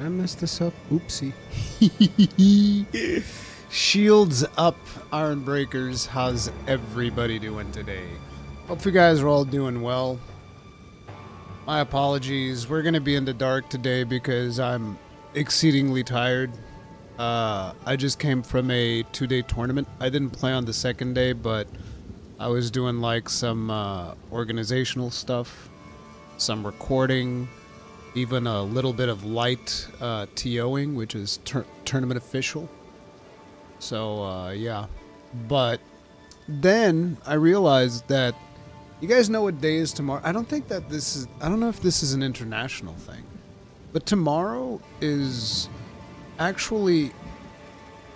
I messed this up. Oopsie. Shields up, Iron Breakers. How's everybody doing today? Hope you guys are all doing well. My apologies. We're going to be in the dark today because I'm exceedingly tired. I just came from a 2-day tournament. I didn't play on the second day, but I was doing like some organizational stuff, some recording, even a little bit of light TOing, which is tournament official. So, yeah. But then I realized that you guys know what day is tomorrow. I don't think that this is... I don't know if this is an international thing. But tomorrow is actually...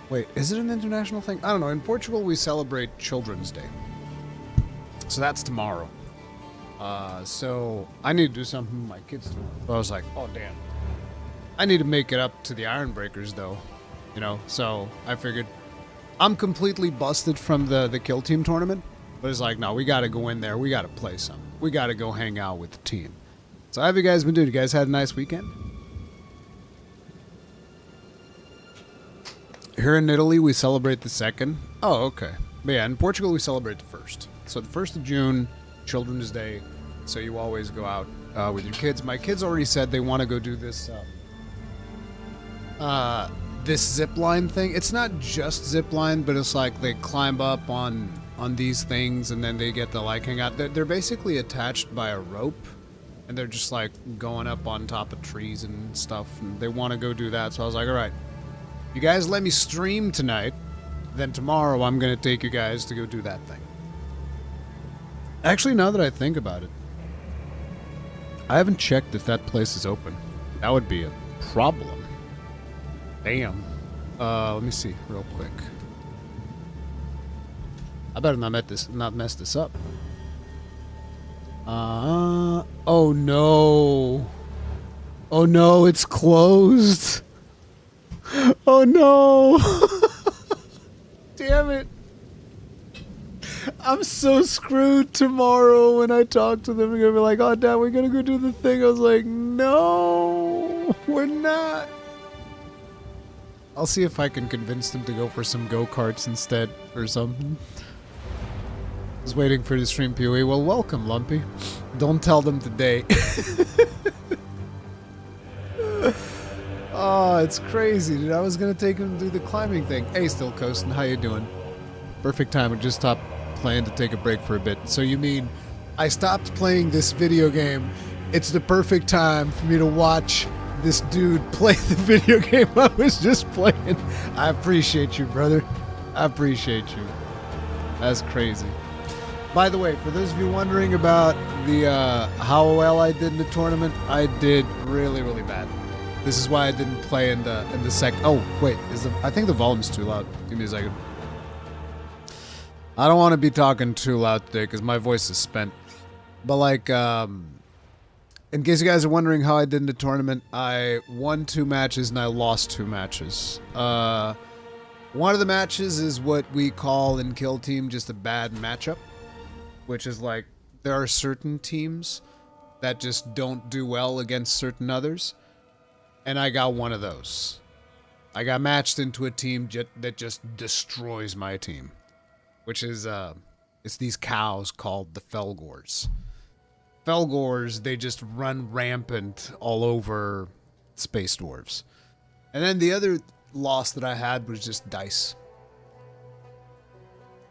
Wait, is it an international thing? I don't know. In Portugal, we celebrate Children's Day. So that's tomorrow. So I need to do something with my kids tomorrow. But I was like, oh, damn. I need to make it up to the Iron Breakers, though. You know, so I figured I'm completely busted from the Kill Team tournament. But it's like, no, we got to go in there. We got to play some. We got to go hang out with the team. So how have you guys been doing? You guys had a nice weekend? Here in Italy, we celebrate the 2nd. Oh, okay. But yeah, in Portugal, we celebrate the 1st. So the 1st of June, Children's Day. So you always go out with your kids. My kids already said they want to go do this this zip line thing. It's not just zip line, but it's like they climb up on these things and then they get to like hang out. They're basically attached by a rope and they're just like going up on top of trees and stuff. And they want to go do that. So I was like, all right, you guys let me stream tonight. Then tomorrow I'm going to take you guys to go do that thing. Actually, now that I think about it, I haven't checked if that place is open. That would be a problem. Damn. Let me see real quick. I better not mess this up. Oh no. Oh no, it's closed. Oh no. Damn it. I'm so screwed tomorrow when I talk to them. They're gonna be like, oh, Dad, we're gonna go do the thing. I was like, no, we're not. I'll see if I can convince them to go for some go-karts instead or something. I was waiting for the stream PoE. Well, welcome, Lumpy. Don't tell them today. Oh, it's crazy, dude. I was gonna take him to do the climbing thing. Hey, still coasting. How you doing? Perfect time. I just stopped playing to take a break for a bit. So you mean I stopped playing this video game? It's the perfect time for me to watch this dude play the video game I was just playing. I appreciate you, brother. I appreciate you. That's crazy. By the way, for those of you wondering about the how well I did in the tournament, I did really, really bad. This is why I didn't play in the second. Oh wait, I think the volume's too loud. Give me a second. I don't want to be talking too loud today because my voice is spent. But like, in case you guys are wondering how I did in the tournament, I won 2 matches and I lost 2 matches. One of the matches is what we call in Kill Team just a bad matchup, which is like there are certain teams that just don't do well against certain others, and I got one of those. I got matched into a team that just destroys my team, which is it's these cows called the Felgors. Felgors, they just run rampant all over Space Dwarves. And then the other loss that I had was just dice.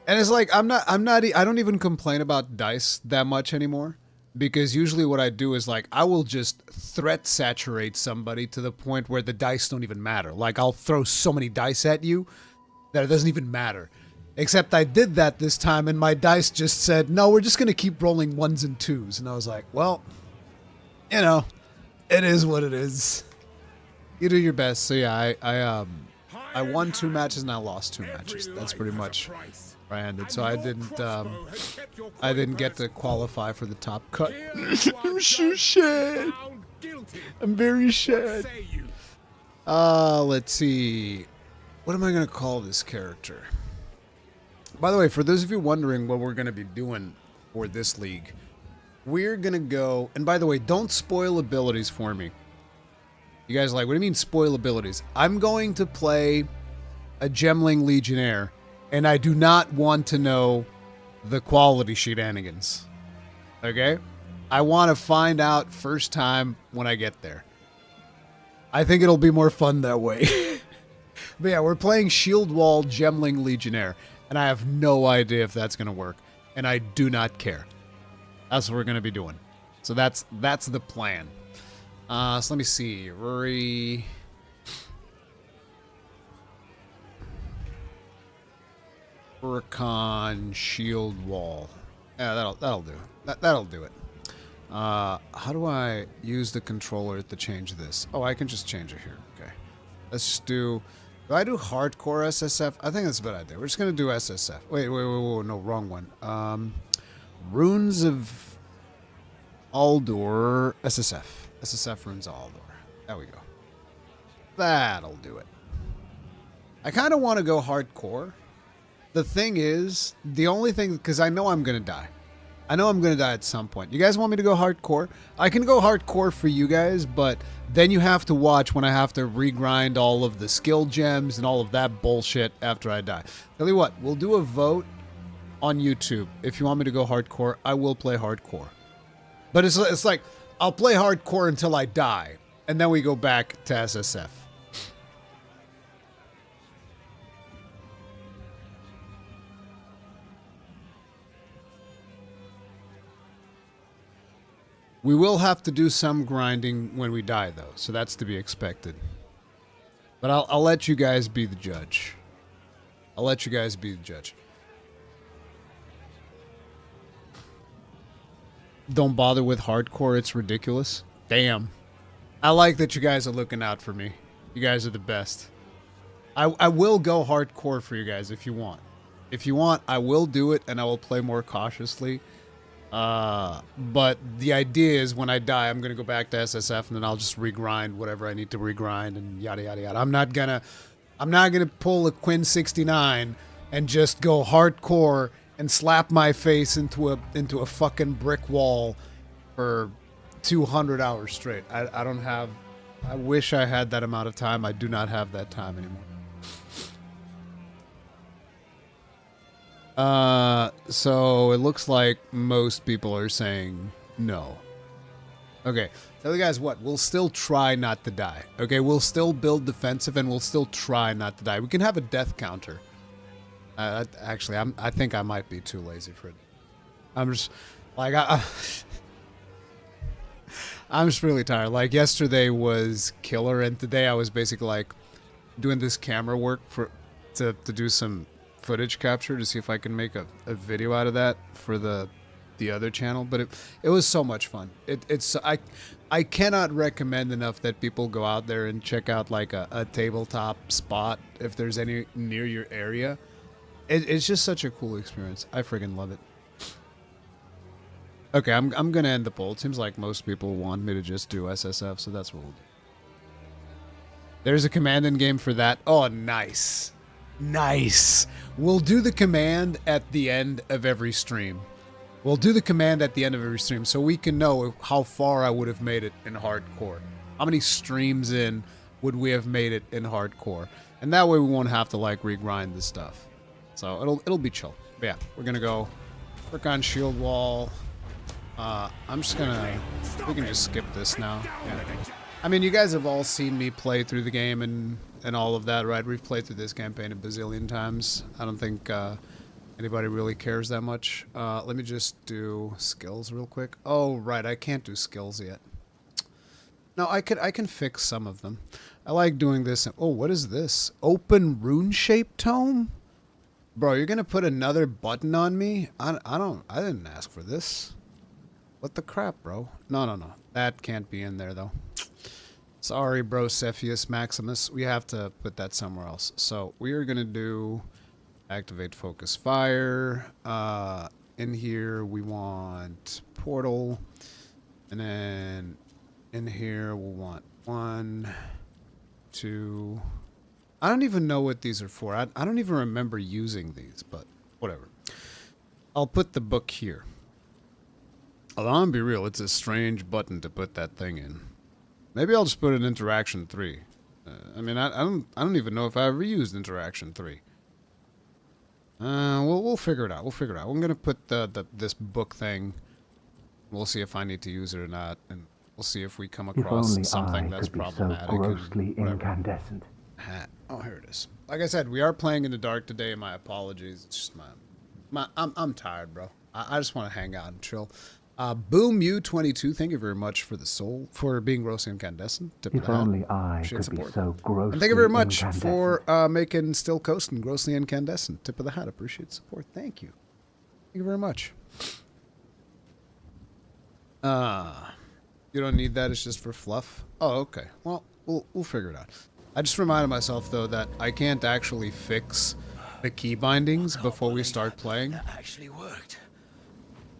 And it's like I don't even complain about dice that much anymore, because usually what I do is like I will just threat saturate somebody to the point where the dice don't even matter. Like I'll throw so many dice at you that it doesn't even matter. Except I did that this time, and my dice just said, no, we're just going to keep rolling 1s and 2s. And I was like, well, you know, it is what it is. You do your best. So yeah, I won 2 matches and I lost 2 matches. That's pretty much where I ended. So I didn't get to qualify for the top cut. I'm so sad. I'm very sad. Let's see. What am I going to call this character? By the way, for those of you wondering what we're going to be doing for this league, we're going to go... And by the way, don't spoil abilities for me. You guys are like, what do you mean spoil abilities? I'm going to play a Gemling Legionnaire, and I do not want to know the quality shenanigans. Okay? I want to find out first time when I get there. I think it'll be more fun that way. But yeah, we're playing Shield Wall Gemling Legionnaire, and I have no idea if that's going to work, and I do not care. That's what we're going to be doing. So that's the plan. So let me see. Rurikhan Shield Wall. Yeah, that'll do. That'll do it. How do I use the controller to change this? Oh, I can just change it here. Okay. Let's just do I do hardcore SSF? I think that's a bad idea. We're just gonna do SSF. Wait, no, wrong one. Runes of Aldur SSF. SSF Runes of Aldur. There we go. That'll do it. I kind of want to go hardcore. The thing is, the only thing, because I know I'm going to die. I know I'm going to die at some point. You guys want me to go hardcore? I can go hardcore for you guys, but then you have to watch when I have to regrind all of the skill gems and all of that bullshit after I die. Tell you what, we'll do a vote on YouTube. If you want me to go hardcore, I will play hardcore. But it's like, I'll play hardcore until I die, and then we go back to SSF. We will have to do some grinding when we die, though, so that's to be expected. But I'll let you guys be the judge. I'll let you guys be the judge. Don't bother with hardcore, it's ridiculous. Damn. I like that you guys are looking out for me. You guys are the best. I will go hardcore for you guys if you want. If you want, I will do it, and I will play more cautiously. But the idea is when I die, I'm going to go back to SSF and then I'll just regrind whatever I need to regrind and yada, yada, yada. I'm not going to pull a Quinn 69 and just go hardcore and slap my face into a fucking brick wall for 200 hours straight. I don't have, I wish I had that amount of time. I do not have that time anymore. So it looks like most people are saying no. Okay, tell you guys what, we'll still try not to die. Okay, we'll still build defensive and we'll still try not to die. We can have a death counter. Actually, I think I might be too lazy for it. I'm just, like, I'm just really tired. Like, yesterday was killer, and today I was basically, like, doing this camera work to do some footage capture to see if I can make a video out of that for the other channel, but it was so much fun. I cannot recommend enough that people go out there and check out like a tabletop spot if there's any near your area. It's just such a cool experience. I friggin' love it. Okay, I'm gonna end the poll. It seems like most people want me to just do SSF, so that's what we'll do. There's a command in game for that. Oh, nice. Nice. We'll do the command at the end of every stream. We'll do the command at the end of every stream so we can know how far I would have made it in hardcore. How many streams in would we have made it in hardcore? And that way we won't have to like regrind the stuff. So it'll be chill. But yeah, we're gonna go work on shield wall. I'm just gonna, we can just skip this now. Yeah. I mean, you guys have all seen me play through the game and all of that, right? We've played through this campaign a bazillion times. I don't think anybody really cares that much. Let me just do skills real quick. Oh, right, I can't do skills yet. No, I can fix some of them. I like doing this. Oh, what is this? Open rune shape tome? Bro, you're gonna put another button on me? I didn't ask for this. What the crap, bro? No. That can't be in there, though. Sorry, bro, Cepheus Maximus. We have to put that somewhere else. So we are going to do activate focus fire. In here, we want portal. And then in here, we'll want 1, 2. I don't even know what these are for. I don't even remember using these, but whatever. I'll put the book here. Although I'm gonna be real, it's a strange button to put that thing in. Maybe I'll just put in Interaction 3. I mean, I don't even know if I ever used Interaction 3. We'll figure it out. We'll figure it out. I'm gonna put this book thing. We'll see if I need to use it or not, and we'll see if we come across something that's problematic. So grossly incandescent. Oh, here it is. Like I said, we are playing in the dark today. My apologies. It's just I'm tired, bro. I just want to hang out and chill. Boom U22, thank you very much for the soul, for being grossly incandescent. If only I could be so grossly and thank you very much for making Still Coastin' grossly incandescent. Tip of the hat, appreciate the support. Thank you. Thank you very much. You don't need that, it's just for fluff. Oh, okay. Well, we'll figure it out. I just reminded myself though that I can't actually fix the key bindings before we start playing. That actually worked.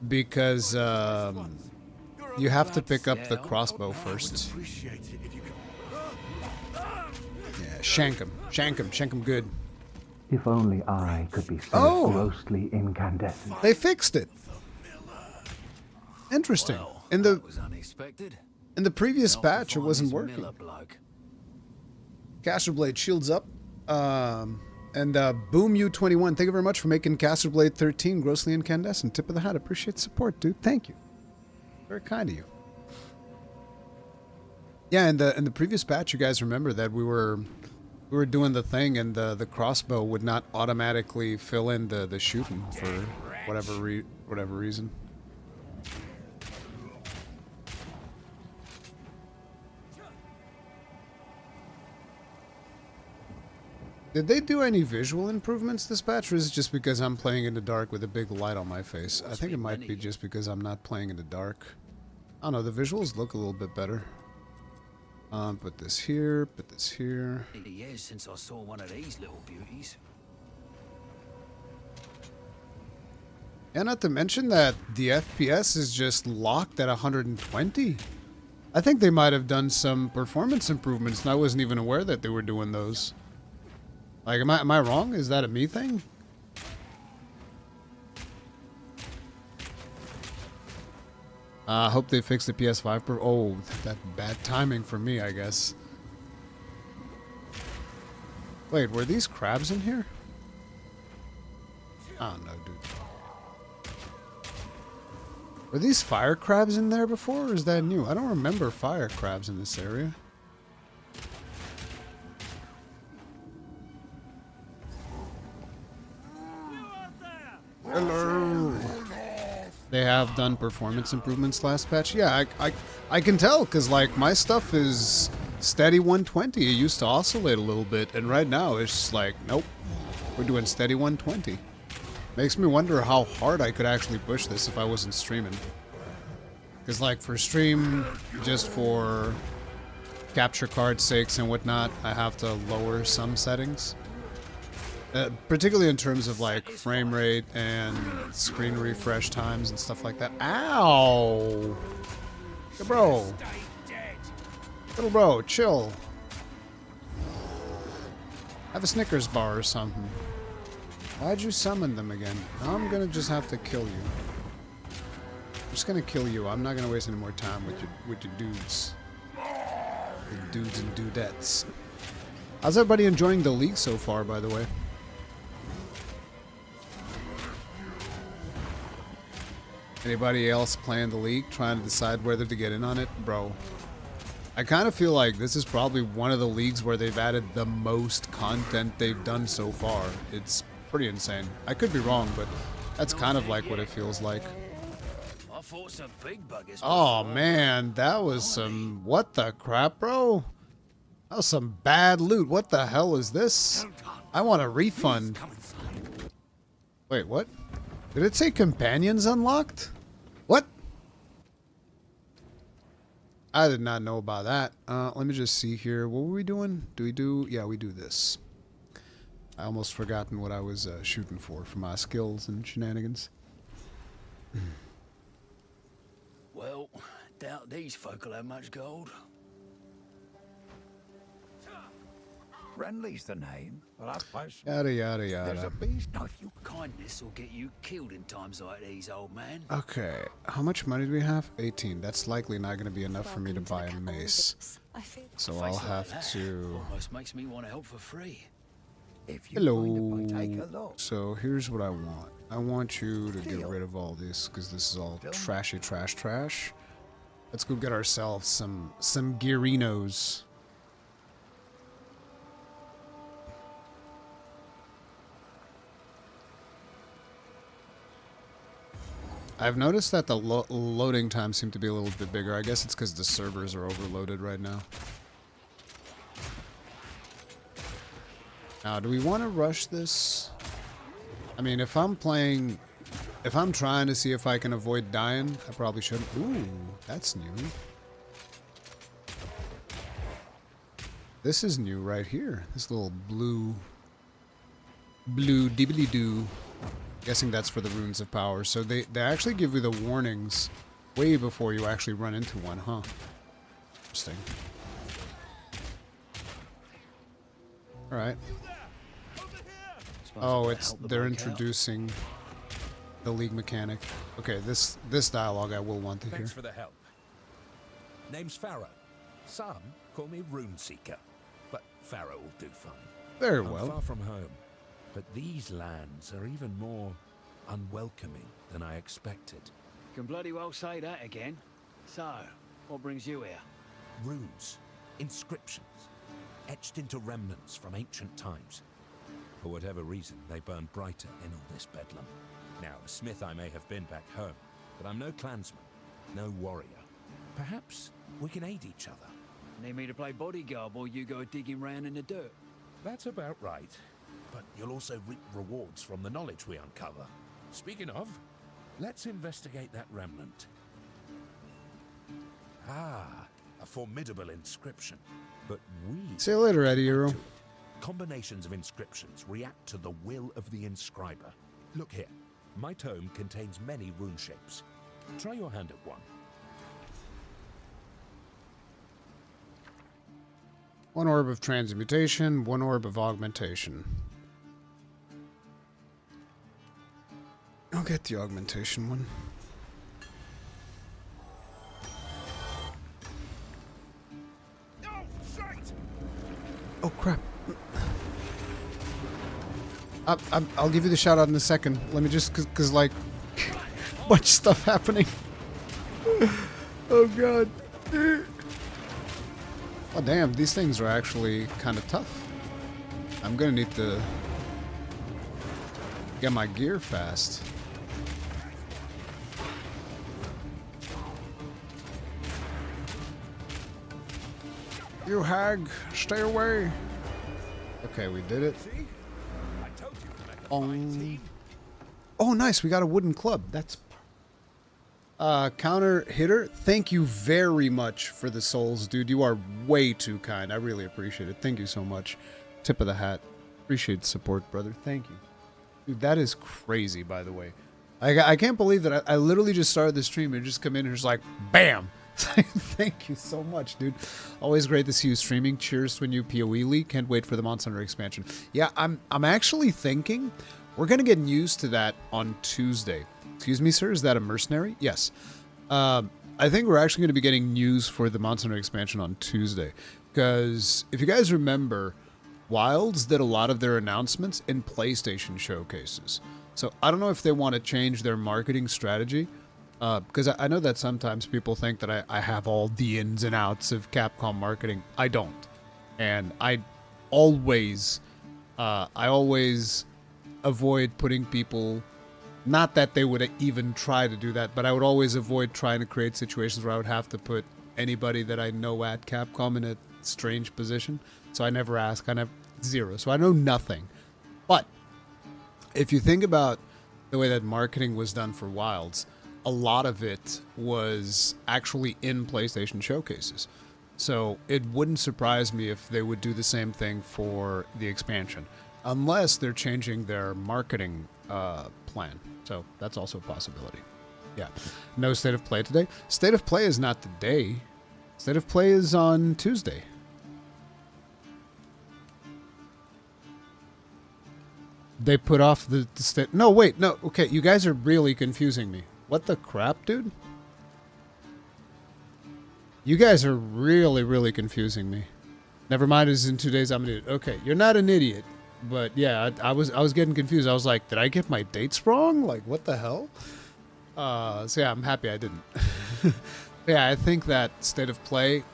Because you have to pick up the crossbow first. Yeah, shank him good. If only I could be so grossly incandescent. They fixed it. Interesting. In the previous patch, it wasn't working. Caster Blade shields up. And Boom U21, thank you very much for making Caster Blade 13 grossly incandescent. Tip of the hat, appreciate the support, dude. Thank you. Very kind of you. Yeah, in the previous patch, you guys remember that we were doing the thing, and the crossbow would not automatically fill in the shooting for whatever reason. Did they do any visual improvements this patch, or is it just because I'm playing in the dark with a big light on my face? I think it might be just because I'm not playing in the dark. I don't know, the visuals look a little bit better. Put this here, put this here. 80 years since I saw one of these little beauties. And not to mention that the FPS is just locked at 120. I think they might have done some performance improvements, and I wasn't even aware that they were doing those. Like, am I wrong? Is that a me thing? I hope they fix the PS5 Pro. Oh, that bad timing for me, I guess. Wait, were these crabs in here? I don't know, dude. Were these fire crabs in there before, or is that new? I don't remember fire crabs in this area. Hello. They have done performance improvements last patch. Yeah, I can tell, because like my stuff is steady 120. It used to oscillate a little bit, and right now it's just like, nope, we're doing steady 120. Makes me wonder how hard I could actually push this if I wasn't streaming. Because like for stream, just for capture card sakes and whatnot, I have to lower some settings. Particularly in terms of like frame rate and screen refresh times and stuff like that. Ow! Hey, bro. Little bro, chill. Have a Snickers bar or something. Why'd you summon them again? Now I'm gonna just have to kill you. I'm just gonna kill you. I'm not gonna waste any more time with your dudes. The dudes and dudettes. How's everybody enjoying the league so far, by the way? Anybody else playing the league, trying to decide whether to get in on it? Bro, I kind of feel like this is probably one of the leagues where they've added the most content they've done so far. It's pretty insane. I could be wrong, but that's kind of like what it feels like. Oh man, that was some... What the crap, bro? That was some bad loot. What the hell is this? I want a refund. Wait, what? Did it say companions unlocked? What? I did not know about that. Let me just see here. What were we doing? Do we do... Yeah, we do this. I almost forgotten what I was shooting for my skills and shenanigans. Well, doubt these folk will have much gold. Friendly's the name. Well, Yada, yada, there's yada. a beast. No, if you kindness will get you killed in times like these, old man. Okay, how much money do we have? 18. That's likely not going to be enough for me to buy a mace. So I'll have to... Almost makes me want to help for free. If you Hello. find a bite, take a look. So here's what I want. I want you to get rid of all this because this is all trashy trash. Let's go get ourselves some gearinos. I've noticed that the loading times seem to be a little bit bigger. I guess it's because the servers are overloaded right now. Now, do we want to rush this? I mean, if I'm trying to see if I can avoid dying, I probably shouldn't. Ooh, that's new. This is new right here. This little blue dibbly-doo. Guessing that's for the runes of power. So they actually give you the warnings way before you actually run into one, huh? Interesting. Alright. Oh, they're introducing the league mechanic. Okay, this dialogue I will want to hear. Thanks for the help. Name's Pharaoh. Some call me Rune Seeker, but Pharaoh will do fine. Very I'm well. far from home, but these lands are even more unwelcoming than I expected. Can bloody well say that again. So, what brings you here? Runes, inscriptions, etched into remnants from ancient times. For whatever reason, they burn brighter in all this bedlam. Now, a smith I may have been back home, but I'm no clansman, no warrior. Perhaps we can aid each other. Need me to play bodyguard while you go digging round in the dirt? That's about right. But you'll also reap rewards from the knowledge we uncover. Speaking of, let's investigate that remnant. Ah, a formidable inscription. But we... See you later, Eddie Hero. Combinations of inscriptions react to the will of the inscriber. Look here. My tome contains many rune shapes. Try your hand at one. One orb of transmutation, one orb of augmentation. I'll get the augmentation one. Oh crap. I'll give you the shout out in a second. Let me just, cause like, much stuff happening. Oh god. Oh damn, these things are actually kind of tough. I'm gonna need to get my gear fast. You hag, stay away. Okay, we did it. Oh, nice. We got a wooden club. That's counter hitter. Thank you very much for the souls, dude. You are way too kind. I really appreciate it. Thank you so much. Tip of the hat. Appreciate the support, brother. Thank you. Dude, that is crazy, by the way. I can't believe that I literally just started the stream and just come in and just like, bam! Thank you so much, dude. Always great to see you streaming. Cheers to a new PoE league. Can't wait for the Mercenary expansion. Yeah, I'm actually thinking we're gonna get used to that on Tuesday. Excuse me, sir. Is that a mercenary? Yes. I think we're actually going to be getting news for the Mercenary expansion on Tuesday, because if you guys remember, Wilds did a lot of their announcements in PlayStation showcases. So I don't know if they want to change their marketing strategy. Because I know that sometimes people think that I have all the ins and outs of Capcom marketing. I don't. And I always avoid putting people, not that they would even try to do that, but I would always avoid trying to create situations where I would have to put anybody that I know at Capcom in a strange position. So I never ask, I never, zero. So I know nothing. But if you think about the way that marketing was done for Wilds, a lot of it was actually in PlayStation showcases. So it wouldn't surprise me if they would do the same thing for the expansion, unless they're changing their marketing plan. So that's also a possibility. Yeah. No State of Play today. State of Play is not today. State of Play is on Tuesday. they put off the no, wait, no. Okay, you guys are really confusing me. What the crap, dude? You guys are really, really confusing me. Never mind, it's in 2 days. I'm an idiot. Okay, you're not an idiot, but yeah, I was getting confused. I was like, did I get my dates wrong? Like, what the hell? So yeah, I'm happy I didn't. Yeah, I think that State of Play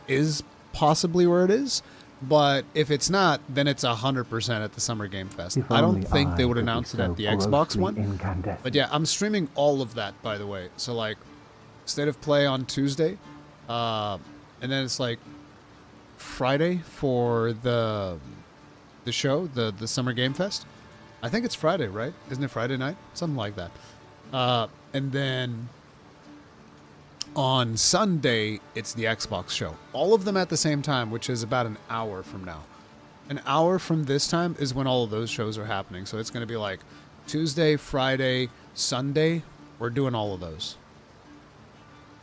is possibly where it is, but if it's not, then it's 100% at the Summer Game Fest. If I don't only think they I would could be announce it so at the Xbox grossly one. incandescent. But yeah, I'm streaming all of that, by the way. So like, State of Play on Tuesday, and then it's like Friday for the show, the Summer Game Fest. I think it's Friday, right? Isn't it Friday night? Something like that. And then on Sunday, it's the Xbox show. All of them at the same time, which is about an hour from now. An hour from this time is when all of those shows are happening. So it's going to be like Tuesday, Friday, Sunday. We're doing all of those.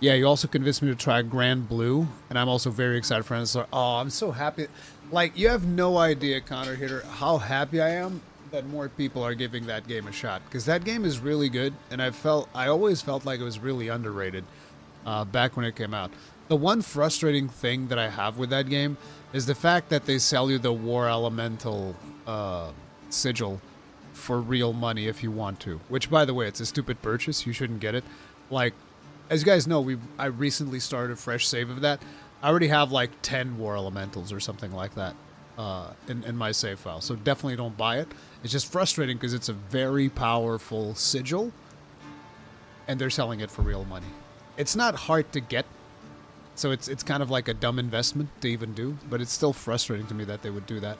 Yeah, you also convinced me to try Grand Blue, and I'm also very excited for it. Oh, I'm so happy. Like, you have no idea, Connor Hitter, how happy I am that more people are giving that game a shot. Because that game is really good, and I always felt like it was really underrated back when it came out. The one frustrating thing that I have with that game is the fact that they sell you the War Elemental sigil for real money if you want to. Which, by the way, it's a stupid purchase. You shouldn't get it. Like, as you guys know, I recently started a fresh save of that. I already have like 10 War Elementals or something like that in my save file. So definitely don't buy it. It's just frustrating because it's a very powerful sigil, and they're selling it for real money. It's not hard to get, so it's kind of like a dumb investment to even do, but it's still frustrating to me that they would do that.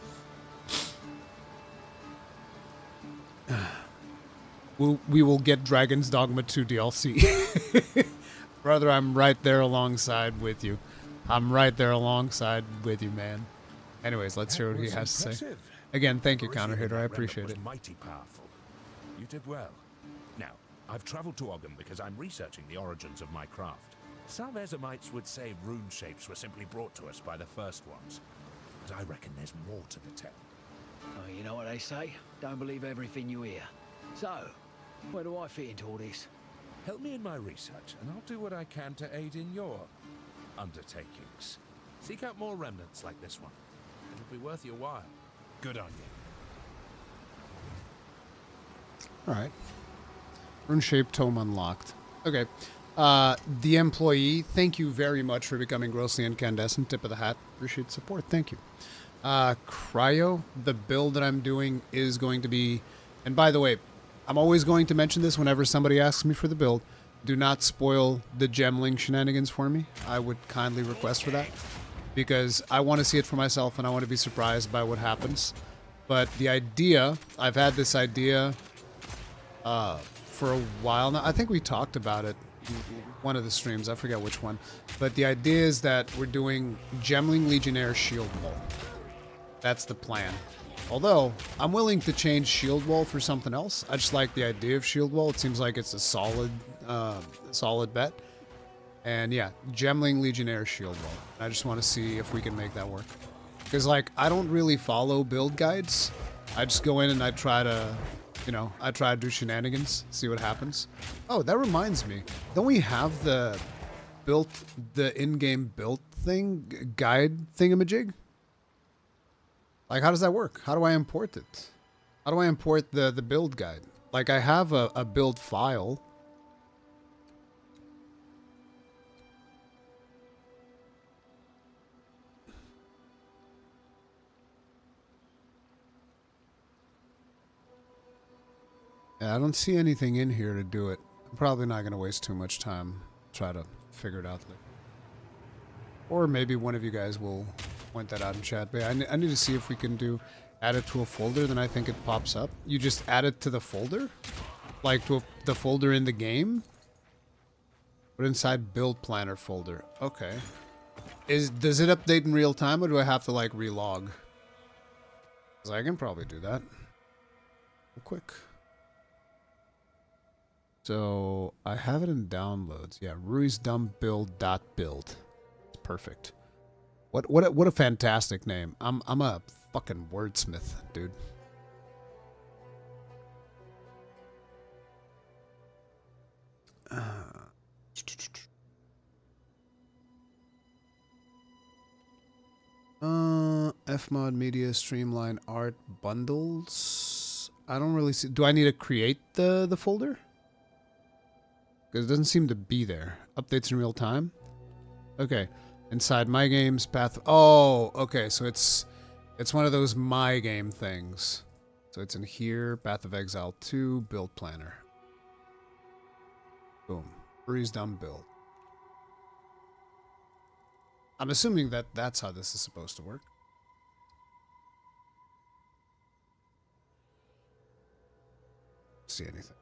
We will get Dragon's Dogma 2 DLC. Brother, I'm right there alongside with you. I'm right there alongside with you, man. Anyways, let's hear what he has to say. Again, thank you, Counter Hitter. I appreciate it. Mighty powerful. You did well. Now, I've traveled to Ogden because I'm researching the origins of my craft. Some Ezamites would say rune shapes were simply brought to us by the first ones, but I reckon there's more to the tale. Oh, you know what they say? Don't believe everything you hear. So, where do I fit into all this? Help me in my research, and I'll do what I can to aid in your undertakings. Seek out more remnants like this one. It'll be worth your while. Good on you. Alright. RuneShape tome unlocked. Okay. The employee, thank you very much for becoming grossly incandescent. Tip of the hat. Appreciate the support. Thank you. Cryo, the build that I'm doing is going to be... And by the way, I'm always going to mention this whenever somebody asks me for the build. Do not spoil the gemling shenanigans for me. I would kindly request for that. Because I want to see it for myself and I want to be surprised by what happens. But the idea, I've had this idea for a while now. I think we talked about it in one of the streams. I forget which one. But the idea is that we're doing Gemling Legionnaire Shield Wall. That's the plan. Although, I'm willing to change Shield Wall for something else. I just like the idea of Shield Wall. It seems like it's a solid bet. And yeah, Gemling Legionnaire Shield Wall. I just want to see if we can make that work. Because, like, I don't really follow build guides. I just go in and I try to, you know, I try to do shenanigans, see what happens. Oh, that reminds me. Don't we have the in-game build thing, guide thingamajig? Like, how does that work? How do I import it? How do I import the build guide? Like, I have a build file. Yeah, I don't see anything in here to do it. I'm probably not going to waste too much time. Try to figure it out later. Or maybe one of you guys will point that out in chat. But yeah, I need to see if we can do add it to a folder, then I think it pops up. You just add it to the folder? Like to the folder in the game? But inside build planner folder. Okay. Does it update in real time or do I have to like relog? Because I can probably do that. Real quick. So I have it in downloads. Yeah, Rui's dumb build.build. It's perfect. What a fantastic name. I'm a fucking wordsmith, dude. Fmod Media Streamline Art Bundles. I don't really see. Do I need to create the folder? Because it doesn't seem to be there. Updates in real time. Okay. Inside my games, path. Oh, okay. So it's one of those my game things. So it's in here. Path of Exile 2 build planner. Boom. Breeze dumb build. I'm assuming that that's how this is supposed to work. See anything?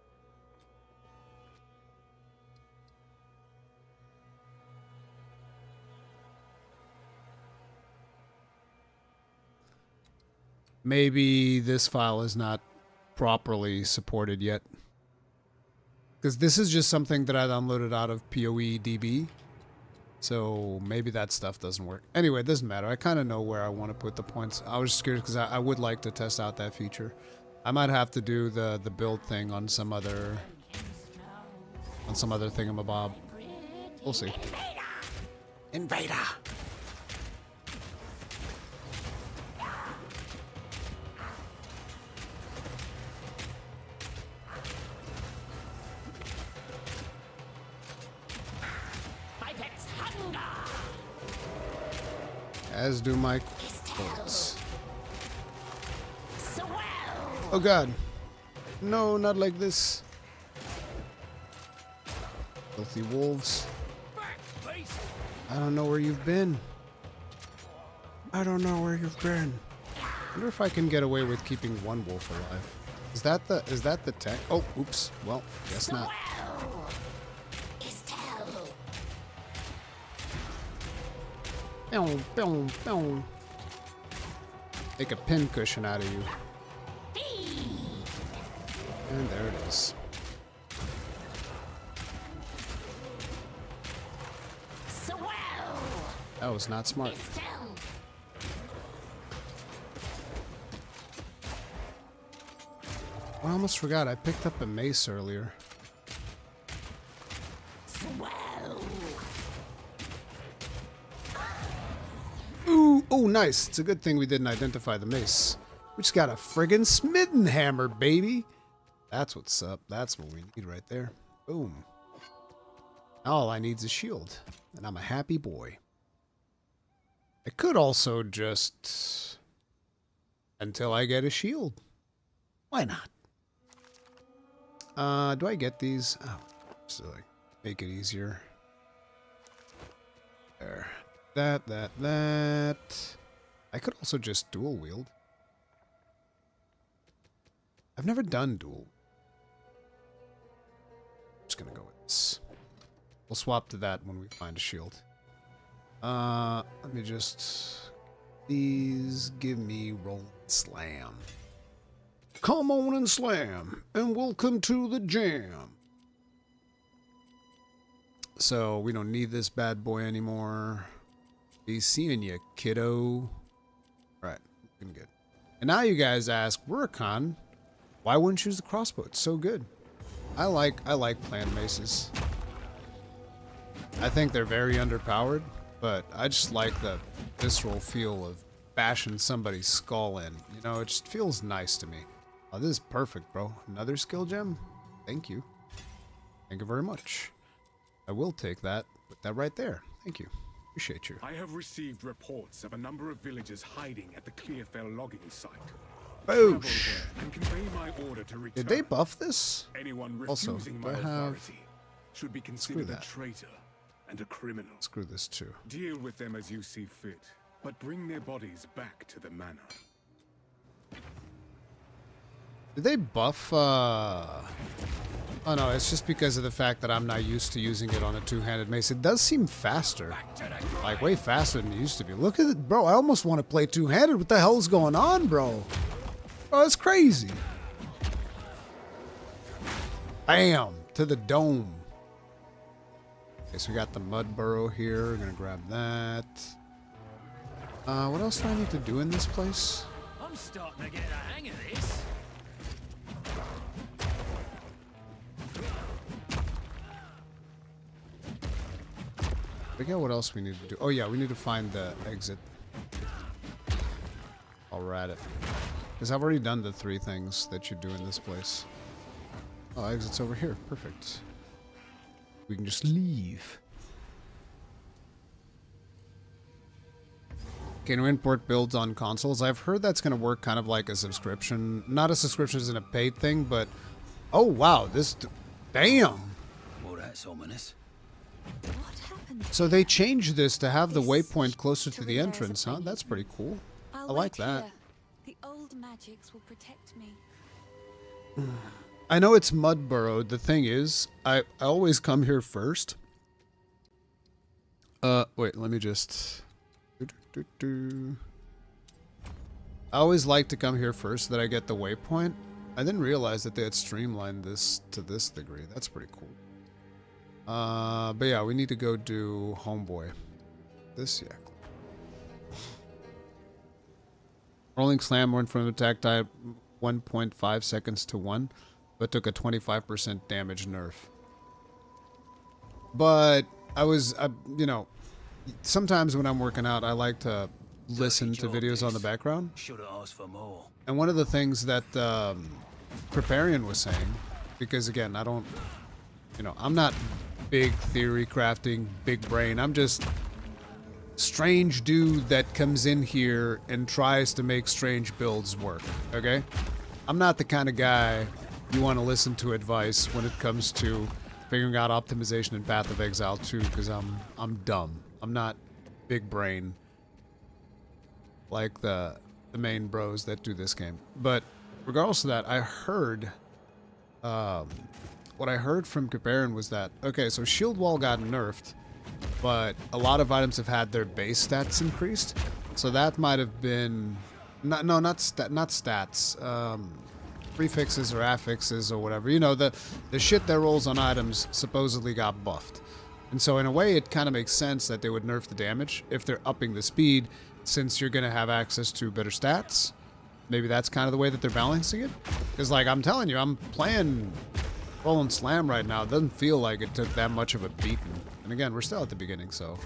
Maybe this file is not properly supported yet. Because this is just something that I downloaded out of PoE-DB. So maybe that stuff doesn't work. Anyway, it doesn't matter. I kind of know where I want to put the points. I was just curious because I would like to test out that feature. I might have to do the build thing on some other thingamabob. We'll see. Invader! As do my bolts. Oh god. No, not like this. Filthy wolves. I don't know where you've been. I don't know where you've been. I wonder if I can get away with keeping one wolf alive. Is that the tech? Oh, oops. Well, guess not. Make a pin cushion out of you. And there it is. That was not smart. I almost forgot. I picked up a mace earlier. Ooh, oh, nice. It's a good thing we didn't identify the mace. We just got a friggin' smitten hammer, baby. That's what's up. That's what we need right there. Boom. All I need is a shield, and I'm a happy boy. I could also just... until I get a shield. Why not? Do I get these? Oh, just to like make it easier. There. That. I could also just dual wield. I've never done dual. I'm just gonna go with this. We'll swap to that when we find a shield. Let me just... please give me roll and slam. Come on and slam, and welcome to the jam. So, we don't need this bad boy anymore. Be seeing you, kiddo. Right, looking good. And now you guys ask, Rurikhan, why wouldn't you use the crossbow? It's so good. I like playing maces. I think they're very underpowered, but I just like the visceral feel of bashing somebody's skull in. You know, it just feels nice to me. Oh, this is perfect, bro. Another skill gem? Thank you. Thank you very much. I will take that. Put that right there. Thank you. Appreciate you. I have received reports of a number of villagers hiding at the Clearfell logging site. Boosh! And convey my order to return. Did they buff this? Anyone Also, refusing do my I have... authority should be considered a traitor and a criminal. Screw this too. Deal with them as you see fit, but bring their bodies back to the manor. Did they buff, Oh no, it's just because of the fact that I'm not used to using it on a two-handed mace. It does seem faster. Like, way faster than it used to be. Look at it, bro. I almost want to play two-handed. What the hell's going on, bro? Oh, it's crazy. Bam! To the dome. Okay, so we got the mud burrow here. We're gonna grab that. What else do I need to do in this place? I'm starting to get a hang of this. Forget what else we need to do. Oh yeah, we need to find the exit. I'll rat it. Because I've already done the 3 things that you do in this place. Oh, exit's over here. Perfect. We can just leave. Can you import builds on consoles? I've heard that's going to work kind of like a subscription. Not a subscription as in a paid thing, but... Oh, wow. This... Damn! Well, that's ominous. What happened? So they changed this to have the waypoint closer to the Realize entrance, that huh? I That's need pretty cool. I'll I like wait that. here. The old magics will protect me. I know it's mud burrowed. The thing is, I always come here first. Wait, let me just... I always like to come here first so that I get the waypoint. I didn't realize that they had streamlined this to this degree. That's pretty cool. But yeah, we need to go do Homeboy. This, yeah. Rolling Slam went from attack type 1.5 seconds to 1, but took a 25% damage nerf. But I was, you know, sometimes when I'm working out, I like to listen to videos on the background. Should have asked for more. And one of the things that Preparian was saying, because again, I don't, you know, I'm not big theory crafting, big brain. I'm just strange dude that comes in here and tries to make strange builds work, okay? I'm not the kind of guy you want to listen to advice when it comes to figuring out optimization in Path of Exile 2, because I'm dumb. I'm not big brain like the main bros that do this game. But regardless of that, I heard what I heard from Caparin was that, okay, so Shield Wall got nerfed, but a lot of items have had their base stats increased. So that might have been not stats, prefixes or affixes or whatever. You know, the shit that rolls on items supposedly got buffed. And so in a way it kind of makes sense that they would nerf the damage if they're upping the speed, since you're going to have access to better stats. Maybe that's kind of the way that they're balancing it. Because like I'm telling you, I'm playing Rolling Slam right now. It doesn't feel like it took that much of a beating. And again, we're still at the beginning, so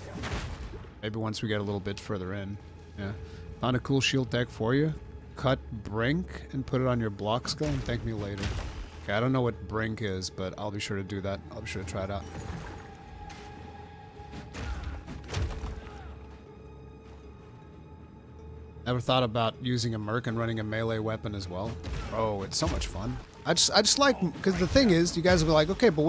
maybe once we get a little bit further in. Yeah. Found a cool shield tech for you. Cut Brink and put it on your block skill and thank me later. Okay, I don't know what Brink is, but I'll be sure to do that. I'll be sure to try it out. Ever thought about using a merc and running a melee weapon as well? Oh, it's so much fun. I just like, because the thing is, you guys will be like, okay, but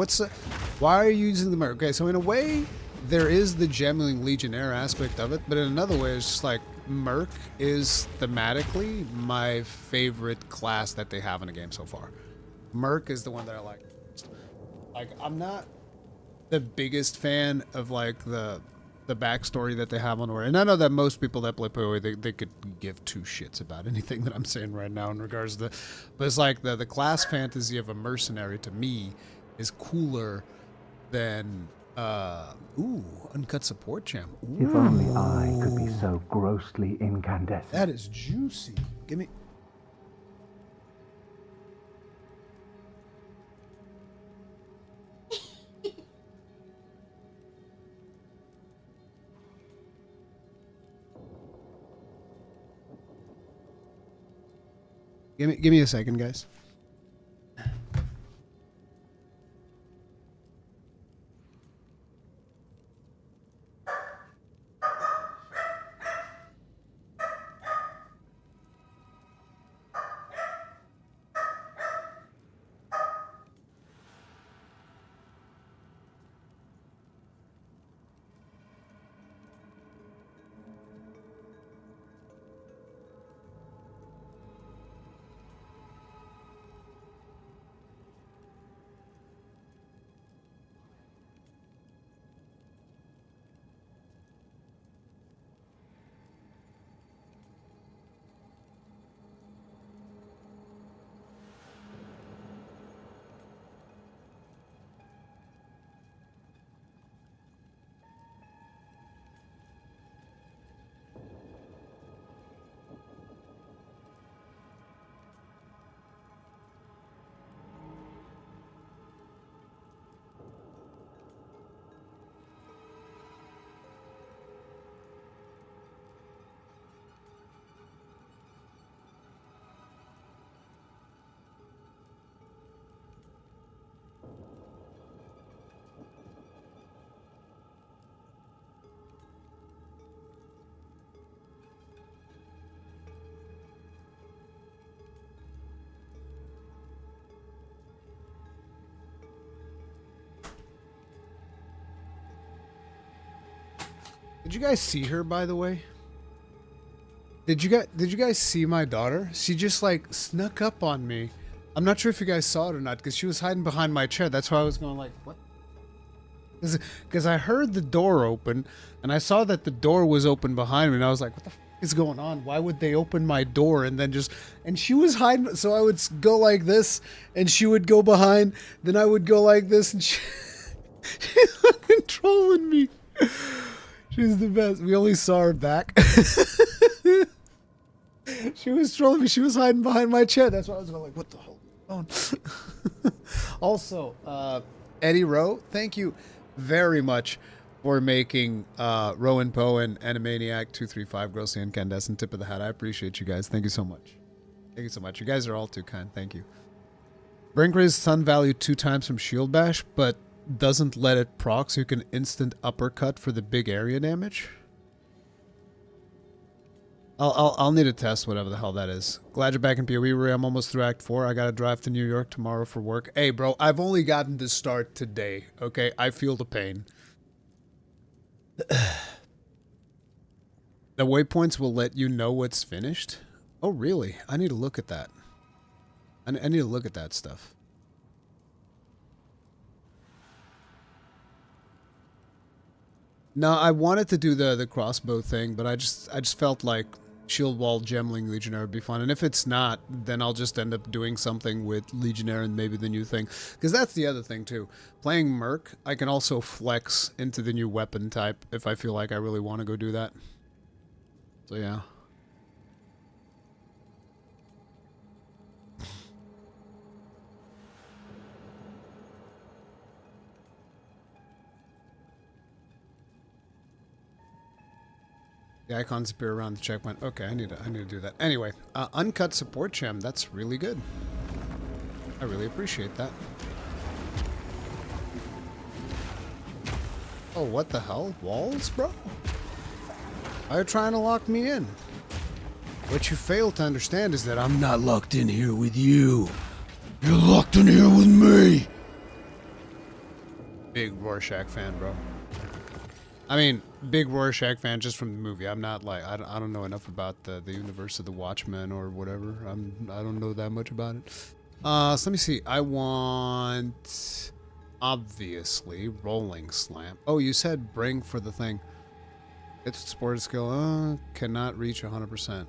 why are you using the merc? Okay, so in a way, there is the Gemling Legionnaire aspect of it, but in another way, it's just like, merc is thematically my favorite class that they have in the game so far. Merc is the one that I like. Like, I'm not the biggest fan of like the backstory that they have on Ori. And I know that most people that play PoE, they could give 2 shits about anything that I'm saying right now in regards to but it's like the class fantasy of a mercenary to me is cooler than uncut support champ. Ooh. If only I could be so grossly incandescent. That is juicy. Give me Give me a second, guys. Did you guys see her, by the way? Did you guys see my daughter? She just like snuck up on me. I'm not sure if you guys saw it or not because she was hiding behind my chair. That's why I was going like, what? Because I heard the door open and I saw that the door was open behind me and I was like, what the f is going on? Why would they open my door and then just... And she was hiding, so I would go like this and she would go behind. Then I would go like this and she's controlling me. She's the best. We only saw her back. She was trolling me. She was hiding behind my chair. That's why I was going like, what the hell is going on? Also, Eddie Rowe, thank you very much for making Rowan Poe and Animaniac 235 grossly incandescent tip of the hat. I appreciate you guys. Thank you so much. Thank you so much. You guys are all too kind. Thank you. Brink raised stun value 2 times from shield bash, but doesn't let it proc so you can instant uppercut for the big area damage. I'll need to test whatever the hell that is. Glad you're back in PoE, Ray. I'm almost through Act 4. I gotta drive to New York tomorrow for work. Hey, bro, I've only gotten to start today, okay? I feel the pain. The waypoints will let you know what's finished? Oh, really? I need to look at that. I need to look at that stuff. No, I wanted to do the crossbow thing, but I just felt like Shield Wall Gemling Legionnaire would be fun. And if it's not, then I'll just end up doing something with Legionnaire and maybe the new thing. Because that's the other thing, too. Playing Merc, I can also flex into the new weapon type if I feel like I really want to go do that. So, yeah. The icons appear around the checkpoint. Okay, I need to do that. Anyway, uncut support gem. That's really good. I really appreciate that. Oh, what the hell? Walls, bro? Why are you trying to lock me in? What you fail to understand is that I'm not locked in here with you. You're locked in here with me. Big Rorschach fan, bro. I mean, big Rorschach fan just from the movie. I'm not like, I don't know enough about the universe of the Watchmen or whatever. I don't know that much about it. So let me see. I want, obviously, Rolling Slam. Oh, you said bring for the thing. It's sport skill. Cannot reach 100%.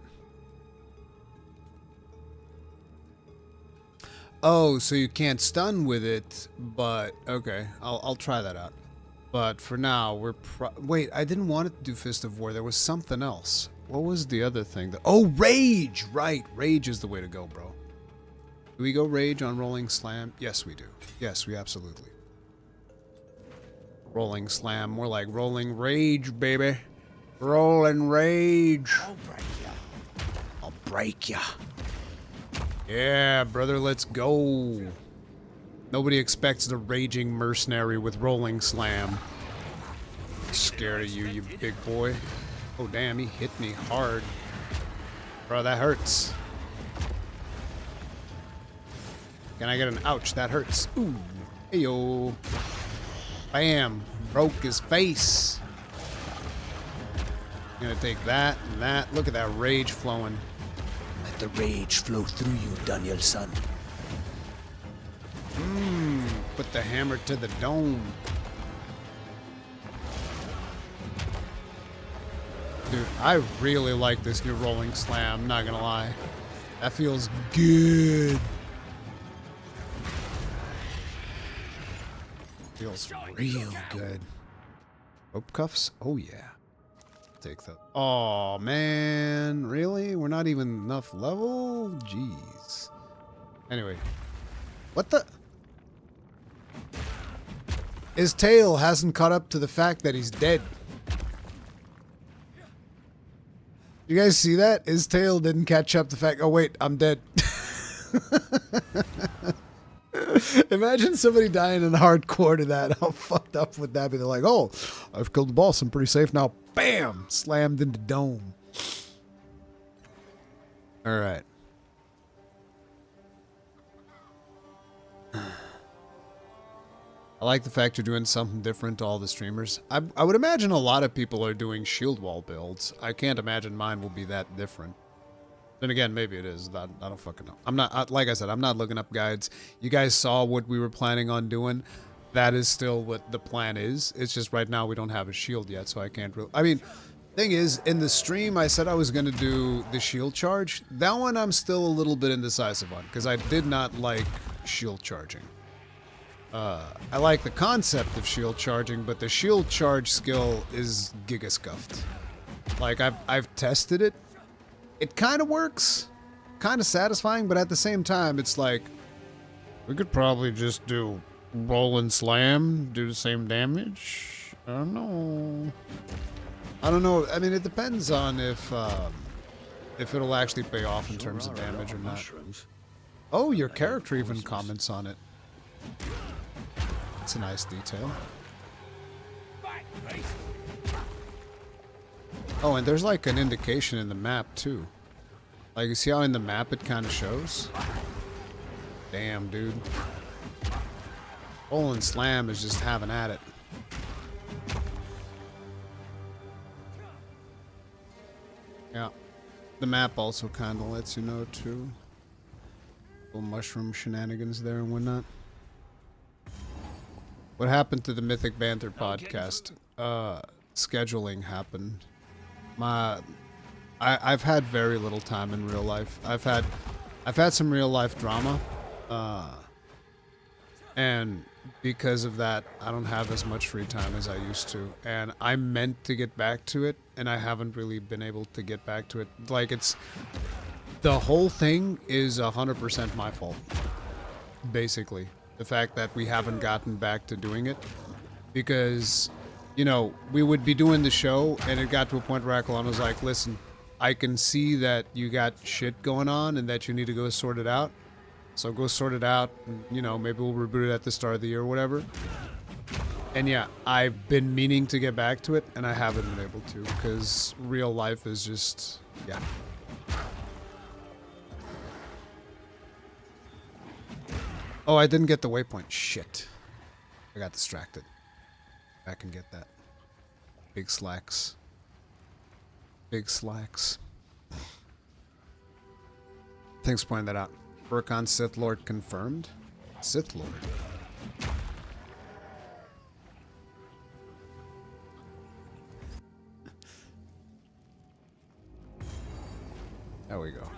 Oh, so you can't stun with it, but okay. I'll try that out. But for now, we're wait, I didn't want it to do Fist of War. There was something else. What was the other thing? Oh, Rage! Right, Rage is the way to go, bro. Do we go Rage on Rolling Slam? Yes, we do. Yes, we absolutely. Rolling Slam, more like Rolling Rage, baby. Rolling Rage. I'll break ya. I'll break ya. Yeah, brother, let's go. Nobody expects the raging mercenary with Rolling Slam. Scared of you, you big boy. Oh, damn, he hit me hard. Bro, that hurts. Can I get an ouch? That hurts. Ooh. Heyo. Bam. Broke his face. Gonna take that and that. Look at that rage flowing. Let the rage flow through you, Daniel-san. Put the hammer to the dome. Dude, I really like this new Rolling Slam, not gonna lie. That feels good. Feels real good. Rope cuffs? Oh yeah. Take that. Oh man, really? We're not even enough level? Jeez. Anyway. What the? His tail hasn't caught up to the fact that he's dead. You guys see that? His tail didn't catch up to the fact. Oh wait, I'm dead. Imagine somebody dying in hardcore to that. How fucked up would that be? They're like, oh, I've killed the boss. I'm pretty safe now. Bam! Slammed into dome. All right. I like the fact you're doing something different to all the streamers. I would imagine a lot of people are doing shield wall builds. I can't imagine mine will be that different. Then again, maybe it is. I don't fucking know. I'm not, like I said, I'm not looking up guides. You guys saw what we were planning on doing. That is still what the plan is. It's just right now we don't have a shield yet, so I can't really... I mean, thing is, in the stream, I said I was going to do the shield charge. That one I'm still a little bit indecisive on, because I did not like shield charging. I like the concept of shield charging, but the shield charge skill is giga-scuffed. Like, I've tested it. It kind of works. Kind of satisfying, but at the same time, it's like... We could probably just do roll and slam, do the same damage. I don't know. I don't know. I mean, it depends on if it'll actually pay off in terms of damage or not. Oh, your character even comments on it. That's a nice detail. Oh, and there's like an indication in the map too. Like, you see how in the map it kind of shows? Damn, dude. Roll and slam is just having at it. Yeah. The map also kind of lets you know too. Little mushroom shenanigans there and whatnot. What happened to the Mythic Banter podcast? Scheduling happened. I've had very little time in real life. I've had some real life drama. And because of that, I don't have as much free time as I used to. And I meant to get back to it, and I haven't really been able to get back to it. Like, it's... The whole thing is 100% my fault. Basically. The fact that we haven't gotten back to doing it. Because, you know, we would be doing the show, and it got to a point where Akalon was like, listen, I can see that you got shit going on, and that you need to go sort it out. So go sort it out, and, you know, maybe we'll reboot it at the start of the year or whatever. And yeah, I've been meaning to get back to it, and I haven't been able to, because real life is just, yeah. Oh, I didn't get the waypoint. Shit. I got distracted. I can get that. Big slacks. Big slacks. Thanks for pointing that out. Rurikhan Sith Lord confirmed. Sith Lord. There we go.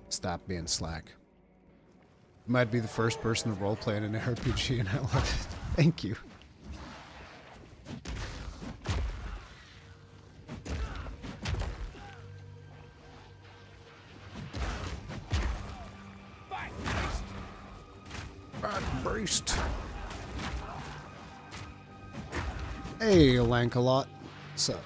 Stop being slack. You might be the first person to roleplay in an RPG, and I love it. Thank you. Braced. Hey, Lankalot. What's up?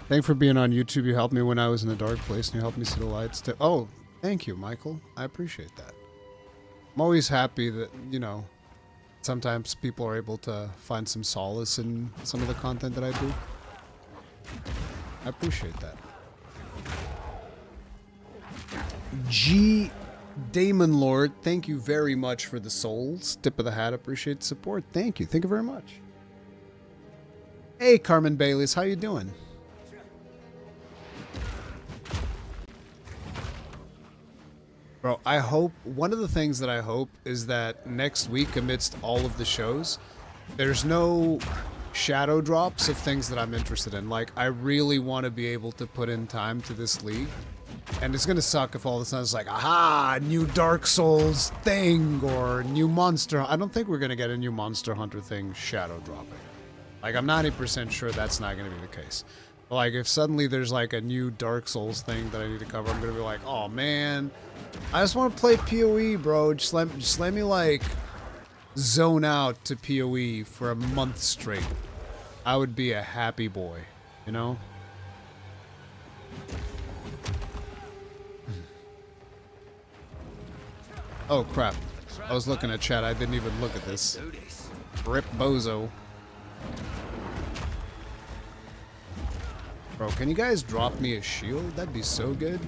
Thanks for being on YouTube. You helped me when I was in a dark place, and you helped me see the lights. Oh, thank you, Michael. I appreciate that. I'm always happy that, you know, sometimes people are able to find some solace in some of the content that I do. I appreciate that. G. Damon Lord, thank you very much for the souls. Tip of the hat, appreciate the support. Thank you. Thank you very much. Hey, Carmen Bayless, how you doing? Bro, I hope, one of the things that I hope is that next week, amidst all of the shows, there's no shadow drops of things that I'm interested in. Like, I really want to be able to put in time to this league. And it's gonna suck if all of a sudden it's like, aha, new Dark Souls thing, or new Monster... I don't think we're gonna get a new Monster Hunter thing shadow dropping. Like, I'm 90% sure that's not gonna be the case. But like, if suddenly there's like a new Dark Souls thing that I need to cover, I'm gonna be like, oh man, I just want to play PoE, bro. Just let me like zone out to PoE for a month straight. I would be a happy boy, you know? Oh crap, I was looking at chat, I didn't even look at this. Rip Bozo. Bro, can you guys drop me a shield? That'd be so good.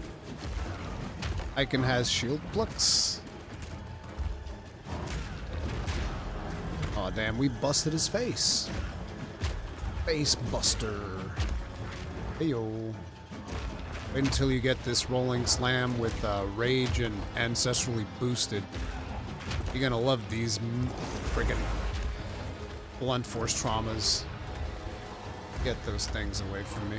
Icon has shield plucks. Aw, damn, we busted his face. Face buster. Heyo. Wait until you get this rolling slam with rage and ancestrally boosted. You're gonna love these friggin' blunt force traumas. Get those things away from me.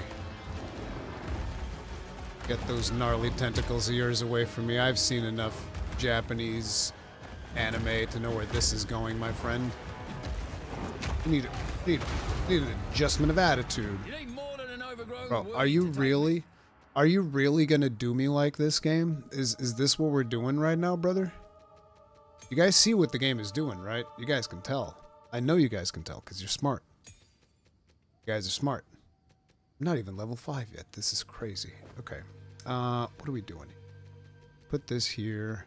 Get those gnarly tentacles of yours away from me. I've seen enough Japanese anime to know where this is going, my friend. You need an adjustment of attitude. Bro, are you really gonna do me like this, game? Is this what we're doing right now, brother? You guys see what the game is doing, right? You guys can tell. I know you guys can tell, because you're smart. You guys are smart. I'm not even level 5 yet. This is crazy. Okay. What are we doing? Put this here.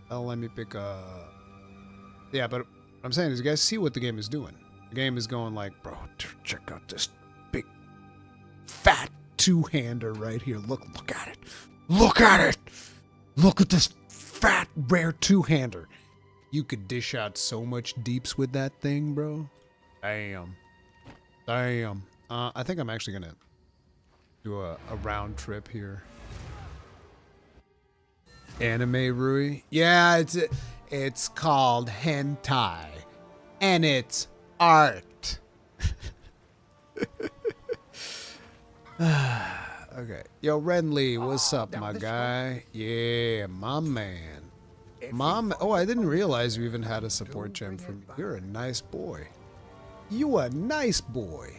Let me pick yeah, but what I'm saying is you guys see what the game is doing. The game is going like, bro, check out this big fat two-hander right here. Look at it. Look at it. Look at this fat rare two-hander. You could dish out so much deeps with that thing, bro. Damn. Damn. I think I'm actually gonna do a round trip here. Anime Rui? Yeah, it's called hentai. And it's art. Okay. Yo, Renly, what's up, my guy? Yeah, my man. Oh, I didn't realize you even had a support gem from me. You're a nice boy. You a nice boy.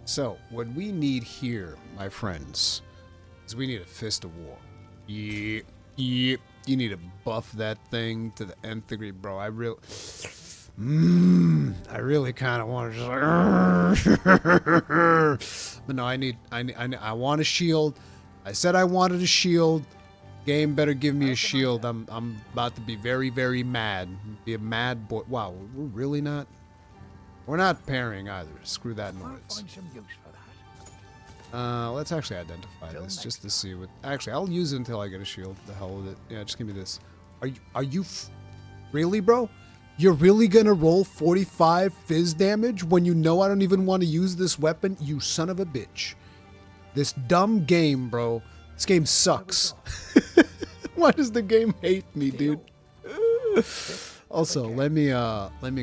So, what we need here, my friends, is we need a Fist of War. Yeah. You need to buff that thing to the nth degree, bro. I really kind of want to just but no, I want a shield. I said I wanted a shield. Game better give me a shield. I'm about to be very, very mad. Be a mad boy. Wow, we're not pairing either. Screw that noise. Let's actually identify this just to see what. Actually, I'll use it until I get a shield. The hell with it. Yeah, just give me this. Are you really, bro? You're really gonna roll 45 fizz damage when you know I don't even want to use this weapon? You son of a bitch. This dumb game, bro. This game sucks. Why does the game hate me, dude? Also, let me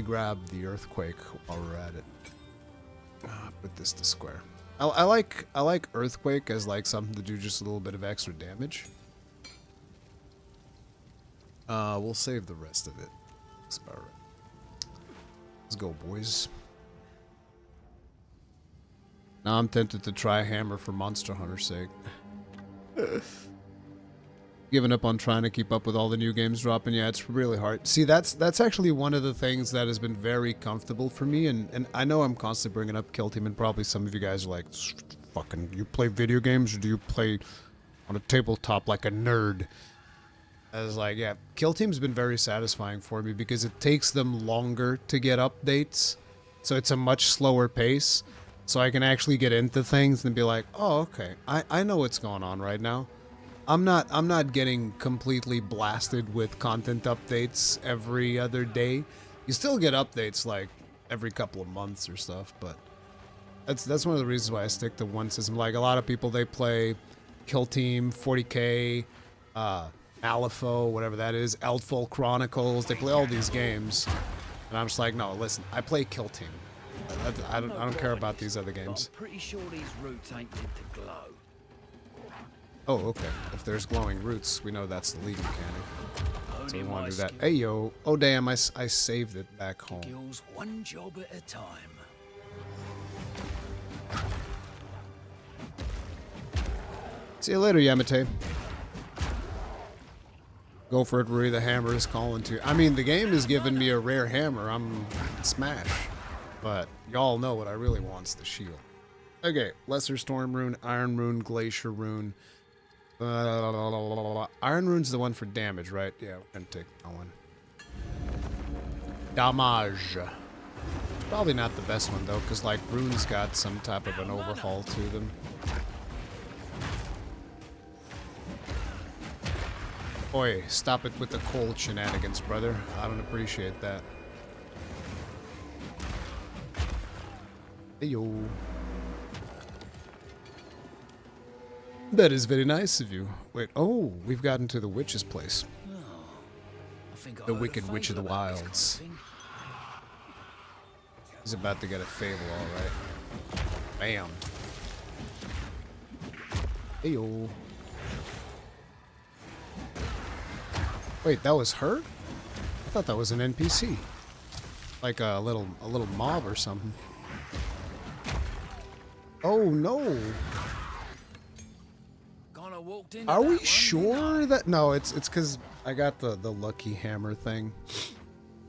grab the earthquake while we're at it. Put this to square. I like earthquake as like something to do just a little bit of extra damage. We'll save the rest of it. That's about right. Let's go, boys. Now I'm tempted to try hammer for Monster Hunter's sake. Giving up on trying to keep up with all the new games dropping. Yeah, it's really hard. See, that's actually one of the things that has been very comfortable for me, and I know I'm constantly bringing up Kill Team, and probably some of you guys are like, fucking, you play video games, or do you play on a tabletop like a nerd? I was like, yeah, Kill Team's been very satisfying for me because it takes them longer to get updates, so it's a much slower pace, so I can actually get into things and be like, oh, okay, I know what's going on right now. I'm not getting completely blasted with content updates every other day. You still get updates like every couple of months or stuff, but that's one of the reasons why I stick to one system. Like a lot of people, they play Kill Team, 40K, Alipho, whatever that is, Elful Chronicles. They play all these games, and I'm just like, no, listen, I play Kill Team. I don't care about these other games. I'm pretty sure these roots ain't meant to glow. Oh, okay. If there's glowing roots, we know that's the lead mechanic. So we want to do that. Hey, yo. Oh, damn. I saved it back home. Kills one job at a time. See you later, Yamate. Go for it, Rui. The hammer is calling to you. I mean, the game is giving me a rare hammer. I'm smash. But y'all know what I really want's the shield. Okay. Lesser Storm Rune, Iron Rune, Glacier Rune. Iron Rune's the one for damage, right? Yeah, we're gonna take that one. Damage. It's probably not the best one though, because like Rune's got some type of an overhaul to them. Oi, stop it with the cold shenanigans, brother. I don't appreciate that. Hey yo. That is very nice of you. Wait, oh, we've gotten to the witch's place. I think I The heard a Wicked Witch of the fable about this Wilds. kind of He's about to get a fable, alright. Bam. Hey yo. Wait, that was her? I thought that was an NPC. Like a little mob or something. Oh no. Kinda walked into Are that we one, sure that no, it's cuz I got the lucky hammer thing.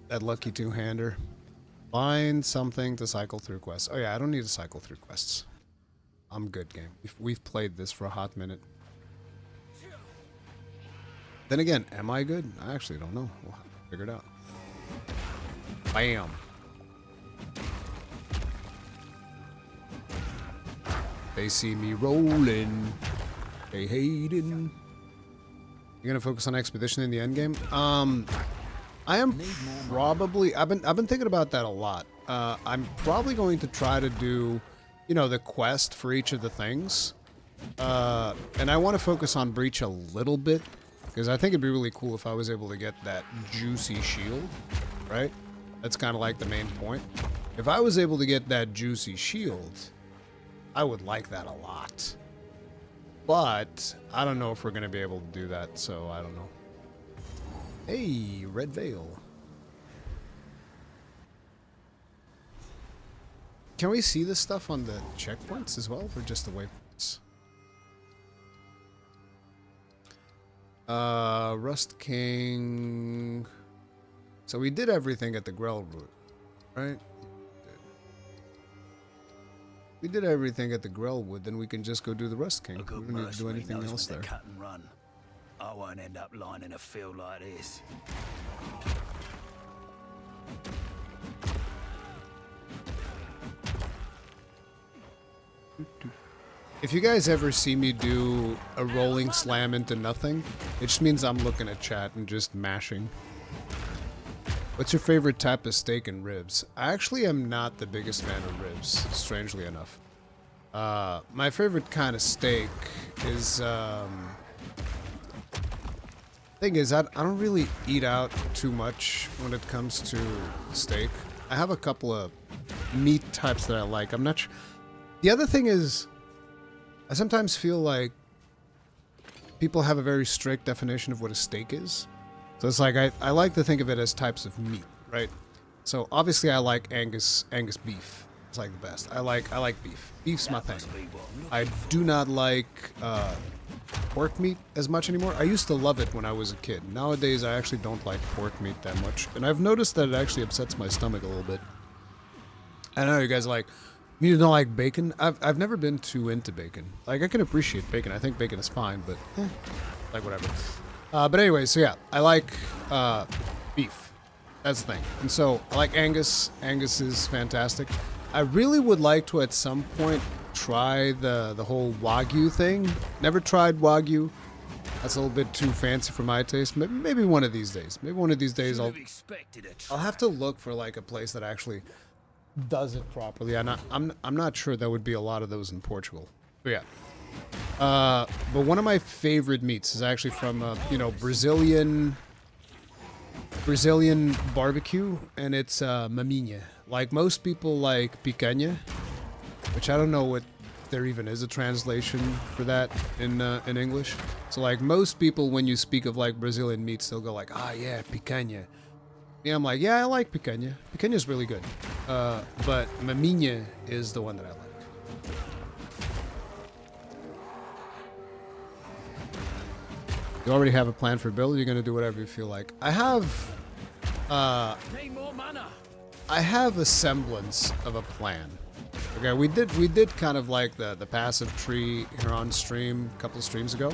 That lucky two-hander. Find something to cycle through quests. Oh yeah, I don't need to cycle through quests. I'm good, game. We've played this for a hot minute. Then again, am I good? I actually don't know. We'll have to figure it out. Bam. They see me rolling. They hating. You're gonna focus on expedition in the end game? I am probably. I've been thinking about that a lot. I'm probably going to try to do, you know, the quest for each of the things, and I want to focus on Breach a little bit because I think it'd be really cool if I was able to get that juicy shield, right? That's kind of like the main point. If I was able to get that juicy shield, I would like that a lot. But I don't know if we're gonna be able to do that, so I don't know. Hey, Red Veil. Can we see this stuff on the checkpoints as well, or just the waypoints? Rust King. So we did everything at the Grell route, right? We did everything at the Grellwood, then we can just go do the Rust King. A We good don't need to do mercenary anything knows else when there. to cut and run. I won't end up lying in a field like this. If you guys ever see me do a rolling slam into nothing, it just means I'm looking at chat and just mashing. What's your favorite type of steak and ribs? I actually am not the biggest fan of ribs, strangely enough. My favorite kind of steak is, thing is, I don't really eat out too much when it comes to steak. I have a couple of meat types that I like. I'm not sure. The other thing is, I sometimes feel like people have a very strict definition of what a steak is. So it's like, I like to think of it as types of meat, right? So obviously I like Angus beef. It's like the best. I like beef. Beef's my thing. I do not like pork meat as much anymore. I used to love it when I was a kid. Nowadays I actually don't like pork meat that much. And I've noticed that it actually upsets my stomach a little bit. I know you guys are like, you don't like bacon? I've never been too into bacon. Like, I can appreciate bacon. I think bacon is fine, but like whatever. But anyway, so yeah, I like beef. That's the thing. And so I like Angus. Angus is fantastic. I really would like to at some point try the whole Wagyu thing. Never tried Wagyu. That's a little bit too fancy for my taste. Maybe one of these days. Maybe one of these days I'll have to look for like a place that actually does it properly. I'm not sure there would be a lot of those in Portugal. But yeah. But one of my favorite meats is actually from you know, Brazilian barbecue, and it's maminha. Like most people like picanha, which I don't know what there even is a translation for that in English. So like most people, when you speak of like Brazilian meats, they'll go like, ah yeah, picanha. Yeah, I'm like, yeah, I like picanha. Picanha's really good. But maminha is the one that I like. You already have a plan for build. You're gonna do whatever you feel like. I have a semblance of a plan. Okay, we did kind of like the passive tree here on stream a couple of streams ago.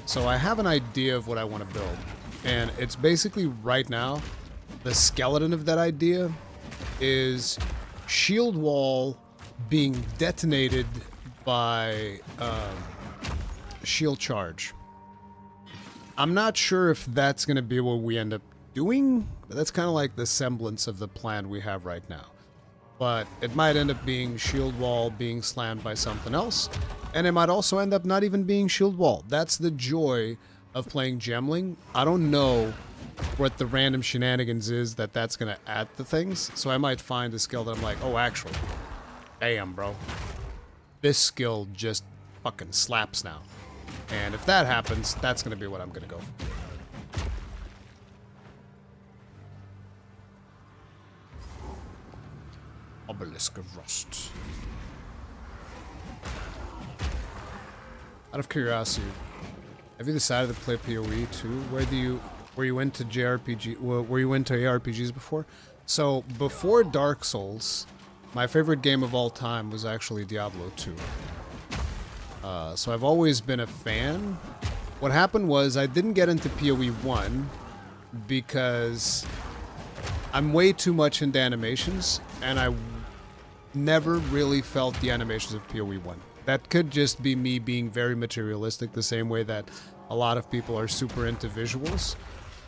So I have an idea of what I want to build, and it's basically right now. The skeleton of that idea is shield wall being detonated by shield charge. I'm not sure if that's going to be what we end up doing, but that's kind of like the semblance of the plan we have right now. but it might end up being shield wall being slammed by something else, and it might also end up not even being shield wall. That's the joy of playing Gemling. I don't know what the random shenanigans is that's gonna add to things, so I might find a skill that I'm like, oh, actually, damn, bro, this skill just fucking slaps now. And if that happens, that's gonna be what I'm gonna go for. Obelisk of Rust. Out of curiosity, have you decided to play PoE too? Were you into JRPG? Were you into ARPGs before? So before Dark Souls, my favorite game of all time was actually Diablo 2. So I've always been a fan. What happened was I didn't get into PoE 1 because I'm way too much into animations, and I never really felt the animations of PoE 1. That could just be me being very materialistic, the same way that a lot of people are super into visuals.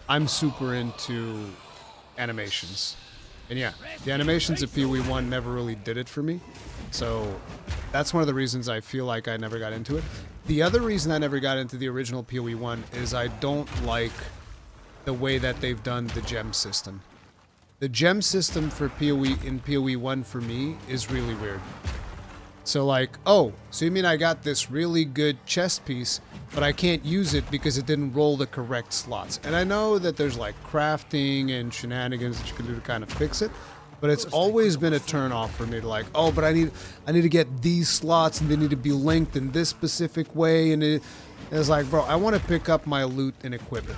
I'm super into animations. And yeah, the animations of PoE 1 never really did it for me. So that's one of the reasons I feel like I never got into it. The other reason I never got into the original PoE 1 is I don't like the way that they've done the gem system. The gem system for PoE in PoE 1 for me is really weird. So like, oh, so you mean I got this really good chest piece, but I can't use it because it didn't roll the correct slots. And I know that there's like crafting and shenanigans that you can do to kind of fix it, but it's always been a turn off for me to like, oh, but I need to get these slots and they need to be linked in this specific way. And it's like, bro, I want to pick up my loot and equip it,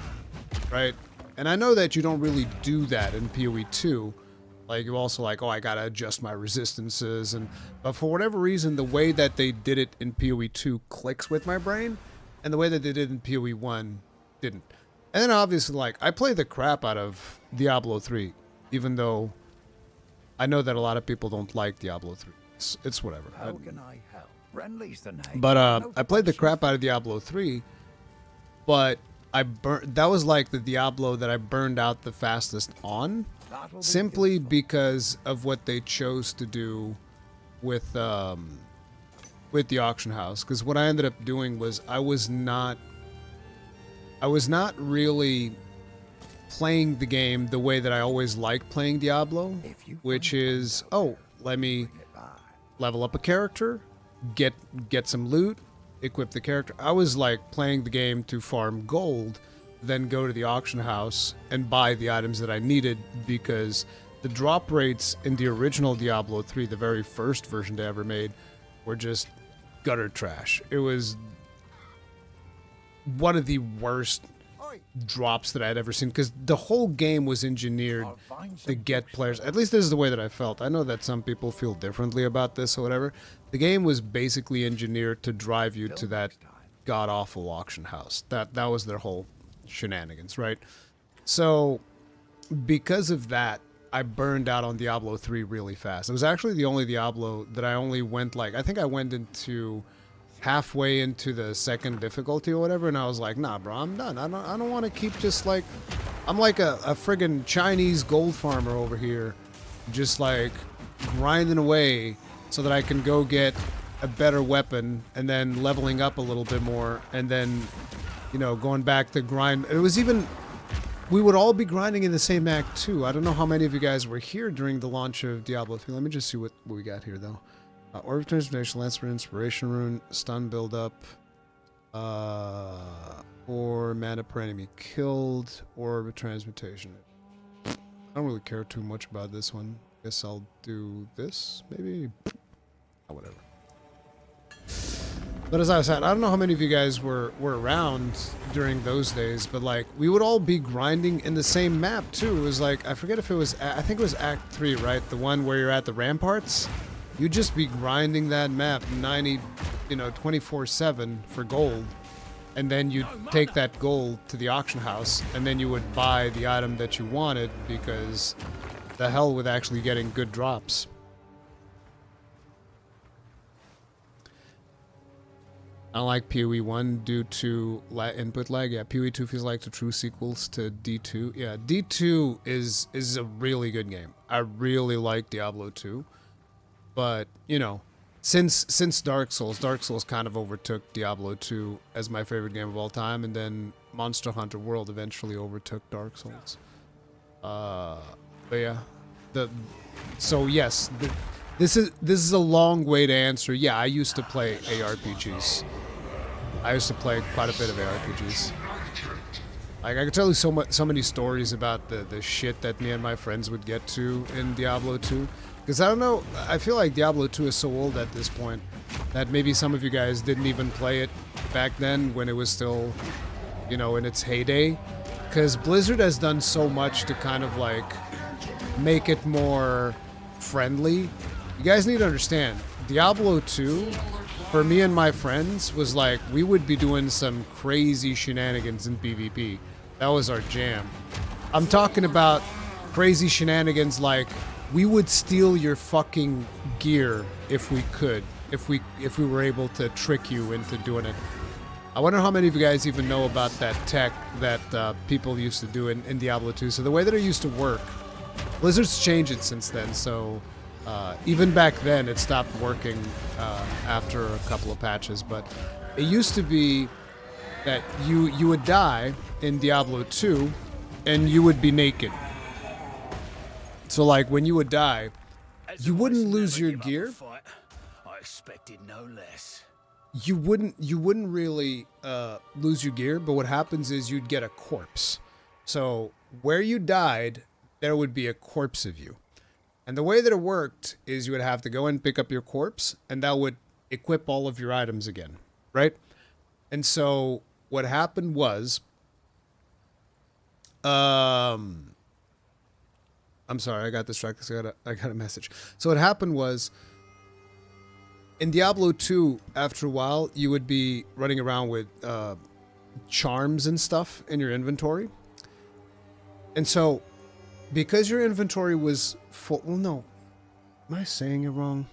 right? And I know that you don't really do that in PoE 2. Like, you also like, oh, I gotta adjust my resistances, but for whatever reason, the way that they did it in PoE 2 clicks with my brain, and the way that they did it in PoE 1 didn't. And then obviously, like, I play the crap out of Diablo 3, even though I know that a lot of people don't like Diablo 3. It's whatever. How can I help? Renly's the name. But I played the crap out of Diablo 3, but that was like the Diablo that I burned out the fastest on, simply because of what they chose to do with the auction house. Because what I ended up doing was I was not really playing the game the way that I always liked playing Diablo, which is, oh, let me level up a character, get some loot, equip the character. I was like playing the game to farm gold, then go to the auction house and buy the items that I needed, because the drop rates in the original Diablo 3, the very first version they ever made, were just gutter trash. It was one of the worst drops that I'd ever seen, because the whole game was engineered to get players, at least this is the way that I felt. I know that some people feel differently about this or whatever. The game was basically engineered to drive you to that god-awful auction house. That was their whole shenanigans, right? So because of that, I burned out on Diablo 3 really fast. It was actually the only Diablo that I only went like, I think I went into halfway into the second difficulty or whatever, and I was like, nah, bro, I'm done. I don't want to keep just like, I'm like a friggin' Chinese gold farmer over here, just like grinding away so that I can go get a better weapon and then leveling up a little bit more, and then, you know, going back to grind. It was even, we would all be grinding in the same act too. I don't know how many of you guys were here during the launch of Diablo 3. Let me just see what we got here though. Orb of Transmutation, Lance for Inspiration Rune, Stun Build Up, or Mana per Enemy Killed, Orb of Transmutation. I don't really care too much about this one. Guess I'll do this, maybe? Oh, whatever. But as I said, I don't know how many of you guys were around during those days, but like, we would all be grinding in the same map too. It was like, I forget if it was, I think it was Act 3, right? The one where you're at the ramparts? You'd just be grinding that map 24/7 for gold, and then you'd take that gold to the auction house, and then you would buy the item that you wanted, because the hell with actually getting good drops. I like PoE 1 due to input lag. Yeah, PoE 2 feels like the true sequels to D2. Yeah, D2 is a really good game. I really like Diablo 2. But, you know, since Dark Souls kind of overtook Diablo 2 as my favorite game of all time, and then Monster Hunter World eventually overtook Dark Souls. But yeah, so yes, this is a long way to answer. Yeah, I used to play ARPGs. I used to play quite a bit of ARPGs. Like, I could tell you so many stories about the shit that me and my friends would get to in Diablo 2. Because I don't know, I feel like Diablo 2 is so old at this point that maybe some of you guys didn't even play it back then when it was still, you know, in its heyday. Because Blizzard has done so much to kind of like make it more friendly. You guys need to understand, Diablo 2, for me and my friends, was like, we would be doing some crazy shenanigans in PvP. That was our jam. I'm talking about crazy shenanigans like, we would steal your fucking gear if we could, if we were able to trick you into doing it. I wonder how many of you guys even know about that tech that people used to do in Diablo 2. So the way that it used to work, Blizzard's changed it since then, so even back then it stopped working after a couple of patches, but it used to be that you would die in Diablo 2 and you would be naked. So like when you would die, you wouldn't lose your gear. I expected no less. You wouldn't really lose your gear, but what happens is you'd get a corpse. So where you died, there would be a corpse of you. And the way that it worked is you would have to go and pick up your corpse, and that would equip all of your items again, right? And so what happened was, I'm sorry, I got distracted. I got a message. So what happened was, in Diablo 2, after a while, you would be running around with charms and stuff in your inventory. And so, because your inventory was full... Well, no. Am I saying it wrong?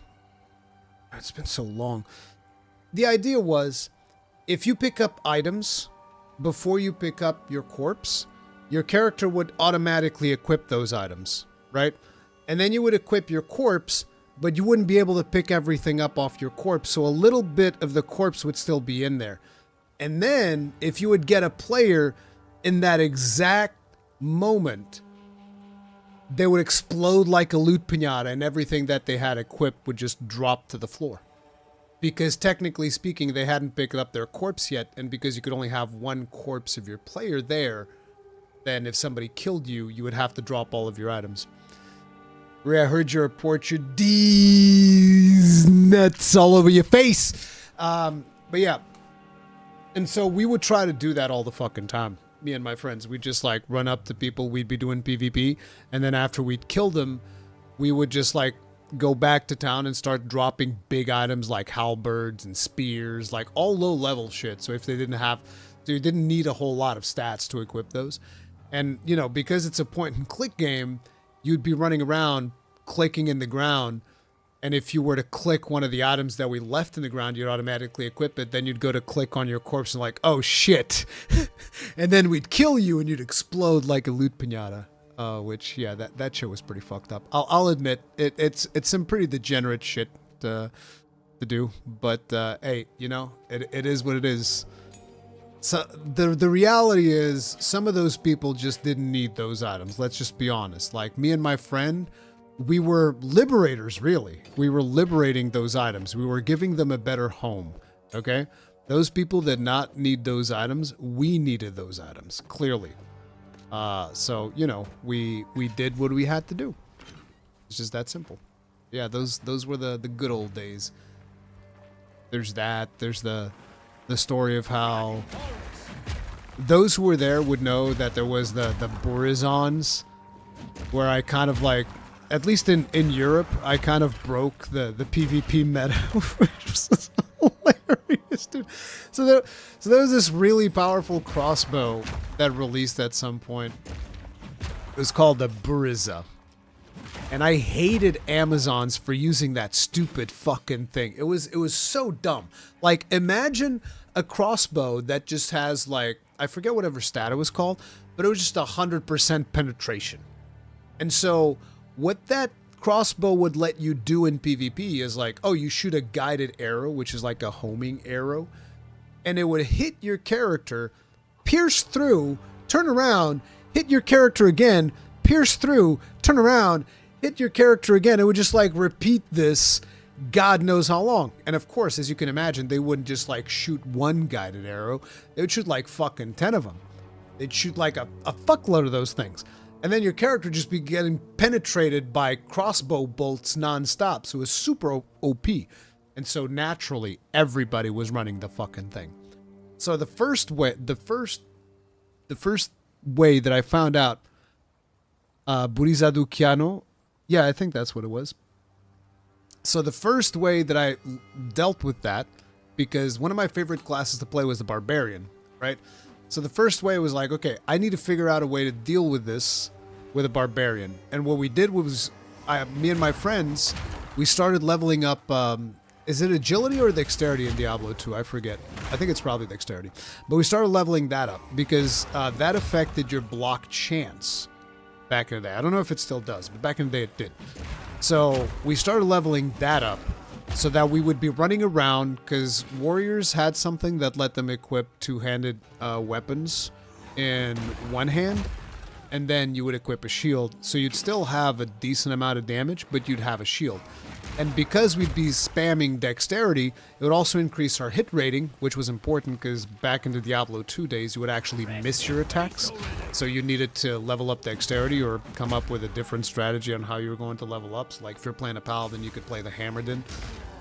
It's been so long. The idea was, if you pick up items before you pick up your corpse, your character would automatically equip those items, right? And then you would equip your corpse, but you wouldn't be able to pick everything up off your corpse, so a little bit of the corpse would still be in there. And then, if you would get a player in that exact moment, they would explode like a loot piñata, and everything that they had equipped would just drop to the floor. Because technically speaking, they hadn't picked up their corpse yet, and because you could only have one corpse of your player there, then if somebody killed you, you would have to drop all of your items. Ray, I heard your report, your D's nuts all over your face. But yeah. And so we would try to do that all the fucking time. Me and my friends, we'd just like run up to people, we'd be doing PvP, and then after we'd kill them, we would just like go back to town and start dropping big items like halberds and spears, like all low level shit. So if they didn't have, so you didn't need a whole lot of stats to equip those. And you know, because it's a point and click game, you'd be running around clicking in the ground, and if you were to click one of the items that we left in the ground, you'd automatically equip it. Then you'd go to click on your corpse and like, oh shit. And then we'd kill you and you'd explode like a loot piñata. Which, yeah, that shit was pretty fucked up. I'll admit, it's some pretty degenerate shit to do. But, hey, you know, it is what it is. So the reality is, some of those people just didn't need those items. Let's just be honest. Like, me and my friend, we were liberators, really. We were liberating those items. We were giving them a better home, okay? Those people did not need those items. We needed those items, clearly. So, you know, we did what we had to do. It's just that simple. Yeah, those were the good old days. There's that. There's the story of how those who were there would know that there was the Burizons, where I kind of like, at least in Europe, I kind of broke the PvP meta, which was hilarious, dude. So there was this really powerful crossbow that released at some point. It was called the Buriza. And I hated Amazons for using that stupid fucking thing. It was so dumb. Like, imagine a crossbow that just has, like, I forget whatever stat it was called, but it was just 100% penetration. And so what that crossbow would let you do in PvP is like, oh, you shoot a guided arrow, which is like a homing arrow, and it would hit your character, pierce through, turn around, hit your character again, pierce through, turn around, hit your character again. It would just like repeat this God knows how long. And of course, as you can imagine, they wouldn't just like shoot one guided arrow. They would shoot like fucking 10 of them. They'd shoot like a fuckload of those things. And then your character just be getting penetrated by crossbow bolts nonstop. So it was super OP. And so naturally, everybody was running the fucking thing. So the first way that I found out Burizadukiano, yeah, I think that's what it was. So the first way that I dealt with that, because one of my favorite classes to play was the Barbarian, right? So the first way was like, okay, I need to figure out a way to deal with this with a Barbarian. And what we did was, me and my friends, we started leveling up, is it agility or dexterity in Diablo 2? I forget. I think it's probably dexterity. But we started leveling that up because that affected your block chance back in the day. I don't know if it still does, but back in the day it did. So we started leveling that up so that we would be running around, because warriors had something that let them equip two-handed weapons in one hand, and then you would equip a shield. So you'd still have a decent amount of damage, but you'd have a shield. And because we'd be spamming dexterity, it would also increase our hit rating, which was important because back in the Diablo 2 days, you would actually miss your attacks. So you needed to level up dexterity or come up with a different strategy on how you were going to level up. So like if you're playing a paladin, you could play the Hammerdin.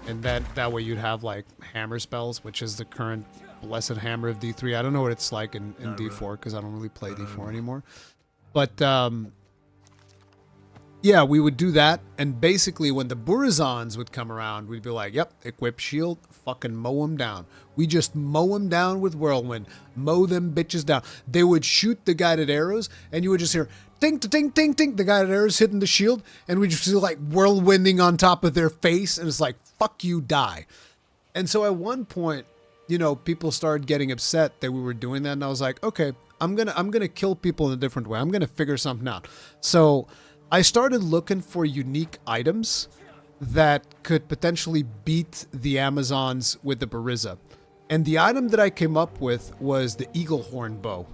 And that way you'd have like hammer spells, which is the current Blessed Hammer of D3. I don't know what it's like in D4 because I don't really play D4 anymore. But yeah, we would do that, and basically when the Burizons would come around, we'd be like, yep, equip shield, fucking mow them down. We just mow them down with Whirlwind. Mow them bitches down. They would shoot the guided arrows, and you would just hear, ting, ting, ting, ting, the guided arrows hitting the shield, and we just feel like whirlwinding on top of their face, and it's like, fuck you, die. And so at one point, you know, people started getting upset that we were doing that, and I was like, okay, I'm gonna kill people in a different way. I'm gonna figure something out. So I started looking for unique items that could potentially beat the Amazons with the Bariza. And the item that I came up with was the Eagle Horn bow.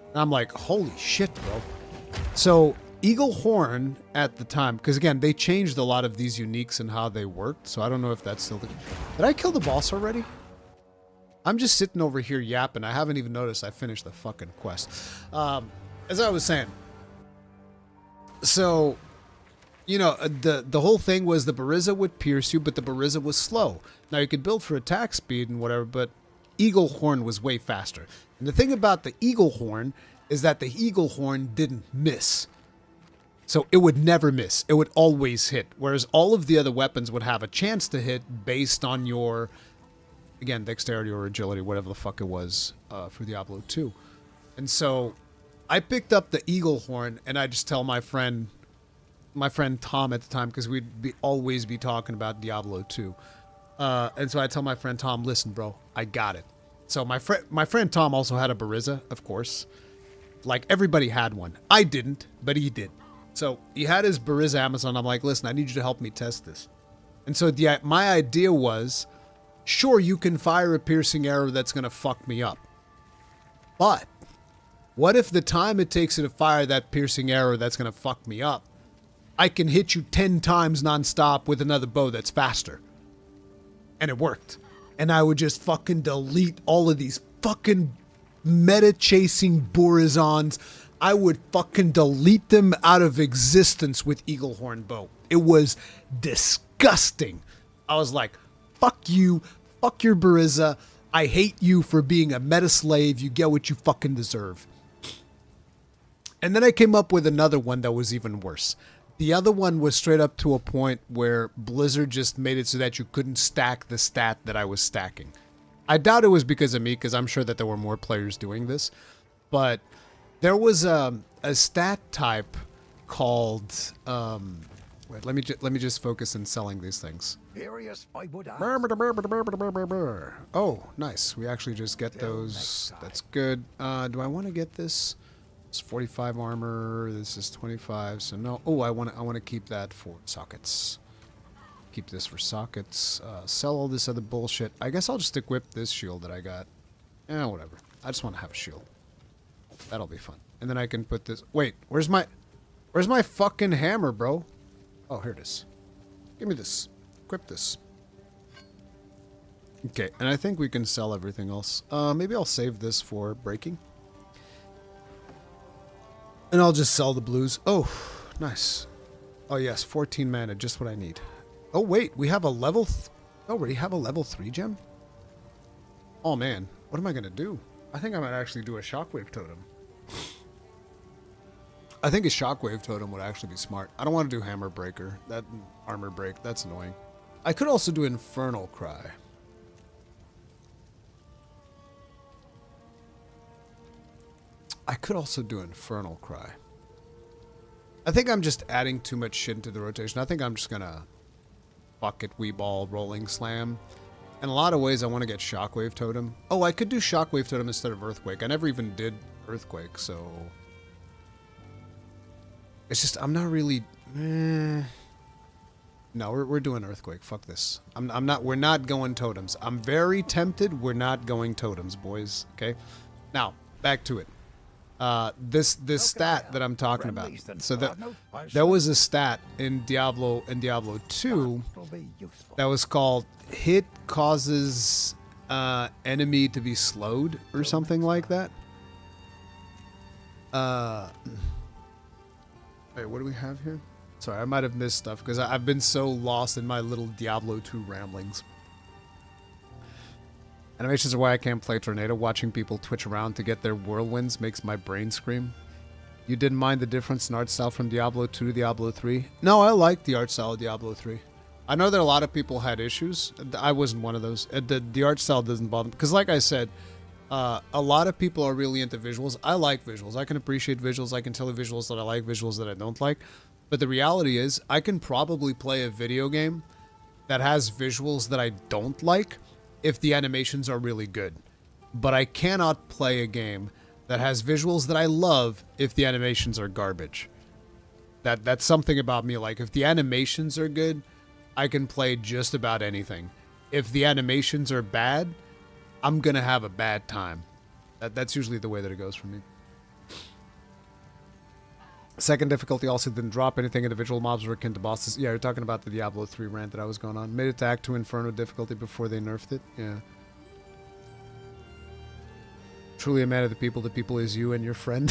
And I'm like, holy shit, bro. So Eagle Horn at the time, because again, they changed a lot of these uniques and how they worked. So I don't know if that's still Did I kill the boss already? I'm just sitting over here yapping. I haven't even noticed I finished the fucking quest. As I was saying, so, you know, the whole thing was the Bariza would pierce you, but the Bariza was slow. Now, you could build for attack speed and whatever, but Eagle Horn was way faster. And the thing about the Eagle Horn is that the Eagle Horn didn't miss. So it would never miss. It would always hit. Whereas all of the other weapons would have a chance to hit based on your, again, dexterity or agility, whatever the fuck it was for Diablo 2. And so I picked up the Eagle Horn, and I just tell my friend Tom at the time, because we'd always be talking about Diablo 2. And so I tell my friend Tom, listen, bro, I got it. So my friend Tom also had a Bariza, of course. Like, everybody had one. I didn't, but he did. So he had his Bariza Amazon. I'm like, listen, I need you to help me test this. And so my idea was, sure, you can fire a piercing arrow that's going to fuck me up. But what if the time it takes you to fire that piercing arrow that's going to fuck me up, I can hit you 10 times nonstop with another bow that's faster? And it worked. And I would just fucking delete all of these fucking meta-chasing Burizons. I would fucking delete them out of existence with Eagle Horn bow. It was disgusting. I was like, fuck you, fuck your Bariza. I hate you for being a meta slave. You get what you fucking deserve. And then I came up with another one that was even worse. The other one was straight up to a point where Blizzard just made it so that you couldn't stack the stat that I was stacking. I doubt it was because of me, because I'm sure that there were more players doing this. But there was a stat type called... wait, let me just focus on selling these things. Furious, I would ask. Oh, nice. We actually just get those. That's good. Do I want to get this? It's 45 armor. This is 25. So no. Oh, I want to keep that for sockets. Keep this for sockets. Sell all this other bullshit. I guess I'll just equip this shield that I got. Eh, whatever. I just want to have a shield. That'll be fun. And then I can put this. Wait, where's my fucking hammer, bro? Oh, here it is. Give me this. Equip this. Okay, and I think we can sell everything else. Maybe I'll save this for breaking. And I'll just sell the blues. Oh, nice. Oh, yes, 14 mana, just what I need. Oh, wait, we have a level... already have a level 3 gem? Oh, man. What am I going to do? I think I might actually do a shockwave totem. I think a shockwave totem would actually be smart. I don't want to do hammer breaker. That armor break, that's annoying. I could also do infernal cry. I could also do Infernal Cry. I think I'm just adding too much shit into the rotation. I think I'm just gonna bucket, Weeball, Rolling Slam. In a lot of ways, I want to get Shockwave Totem. Oh, I could do Shockwave Totem instead of Earthquake. I never even did Earthquake, so... It's just, I'm not really... No, we're doing Earthquake. Fuck this. We're not going Totems. I'm very tempted. We're not going Totems, boys. Okay? Now, back to it. This stat that I'm talking about. So there was a stat in Diablo 2 that was called hit causes enemy to be slowed or something like that. Wait, what do we have here? Sorry, I might have missed stuff because I've been so lost in my little Diablo 2 ramblings. Animations are why I can't play Tornado. Watching people twitch around to get their whirlwinds makes my brain scream. You didn't mind the difference in art style from Diablo 2 to Diablo 3? No, I like the art style of Diablo 3. I know that a lot of people had issues. I wasn't one of those. The art style doesn't bother me. Because like I said, a lot of people are really into visuals. I like visuals. I can appreciate visuals. I can tell the visuals that I like, visuals that I don't like. But the reality is, I can probably play a video game that has visuals that I don't like if the animations are really good. But I cannot play a game that has visuals that I love if the animations are garbage. That's something about me. Like, if the animations are good, I can play just about anything. If the animations are bad, I'm gonna have a bad time. That's usually the way that it goes for me. Second difficulty also didn't drop anything. Individual mobs were akin to bosses. Yeah, you're talking about the Diablo 3 rant that I was going on. Made attack to Inferno difficulty before they nerfed it. Yeah. Truly a man of the people is you and your friend.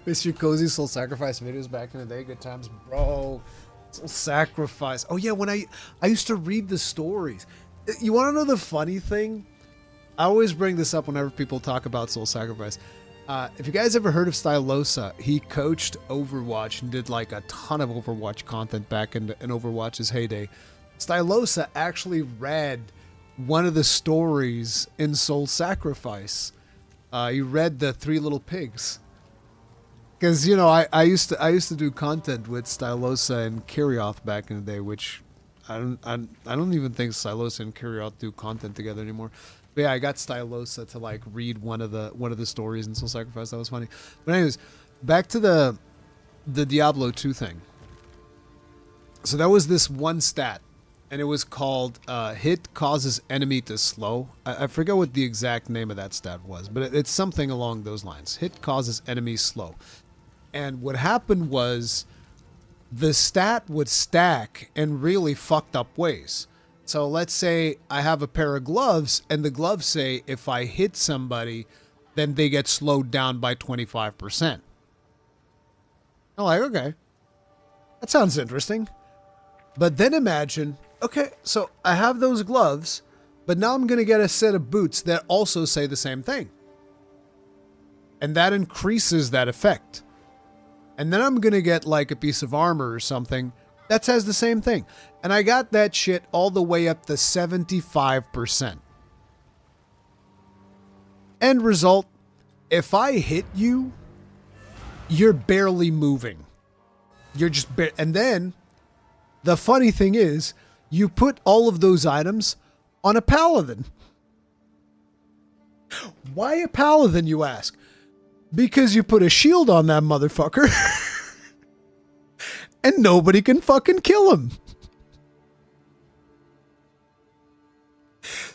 Mr. Cozy Soul Sacrifice videos back in the day. Good times, bro. Soul Sacrifice. Oh yeah, when I used to read the stories. You want to know the funny thing? I always bring this up whenever people talk about Soul Sacrifice. If you guys ever heard of Stylosa, he coached Overwatch and did like a ton of Overwatch content back in Overwatch's heyday. Stylosa actually read one of the stories in Soul Sacrifice. He read the Three Little Pigs. Because, you know, I used to do content with Stylosa and Kirioth back in the day, which I don't even think Stylosa and Kirioth do content together anymore. But yeah, I got Stylosa to like read one of the stories in Soul Sacrifice. That was funny. But anyways, back to the Diablo 2 thing. So that was this one stat, and it was called hit causes enemy to slow. I forget what the exact name of that stat was, but it's something along those lines. Hit causes enemy slow. And what happened was the stat would stack in really fucked up ways. So let's say I have a pair of gloves, and the gloves say if I hit somebody, then they get slowed down by 25%. I'm like, okay, that sounds interesting. But then imagine, okay, so I have those gloves, but now I'm going to get a set of boots that also say the same thing. And that increases that effect. And then I'm going to get like a piece of armor or something that says the same thing. And I got that shit all the way up to 75%. End result, if I hit you, you're barely moving. You're just and then the funny thing is, you put all of those items on a paladin. Why a paladin, you ask? Because you put a shield on that motherfucker and nobody can fucking kill him.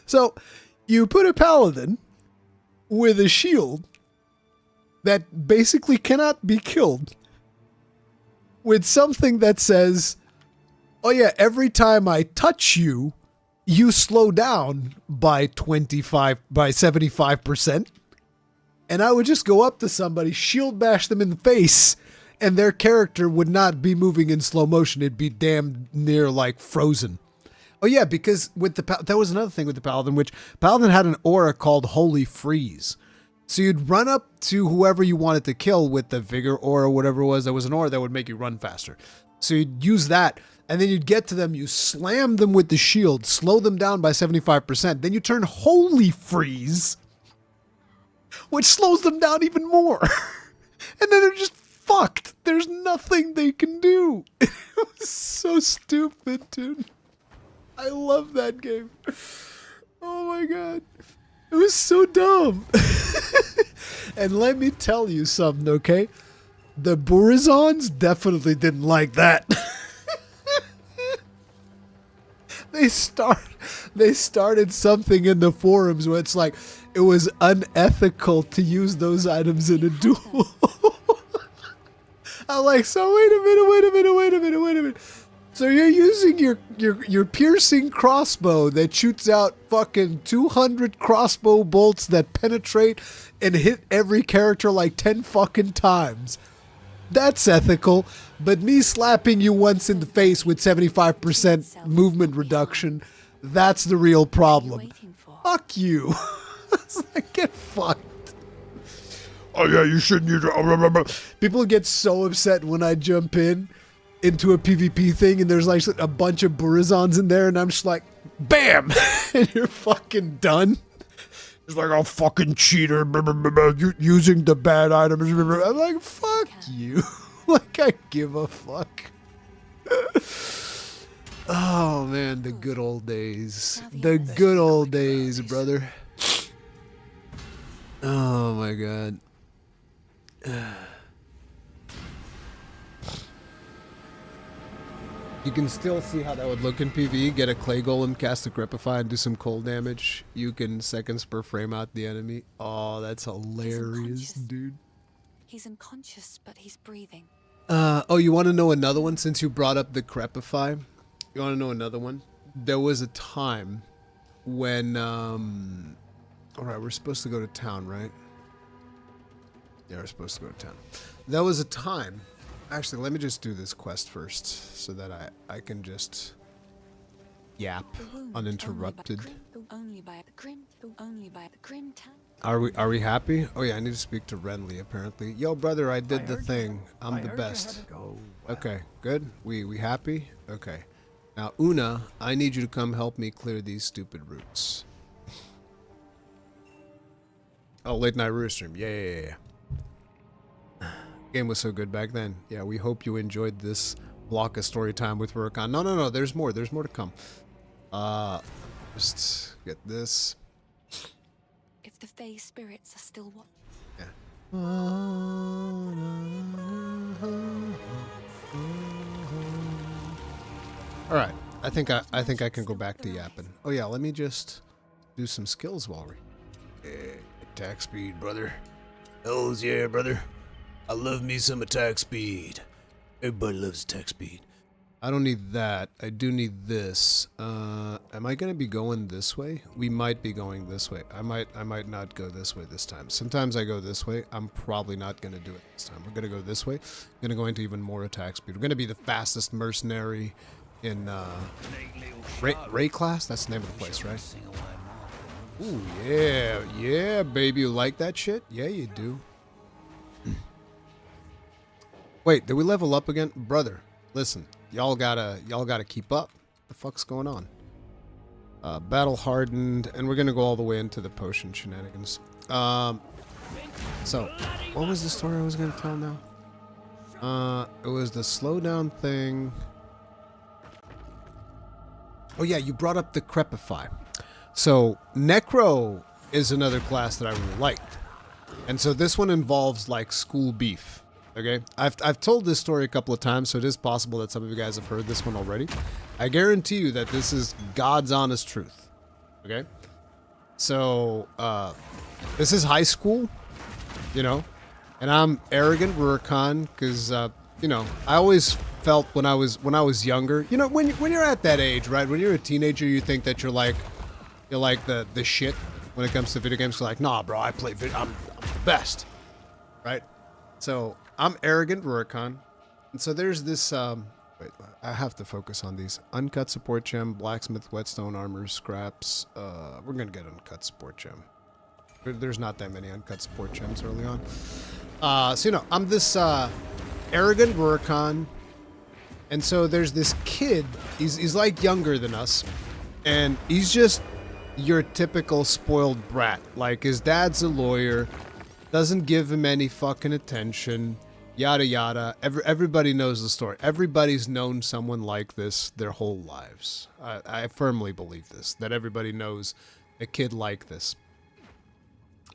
So you put a paladin with a shield that basically cannot be killed with something that says, oh yeah, every time I touch you, you slow down by 75%. And I would just go up to somebody, shield bash them in the face, and their character would not be moving in slow motion. It'd be damn near like frozen. Oh yeah, because with that was another thing with the Paladin, which Paladin had an aura called Holy Freeze. So you'd run up to whoever you wanted to kill with the Vigor aura, whatever it was. There was an aura that would make you run faster. So you'd use that, and then you'd get to them, you slam them with the shield, slow them down by 75%. Then you turn Holy Freeze, which slows them down even more. And then they're just fucked. There's nothing they can do. It was so stupid, dude. I love that game. Oh my god. It was so dumb. And let me tell you something, okay? The Burizons definitely didn't like that. They started something in the forums where it's like, it was unethical to use those items in a duel. I'm like, so wait a minute. So you're using your piercing crossbow that shoots out fucking 200 crossbow bolts that penetrate and hit every character like 10 fucking times. That's ethical, but me slapping you once in the face with 75% movement reduction, that's the real problem. Fuck you. It's like, get fucked. Oh yeah, you shouldn't use it. People get so upset when I jump into a PvP thing and there's like a bunch of Burizons in there and I'm just like, BAM! And you're fucking done. It's like, oh, fucking cheater, you're using the bad items. I'm like, fuck you. Like, I give a fuck. Oh, man, the good old days. The good old days, brother. Oh, my God. You can still see how that would look in PvE. Get a clay golem, cast a Crepify, and do some cold damage. You can seconds per frame out the enemy. Oh, that's hilarious, dude. He's unconscious, but he's breathing. Oh, you want to know another one since you brought up the Crepify? You want to know another one? There was a time when, alright, we're supposed to go to town, right? Yeah, we're supposed to go to town. There was a time. Actually, let me just do this quest first so that I can just yap uninterrupted. Are we happy? Oh yeah, I need to speak to Renly apparently. Yo brother, I did the thing. I'm the best. Okay, good. We happy? Okay. Now Una, I need you to come help me clear these stupid roots. Oh, late night rooster. Yeah. Game was so good back then. Yeah, we hope you enjoyed this block of story time with Rurikhan. No, there's more to come. Just get this. If the Fae spirits are still what? Yeah. All right. I think I can go back to yapping. Oh yeah, let me just do some skills while we. Attack speed, brother. Hells yeah, brother. I love me some attack speed. Everybody loves attack speed. I don't need that. I do need this. Am I gonna be going this way? We might be going this way. I might not go this way this time. Sometimes I go this way. I'm probably not gonna do it this time. We're gonna go this way. Gonna go into even more attack speed. We're gonna be the fastest mercenary in Ray class. That's the name of the place, right? Ooh yeah, baby. You like that shit? Yeah, you do. Wait, did we level up again? Brother, listen, y'all gotta keep up. The fuck's going on? Battle hardened, and we're gonna go all the way into the potion shenanigans. So, what was the story I was gonna tell now? It was the slowdown thing. Oh yeah, you brought up the Crepify. So, Necro is another class that I really liked. And so this one involves like school beef. Okay, I've told this story a couple of times, so it is possible that some of you guys have heard this one already. I guarantee you that this is God's honest truth. Okay, so this is high school, you know, and I'm arrogant Rurikhan because you know, I always felt when I was younger, you know, when you're at that age, right? When you're a teenager, you think that you're like the shit when it comes to video games. You're like, nah, bro, I'm the best, right? So I'm arrogant Rurikhan. And so there's this, wait, I have to focus on these. Uncut support gem, blacksmith, whetstone, armor, scraps. We're going to get uncut support gem. There's not that many uncut support gems early on. So, you know, I'm this arrogant Rurikhan. And so there's this kid, he's like younger than us. And he's just your typical spoiled brat. Like his dad's a lawyer, doesn't give him any fucking attention. Yada yada. Everybody knows the story. Everybody's known someone like this their whole lives. I firmly believe this, that everybody knows a kid like this.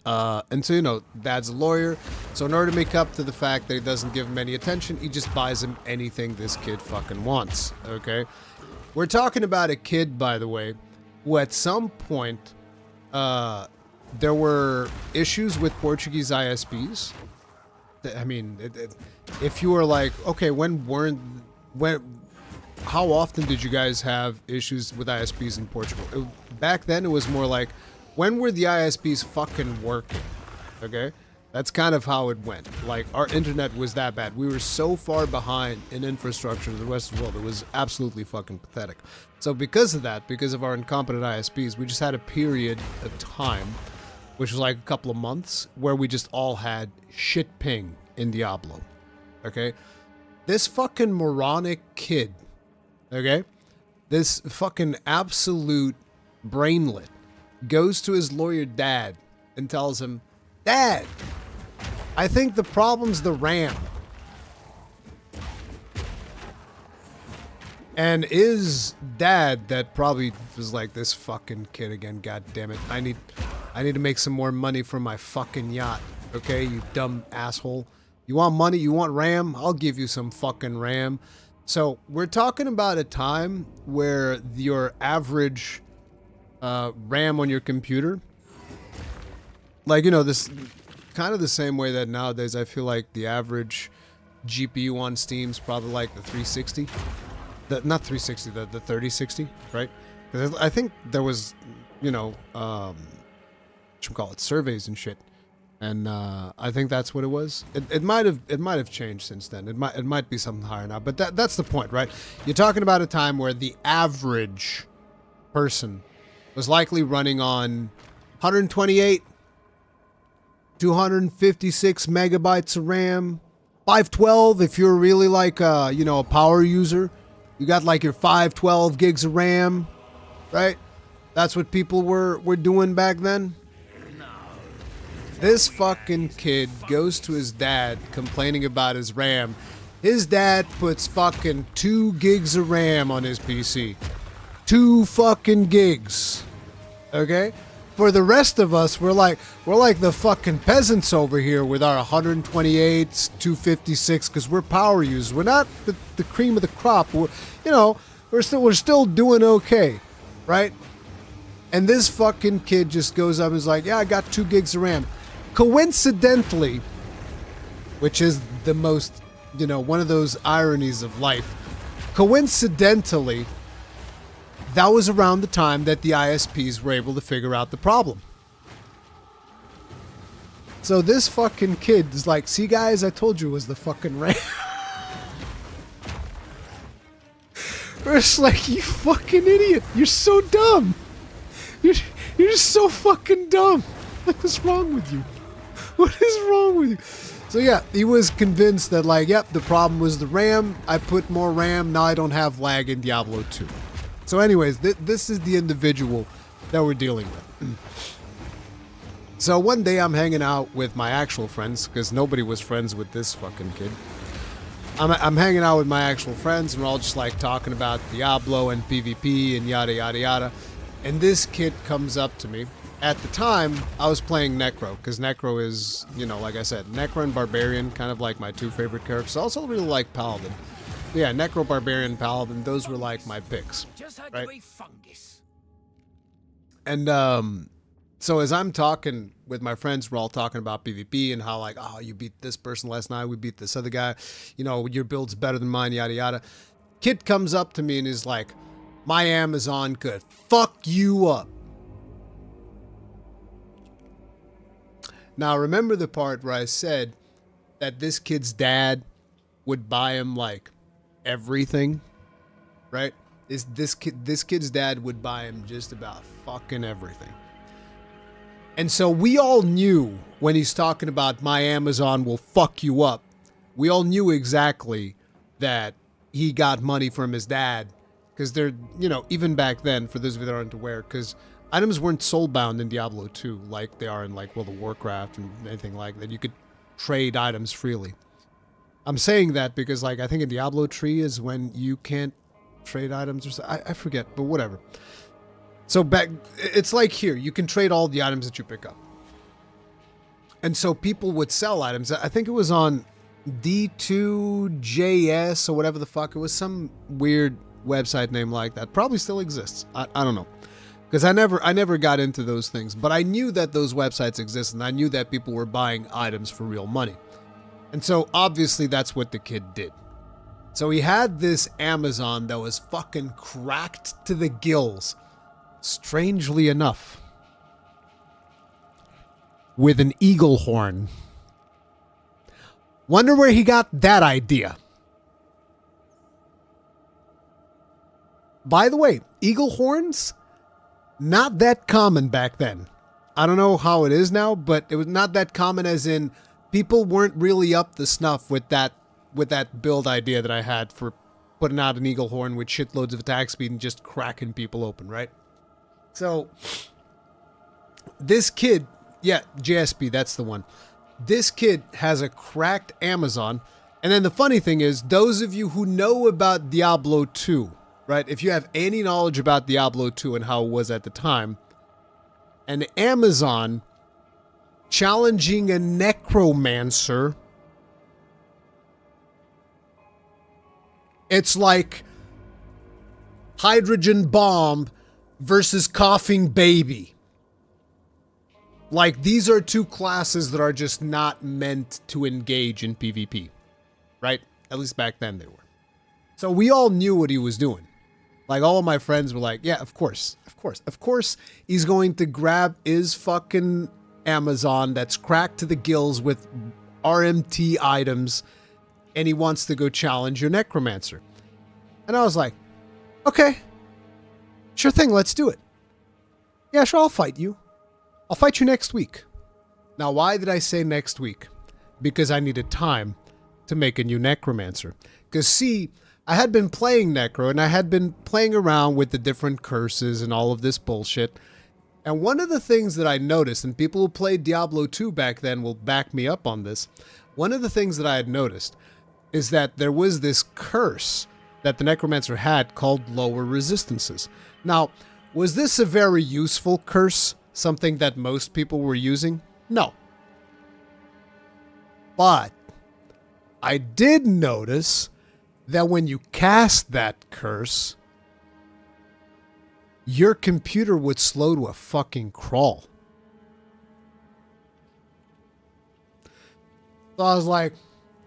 And so, you know, dad's a lawyer. So in order to make up to the fact that he doesn't give him any attention, he just buys him anything this kid fucking wants. Okay? We're talking about a kid, by the way, who at some point, there were issues with Portuguese ISPs. I mean, if you were like, okay, how often did you guys have issues with ISPs in Portugal? Back then, it was more like, when were the ISPs fucking working? Okay? That's kind of how it went. Like, our internet was that bad. We were so far behind in infrastructure to the rest of the world. It was absolutely fucking pathetic. So because of that, because of our incompetent ISPs, we just had a period of time, which was like a couple of months, where we just all had shit ping in Diablo. Okay? This fucking moronic kid, okay? This fucking absolute brainlet goes to his lawyer dad and tells him, Dad, I think the problem's the RAM. And his dad, that probably was like, this fucking kid again, god damn it. I need to make some more money for my fucking yacht. Okay, you dumb asshole. You want money? You want RAM? I'll give you some fucking RAM. So we're talking about a time where your average RAM on your computer, like, you know, this kind of the same way that nowadays I feel like the average GPU on Steam's probably like the 360. Not 360, the 3060, right? Because I think there was, you know, what you call it, surveys and shit, and I think that's what it was. It might have changed since then. It might be something higher now, but that's the point, right? You're talking about a time where the average person was likely running on 128, 256 megabytes of RAM, 512 if you're really like you know, a power user. You got like your 512 gigs of RAM, right? That's what people were doing back then. This fucking kid goes to his dad complaining about his RAM. His dad puts fucking 2 gigs of RAM on his PC. 2 fucking gigs. Okay? For the rest of us, we're like the fucking peasants over here with our 128, 256, because we're power users. We're not the cream of the crop. We're still doing okay, right? And this fucking kid just goes up and is like, yeah, I got 2 gigs of RAM. Coincidentally, which is the most, you know, one of those ironies of life. Coincidentally, that was around the time that the ISPs were able to figure out the problem. So this fucking kid is like, see guys, I told you it was the fucking RAM. It's like, you fucking idiot. You're so dumb. You're just so fucking dumb. Like, what's wrong with you? What is wrong with you? So yeah, he was convinced that like, yep, the problem was the RAM. I put more RAM. Now I don't have lag in Diablo 2. So anyways, this is the individual that we're dealing with. So one day I'm hanging out with my actual friends, because nobody was friends with this fucking kid. I'm hanging out with my actual friends, and we're all just like talking about Diablo and PvP and yada yada yada. And this kid comes up to me. At the time, I was playing Necro, because Necro is, you know, like I said, Necro and Barbarian, kind of like my two favorite characters. I also really like Paladin. Yeah, Necro, Barbarian, Paladin, those were like my picks, right? And so as I'm talking with my friends, we're all talking about PvP and how like, oh, you beat this person last night, we beat this other guy, you know, your build's better than mine, yada yada. Kid comes up to me and is like, my Amazon could fuck you up. Now remember the part where I said that this kid's dad would buy him like everything, right? This kid's dad would buy him just about fucking everything. And so we all knew when he's talking about my Amazon will fuck you up, we all knew exactly that he got money from his dad, because they're, you know, even back then, for those of you that aren't aware, because items weren't soulbound in Diablo 2 like they are in like World of Warcraft and anything like that. You could trade items freely. I'm saying that because like I think in Diablo 3 is when you can't trade items or so. I forget, but whatever. So back, it's like here, you can trade all the items that you pick up. And so people would sell items. I think it was on D2JS or whatever the fuck. It was some weird website name like that. Probably still exists. I don't know. Because I never got into those things. But I knew that those websites existed, and I knew that people were buying items for real money. And so obviously that's what the kid did. So he had this Amazon that was fucking cracked to the gills. Strangely enough, with an eagle horn. Wonder where he got that idea. By the way, eagle horns, not that common back then. I don't know how it is now, but it was not that common, as in people weren't really up to snuff with that build idea that I had for putting out an eagle horn with shitloads of attack speed and just cracking people open, right? So, this kid, yeah, JSP, that's the one. This kid has a cracked Amazon. And then the funny thing is, those of you who know about Diablo 2, right? If you have any knowledge about Diablo 2 and how it was at the time, an Amazon challenging a necromancer, it's like hydrogen bomb versus coughing baby. Like, these are two classes that are just not meant to engage in PvP, right? At least back then they were. So we all knew what he was doing. Like, all of my friends were like, yeah, of course he's going to grab his fucking Amazon that's cracked to the gills with RMT items, and he wants to go challenge your necromancer. And I was like, okay, sure thing, let's do it. Yeah, sure, I'll fight you. I'll fight you next week. Now, why did I say next week? Because I needed time to make a new necromancer. Because see, I had been playing Necro, and I had been playing around with the different curses and all of this bullshit. And one of the things that I noticed, and people who played Diablo 2 back then will back me up on this, one of the things that I had noticed is that there was this curse that the necromancer had called lower resistances. Now, was this a very useful curse? Something that most people were using? No. But I did notice that when you cast that curse, your computer would slow to a fucking crawl. So I was like,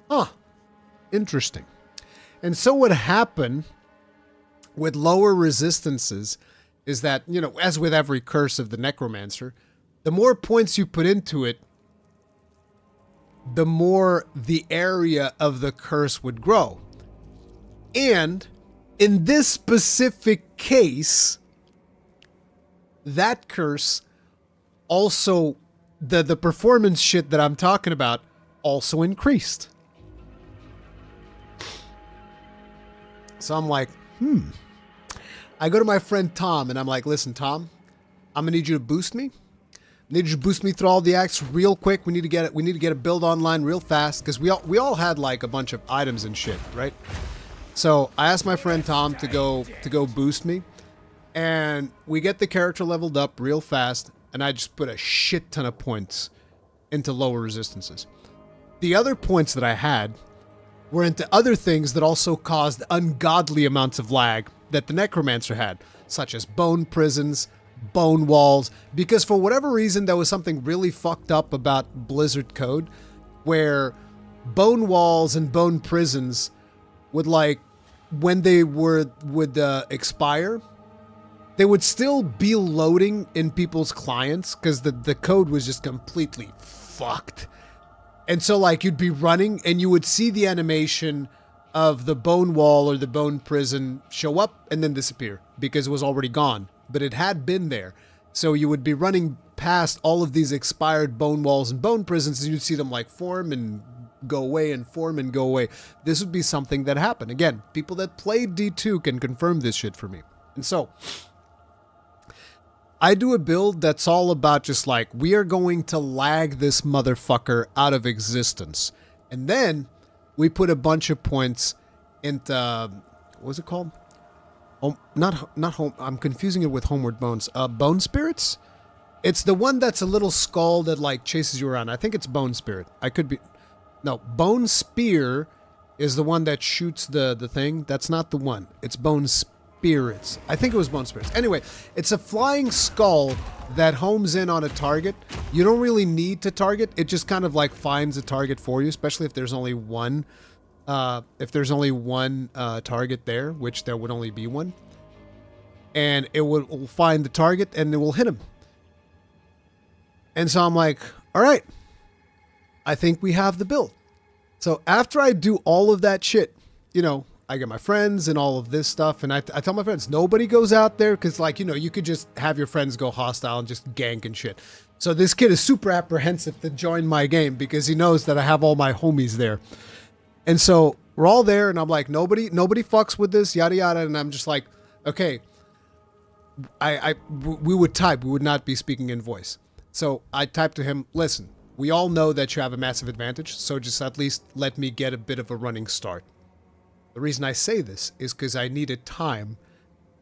huh, interesting. And so what happened with lower resistances is that, you know, as with every curse of the necromancer, the more points you put into it, the more the area of the curse would grow. And in this specific case, that curse also, the performance shit that I'm talking about, also increased. So I'm like, I go to my friend Tom and I'm like, listen, Tom, I'm gonna need you to boost me. I need you to boost me through all the acts real quick. We need to get a build online real fast, because we all had like a bunch of items and shit, right? So I asked my friend Tom to go boost me, And we get the character leveled up real fast, and I just put a shit ton of points into lower resistances. The other points that I had were into other things that also caused ungodly amounts of lag that the Necromancer had, such as bone prisons, bone walls, because for whatever reason there was something really fucked up about Blizzard code where bone walls and bone prisons would, like, when they would expire, they would still be loading in people's clients because the code was just completely fucked. And so, like, you'd be running and you would see the animation of the bone wall or the bone prison show up and then disappear because it was already gone, but it had been there. So you would be running past all of these expired bone walls and bone prisons and you'd see them, like, form and go away and form and go away. This would be something that happened. Again, people that played D2 can confirm this shit for me. And so I do a build that's all about just like, we are going to lag this motherfucker out of existence. And then we put a bunch of points into, what was it called? Not home. I'm confusing it with Homeward Bones. Bone Spirits? It's the one that's a little skull that, like, chases you around. I think it's Bone Spirit. I could be... No, Bone Spear is the one that shoots the thing. That's not the one. It's Bone Spirits. I think it was Bone Spirits. Anyway, it's a flying skull that homes in on a target. You don't really need to target. It just kind of, like, finds a target for you, especially if there's only one. If there's only one target there, which there would only be one. And it will find the target and it will hit him. And so I'm like, all right, I think we have the build. So after I do all of that shit, you know, I get my friends and all of this stuff. And I tell my friends, nobody goes out there because, like, you know, you could just have your friends go hostile and just gank and shit. So this kid is super apprehensive to join my game because he knows that I have all my homies there. And so we're all there and I'm like, nobody fucks with this, yada, yada. And I'm just like, okay, we would type, we would not be speaking in voice. So I typed to him, listen, we all know that you have a massive advantage, so just at least let me get a bit of a running start. The reason I say this is because I needed time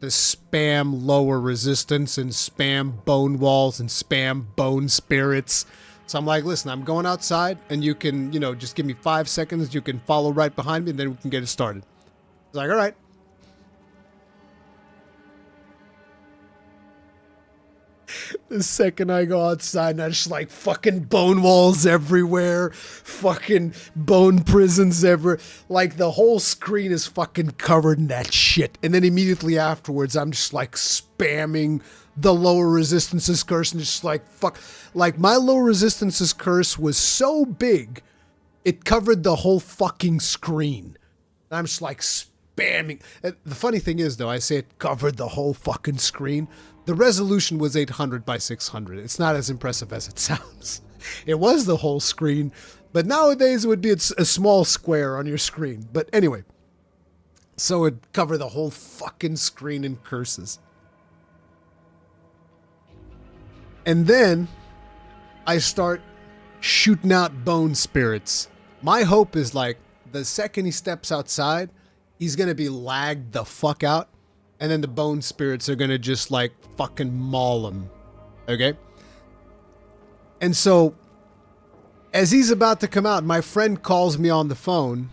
to spam lower resistance and spam bone walls and spam bone spirits. So I'm like, listen, I'm going outside and you can, you know, just give me 5 seconds. You can follow right behind me and then we can get it started. He's like, all right. The second I go outside, and I just, like, fucking bone walls everywhere, fucking bone prisons everywhere. Like, the whole screen is fucking covered in that shit. And then immediately afterwards, I'm just, like, spamming the lower resistances curse and just, like, fuck. Like, my lower resistances curse was so big, it covered the whole fucking screen. And I'm just, like, spamming. And the funny thing is, though, I say it covered the whole fucking screen. The resolution was 800 by 600. It's not as impressive as it sounds. It was the whole screen, but nowadays it would be a small square on your screen. But anyway, so it covered the whole fucking screen in curses. And then I start shooting out bone spirits. My hope is, like, the second he steps outside, he's going to be lagged the fuck out. And then the bone spirits are going to just, like, fucking maul him. Okay? And so, as he's about to come out, my friend calls me on the phone.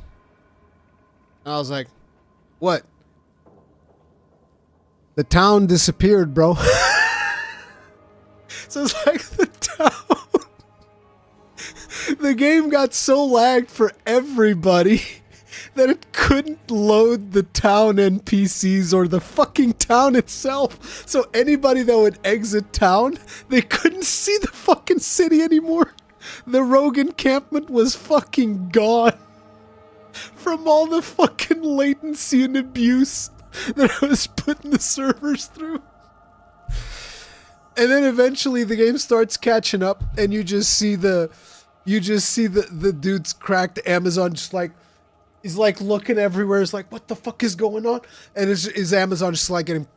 I was like, what? The town disappeared, bro. So it's like the town. The game got so lagged for everybody that it couldn't load the town NPCs or the fucking town itself. So anybody that would exit town, they couldn't see the fucking city anymore. The rogue encampment was fucking gone from all the fucking latency and abuse that I was putting the servers through. And then eventually the game starts catching up and you just see the dude's cracked Amazon just like, he's like looking everywhere. He's like, what the fuck is going on? And his Amazon just like getting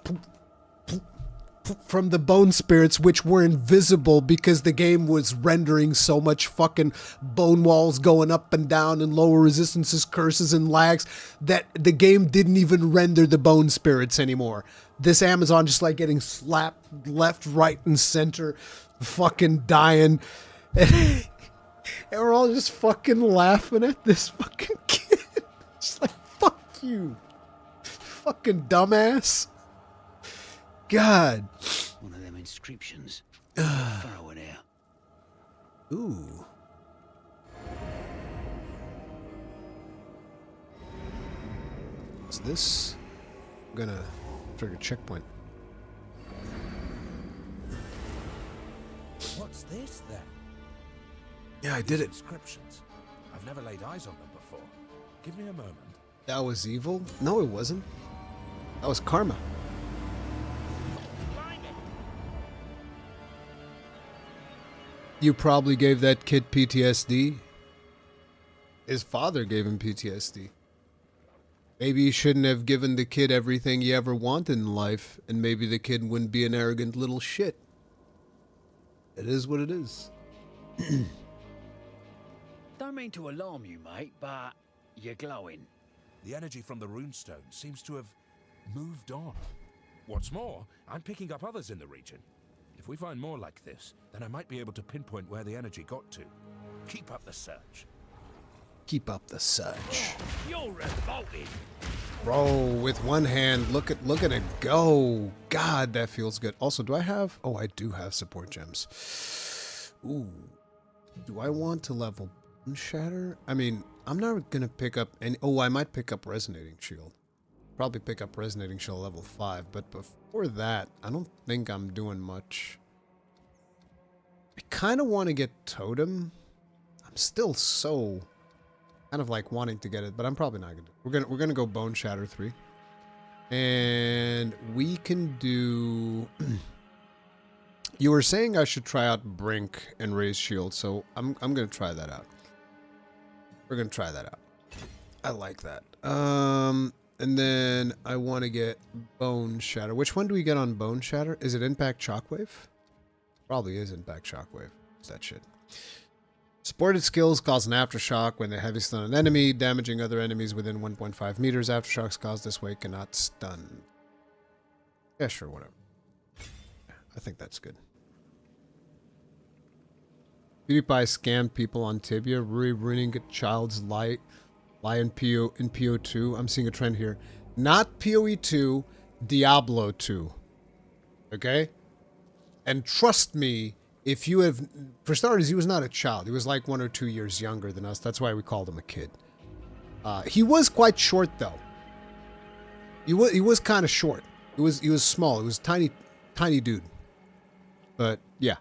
from the bone spirits, which were invisible because the game was rendering so much fucking bone walls going up and down and lower resistances, curses, and lags that the game didn't even render the bone spirits anymore. This Amazon just like getting slapped left, right, and center, fucking dying. And we're all just fucking laughing at this fucking kid. Just like, fuck you. Fucking dumbass. God. One of them inscriptions. Furrow in here. Ooh. Is this gonna trigger checkpoint? What's this then? Yeah, I did it. Inscriptions. I've never laid eyes on them before. Give me a moment. That was evil? No, it wasn't. That was karma. You probably gave that kid PTSD. His father gave him PTSD. Maybe you shouldn't have given the kid everything he ever wanted in life, and maybe the kid wouldn't be an arrogant little shit. It is what it is. Don't mean to alarm you, mate, but you're glowing. The energy from the runestone seems to have moved on. What's more, I'm picking up others in the region. If we find more like this, then I might be able to pinpoint where the energy got to. Keep up the search. Keep up the search. You're revolting. Bro, with one hand, look at it go. God, that feels good. Also, do I have... Oh, I do have support gems. Ooh. Do I want to level Shatter? I mean, I'm not going to pick up any... Oh, I might pick up Resonating Shield. Probably pick up Resonating Shield level 5. But before that, I don't think I'm doing much. I kind of want to get Totem. I'm still so... kind of like wanting to get it, but I'm probably not gonna. We're gonna go Bone Shatter 3, and we can do. You were saying I should try out Brink and Raise Shield, so I'm gonna try that out. We're gonna try that out. I like that. And then I want to get Bone Shatter. Which one do we get on Bone Shatter? Is it Impact Shockwave? Probably is Impact Shockwave. It's that shit. Supported skills cause an aftershock when they heavy stun an enemy, damaging other enemies within 1.5 meters. Aftershocks caused this way cannot stun. Yeah, sure, whatever. I think that's good. PewDiePie scammed people on Tibia, ruining a child's lie in PO2. I'm seeing a trend here. Not PoE 2, Diablo 2. Okay? And trust me, if you have, for starters, he was not a child. He was like 1 or 2 years younger than us. That's why we called him a kid. He was quite short, though. He was kind of short. He was small. He was a tiny dude. But yeah.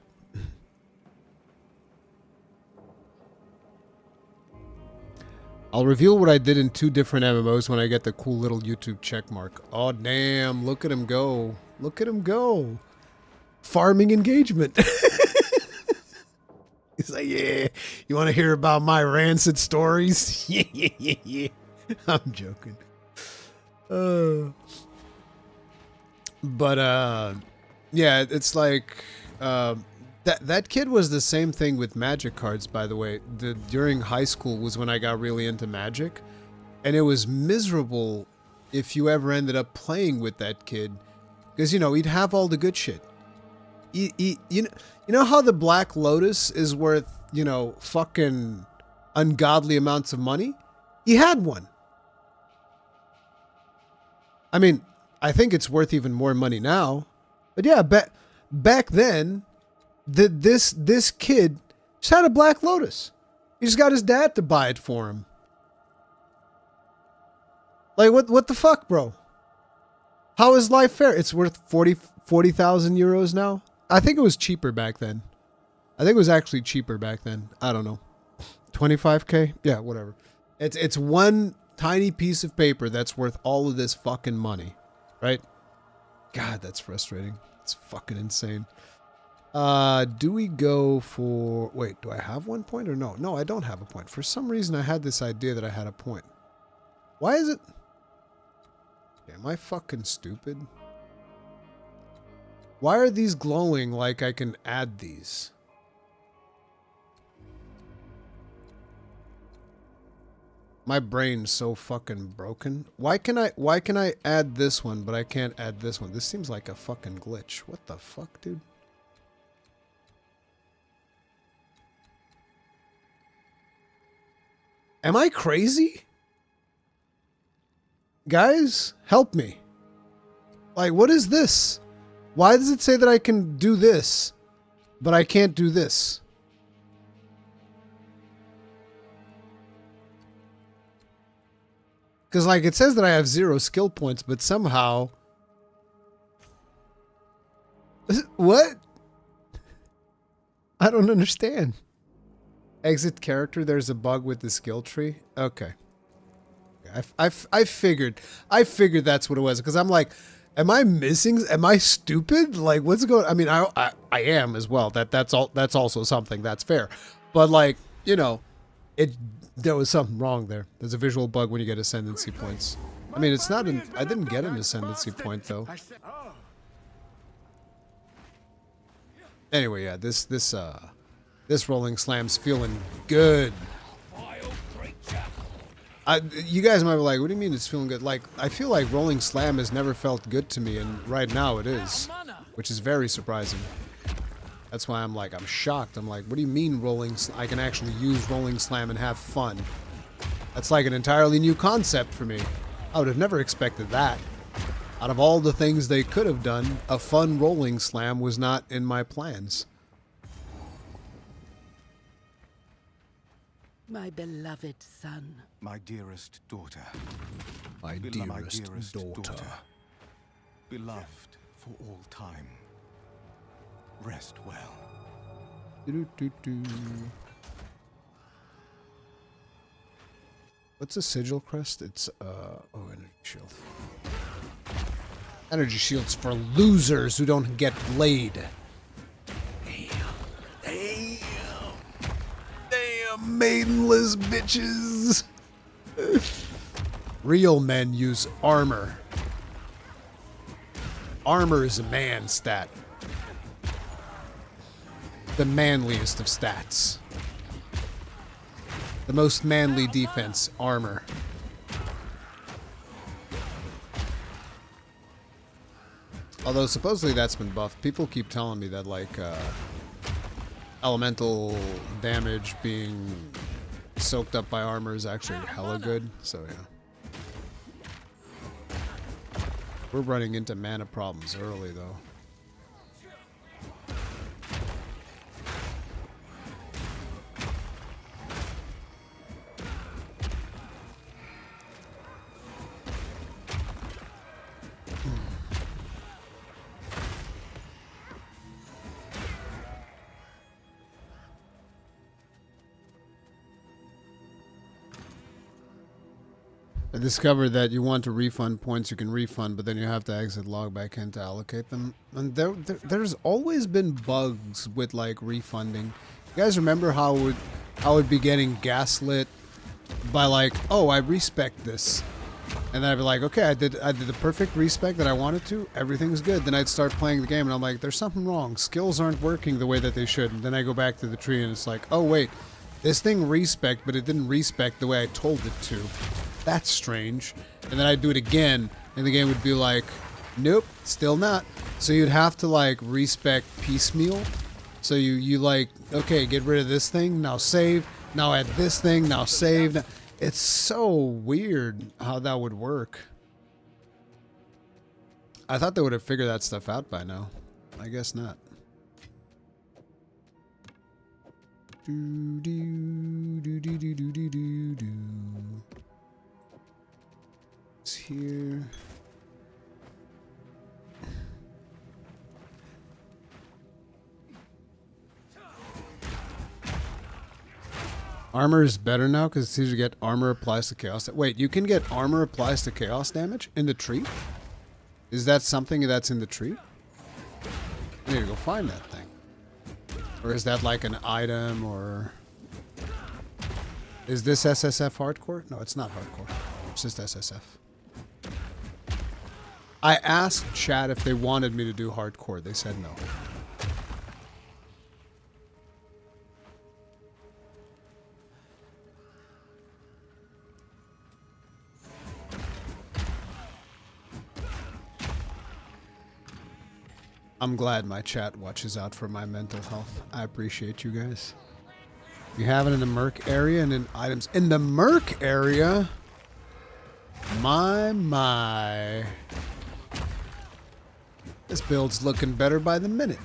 I'll reveal what I did in 2 different MMOs when I get the cool little YouTube check mark. Oh damn! Look at him go! Look at him go! Farming engagement. He's like, yeah, you want to hear about my rancid stories? Yeah. I'm joking. Yeah, it's like, that kid was the same thing with magic cards, by the way. During high school was when I got really into magic. And it was miserable if you ever ended up playing with that kid. Because, you know, he'd have all the good shit. You know how the Black Lotus is worth, you know, fucking ungodly amounts of money? He had one. I mean, I think it's worth even more money now. But yeah, back then, this kid just had a Black Lotus. He just got his dad to buy it for him. Like, what the fuck, bro? How is life fair? It's worth 40,000 euros now? I think it was cheaper back then. I think it was actually cheaper back then. I don't know. 25k? Yeah, whatever. It's one tiny piece of paper that's worth all of this fucking money. Right? God, that's frustrating. It's fucking insane. Do we go for... Wait, do I have 1 point or no? No, I don't have a point. For some reason, I had this idea that I had a point. Why is it... Am I fucking stupid? Why are these glowing like I can add these? My brain's so fucking broken. Why can I add this one, but I can't add this one? This seems like a fucking glitch. What the fuck, dude? Am I crazy? Guys, help me. Like, what is this? Why does it say that I can do this, but I can't do this? Because, like, it says that I have 0 skill points, but somehow... What? I don't understand. Exit character, there's a bug with the skill tree? Okay. I figured that's what it was. Because I'm like, am I missing? Am I stupid? Like, what's going on? I mean, I am as well. That's also something. That's fair. But, like, you know, there was something wrong there. There's a visual bug when you get ascendancy points. I mean, it's not an... I didn't get an ascendancy point, though. Anyway, yeah, this rolling slam's feeling good. You guys might be like, what do you mean it's feeling good? Like, I feel like rolling slam has never felt good to me, and right now it is, which is very surprising. That's why I'm like, I'm shocked. I'm like, what do you mean I can actually use rolling slam and have fun? That's like an entirely new concept for me. I would have never expected that. Out of all the things they could have done, a fun rolling slam was not in my plans. My beloved son. My dearest daughter. My dearest daughter. Beloved for all time. Rest well. What's a sigil crest? It's oh, energy shield. Energy shields for losers who don't get laid. Damn, maidenless bitches. Real men use armor. Armor is a man stat. The manliest of stats. The most manly defense, armor. Although supposedly that's been buffed. People keep telling me that, like, elemental damage being soaked up by armor is actually hella good. So yeah. We're running into mana problems early though. I discovered that you want to refund points, you can refund, but then you have to exit log back in to allocate them. And there's always been bugs with, like, refunding. You guys remember how it would be getting gaslit by, like, oh, I respect this. And then I'd be like, okay, I did the perfect respec that I wanted to. Everything's good. Then I'd start playing the game and I'm like, there's something wrong. Skills aren't working the way that they should. And then I go back to the tree and it's like, oh, wait. This thing respec, but it didn't respec the way I told it to. That's strange. And then I'd do it again, and the game would be like, nope, still not. So you'd have to, like, respec piecemeal. So you like, okay, get rid of this thing, now save. Now add this thing, now save. It's so weird how that would work. I thought they would have figured that stuff out by now. I guess not. Do do do do do do do do do. It's here. Armor is better now because it's easy to get armor applies to chaos. Wait, you can get armor applies to chaos damage in the tree? Is that something that's in the tree? I need to go find that thing. Or is that like an item, or... Is this SSF hardcore? No, it's not hardcore. It's just SSF. I asked chat if they wanted me to do hardcore. They said no. I'm glad my chat watches out for my mental health. I appreciate you guys. You have it in the Merc area and in items. In the Merc area? My. This build's looking better by the minute.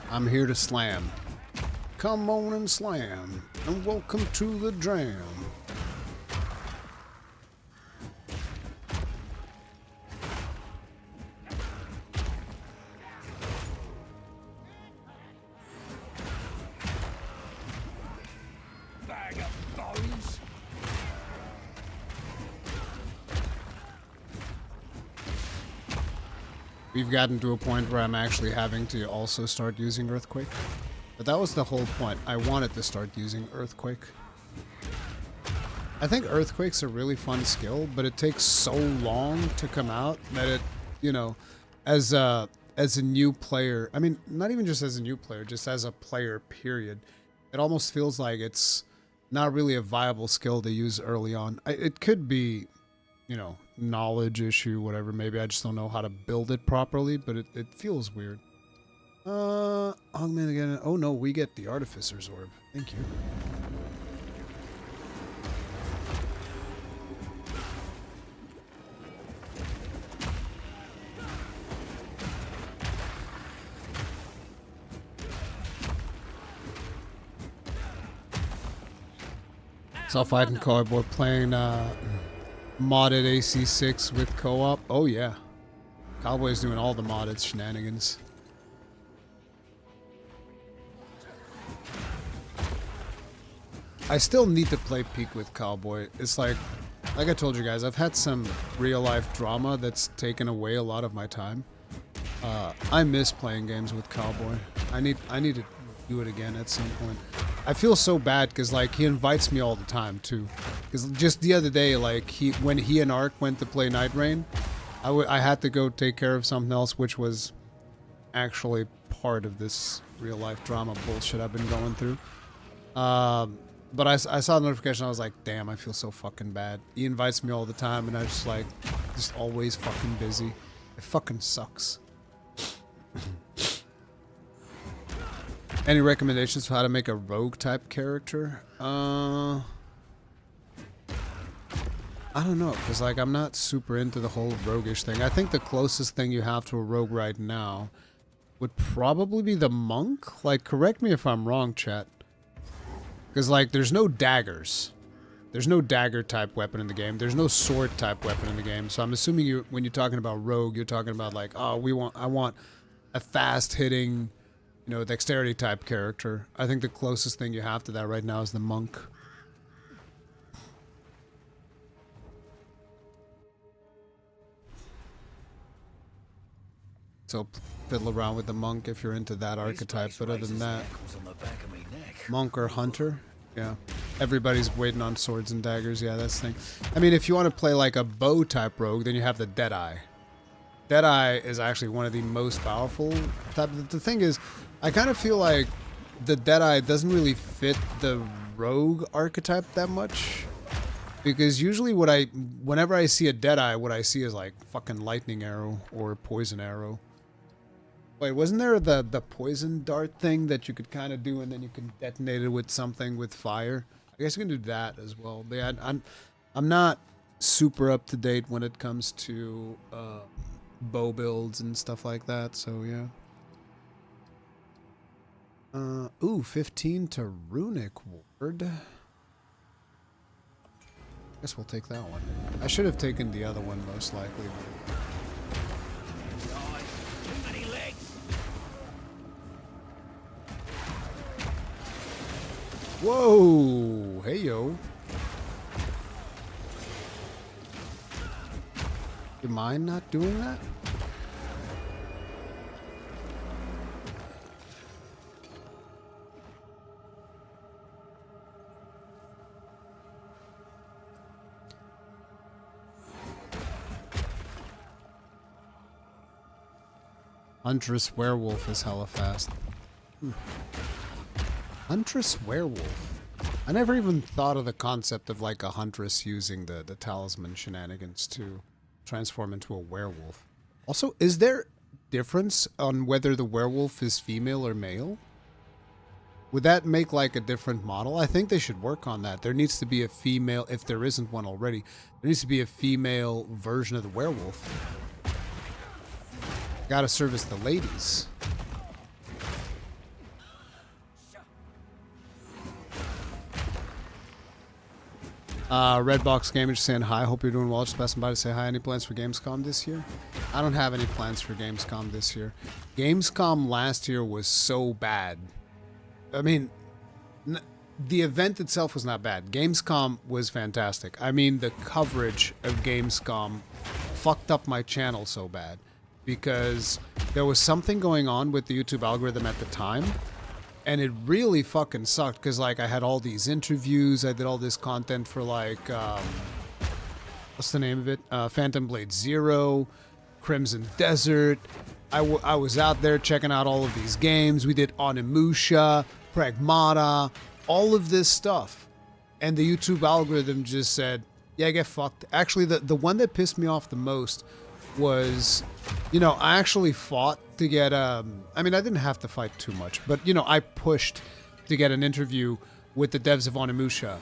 I'm here to slam. Come on and slam. And welcome to the jam. Bag of bones. We've gotten to a point where I'm actually having to also start using Earthquake. But that was the whole point. I wanted to start using Earthquake. I think Earthquake's a really fun skill, but it takes so long to come out that it, you know, as a new player, I mean, not even just as a new player, just as a player, period, it almost feels like it's not really a viable skill to use early on. It could be, you know, knowledge issue, whatever. Maybe I just don't know how to build it properly, but it feels weird. Augment again. Oh no, we get the Artificer's Orb. Thank you. Saw fighting co-op. We're playing modded AC6 with co-op. Oh yeah, Cowboy's doing all the modded shenanigans. I still need to play Peak with Cowboy. It's like I told you guys, I've had some real life drama that's taken away a lot of my time. I miss playing games with Cowboy. I need to do it again at some point. I feel so bad because like he invites me all the time too. Because just the other day, like when he and Ark went to play Night Rain, I had to go take care of something else, which was actually part of this real life drama bullshit I've been going through. But I saw the notification. I was like, damn, I feel so fucking bad. He invites me all the time, and I just like, just always fucking busy. It fucking sucks. Any recommendations for how to make a rogue type character? I don't know, because like I'm not super into the whole roguish thing. I think the closest thing you have to a rogue right now would probably be the monk. Like, correct me if I'm wrong, chat. Because like there's no daggers. There's no dagger type weapon in the game. There's no sword type weapon in the game. So I'm assuming when you're talking about rogue, you're talking about like, oh, I want a fast hitting, you know, dexterity type character. I think the closest thing you have to that right now is the monk. So fiddle around with the monk if you're into that archetype. But other than that, monk or hunter, yeah. Everybody's waiting on swords and daggers. Yeah, that's the thing. I mean, if you want to play like a bow type rogue, then you have the Deadeye. Deadeye is actually one of the most powerful type. The thing is, I kind of feel like the Deadeye doesn't really fit the rogue archetype that much. Because usually whenever I see a Deadeye, what I see is like fucking lightning arrow or poison arrow. Wait, wasn't there the poison dart thing that you could kind of do and then you can detonate it with something with fire? I guess you can do that as well. But yeah, I'm not super up to date when it comes to bow builds and stuff like that, so yeah. Ooh, 15 to Runic Ward. Guess we'll take that one. I should have taken the other one most likely. Whoa! Hey yo. You mind not doing that? Huntress Werewolf is hella fast. Huntress Werewolf? I never even thought of the concept of like a Huntress using the talisman shenanigans to transform into a werewolf. Also, is there difference on whether the werewolf is female or male? Would that make like a different model? I think they should work on that. There needs to be a female, if there isn't one already, there needs to be a female version of the werewolf. Gotta service the ladies. Redbox Gaming just saying hi. Hope you're doing well. Just passing by to say hi. Any plans for Gamescom this year? I don't have any plans for Gamescom this year. Gamescom last year was so bad. I mean, the event itself was not bad. Gamescom was fantastic. I mean, the coverage of Gamescom fucked up my channel so bad because there was something going on with the YouTube algorithm at the time. And it really fucking sucked because, like, I had all these interviews. I did all this content for, like, what's the name of it? Phantom Blade Zero, Crimson Desert. I was out there checking out all of these games. We did Onimusha, Pragmata, all of this stuff. And the YouTube algorithm just said, yeah, get fucked. Actually, the one that pissed me off the most was, you know, I actually fought to get I mean, I didn't have to fight too much, but you know, I pushed to get an interview with the devs of Onimusha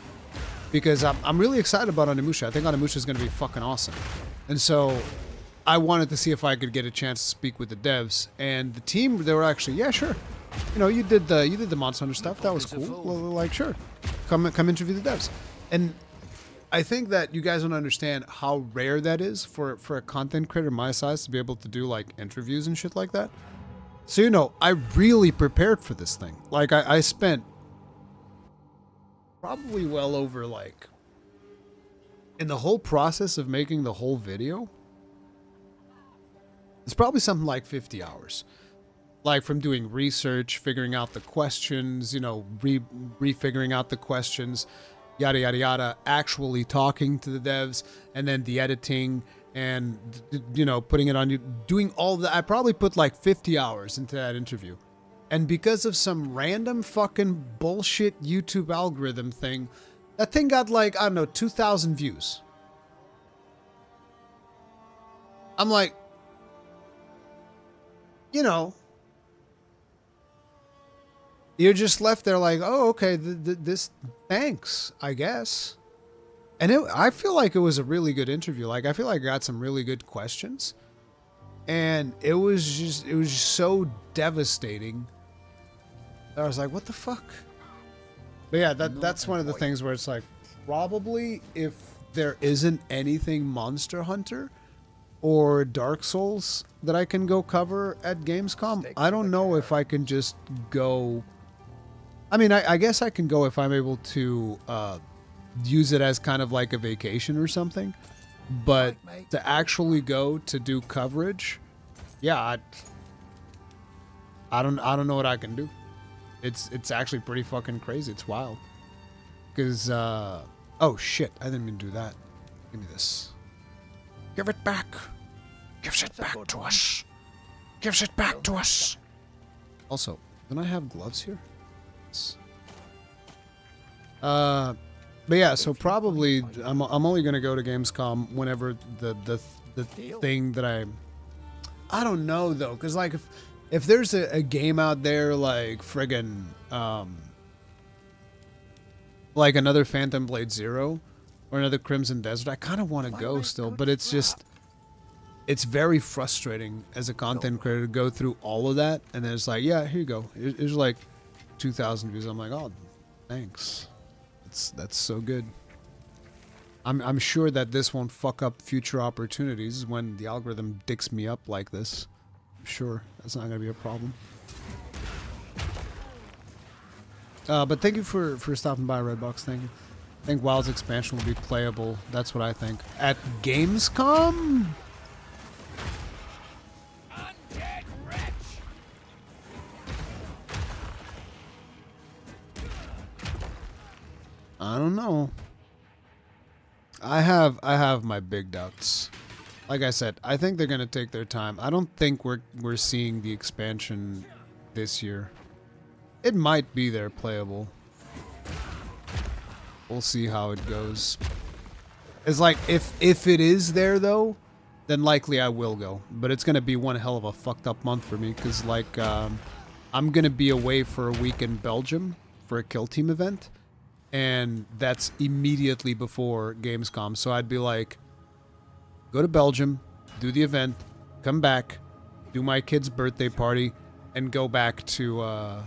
because I'm really excited about Onimusha. I think Onimusha is going to be fucking awesome, and so I wanted to see if I could get a chance to speak with the devs. And the team, they were actually, yeah, sure, you know, you did the Monster Hunter stuff. That was cool. Well, like, sure, come interview the devs. And I think that you guys don't understand how rare that is for a content creator my size to be able to do like interviews and shit like that. So, you know, I really prepared for this thing. Like I spent probably well over like, in the whole process of making the whole video, it's probably something like 50 hours. Like from doing research, figuring out the questions, you know, refiguring out the questions, yada yada yada, actually talking to the devs, and then the editing and, you know, putting it on you, doing all that. I probably put like 50 hours into that interview. And because of some random fucking bullshit YouTube algorithm thing, that thing got like, I don't know, 2,000 views. I'm like, you know, you're just left there like, oh, okay, this, thanks, I guess. And I feel like it was a really good interview. Like, I feel like I got some really good questions. And it was just so devastating. I was like, what the fuck? But yeah, that's one of the things where it's like, probably if there isn't anything Monster Hunter or Dark Souls that I can go cover at Gamescom, I don't know if I can just go. I mean, I guess I can go if I'm able to use it as kind of like a vacation or something. But to actually go to do coverage, yeah, I don't know what I can do. It's actually pretty fucking crazy. It's wild. Because oh shit, I didn't mean to do that. Give me this. Give it back. Give it back to us. Give it back to us. Also, don't I have gloves here? But yeah, so probably I'm only gonna go to Gamescom whenever the thing that I don't know though, because like if there's a game out there like friggin' like another Phantom Blade Zero or another Crimson Desert, I kind of want to go still, but it's just, it's very frustrating as a content creator to go through all of that and then it's like, yeah, here you go, here's like 2,000 views. I'm like, oh, thanks. That's so good. I'm sure that this won't fuck up future opportunities when the algorithm dicks me up like this. I'm sure that's not gonna be a problem. But thank you for stopping by, Redbox. Thank you. I think WoW's expansion will be playable. That's what I think. At Gamescom? I don't know. I have my big doubts. Like I said, I think they're gonna take their time. I don't think we're seeing the expansion this year. It might be there playable. We'll see how it goes. It's like if it is there though, then likely I will go. But it's gonna be one hell of a fucked up month for me because like I'm gonna be away for a week in Belgium for a kill team event. And that's immediately before Gamescom. So I'd be like, go to Belgium, do the event, come back, do my kid's birthday party, and go back for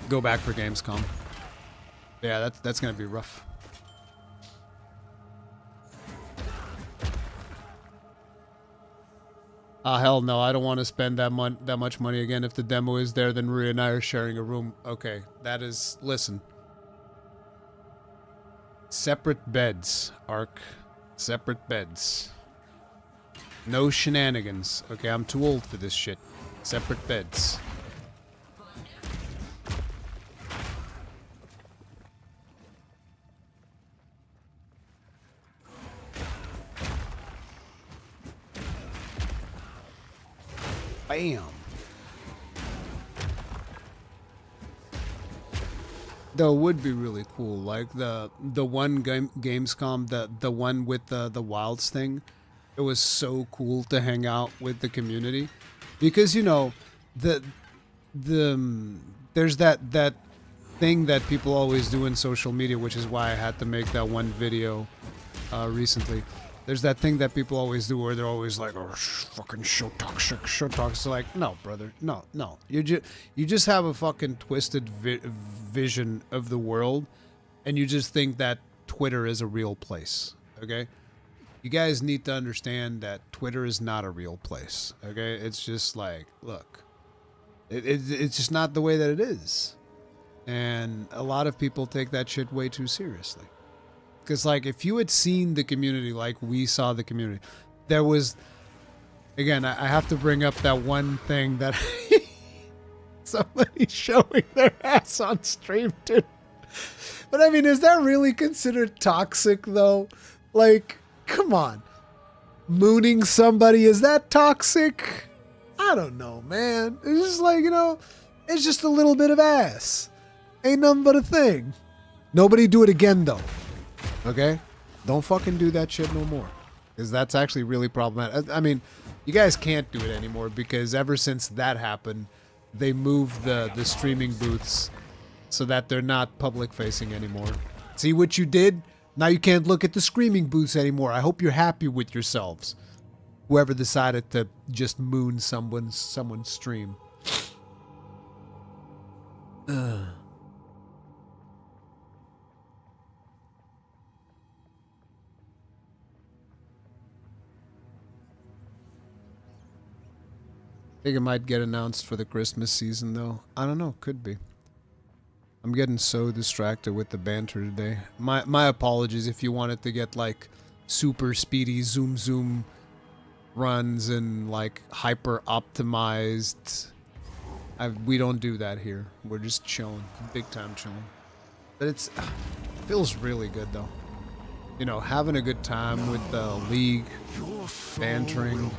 Gamescom. Yeah, that's gonna be rough. Hell no, I don't want to spend that much money again. If the demo is there, then Rui and I are sharing a room. Okay, that is... Listen. Separate beds, Ark. Separate beds. No shenanigans. Okay, I'm too old for this shit. Separate beds. Bam. Though it would be really cool, like the one Gamescom, the one with the wilds thing. It was so cool to hang out with the community, because you know there's that thing that people always do in social media, which is why I had to make that one video recently. There's that thing that people always do where they're always like, oh, fucking show toxic. So like, no, brother, no. You just have a fucking twisted vision of the world, and you just think that Twitter is a real place, okay? You guys need to understand that Twitter is not a real place, okay? It's just like, look, it's just not the way that it is. And a lot of people take that shit way too seriously. Because, like, if you had seen the community like we saw the community, there was... Again, I have to bring up that one thing that... somebody showing their ass on stream, dude. But, I mean, is that really considered toxic, though? Like, come on. Mooning somebody, is that toxic? I don't know, man. It's just like, you know, it's just a little bit of ass. Ain't nothing but a thing. Nobody do it again, though. Okay? Don't fucking do that shit no more. Because that's actually really problematic. I mean, you guys can't do it anymore because ever since that happened, they moved the streaming booths so that they're not public facing anymore. See what you did? Now you can't look at the streaming booths anymore. I hope you're happy with yourselves. Whoever decided to just moon someone's stream. Ugh. I think it might get announced for the Christmas season, though. I don't know. Could be. I'm getting so distracted with the banter today. My apologies if you wanted to get, like, super speedy zoom runs and, like, hyper-optimized. We don't do that here. We're just chilling. Big time chilling. But it feels really good, though. You know, having a good time with the league, bantering.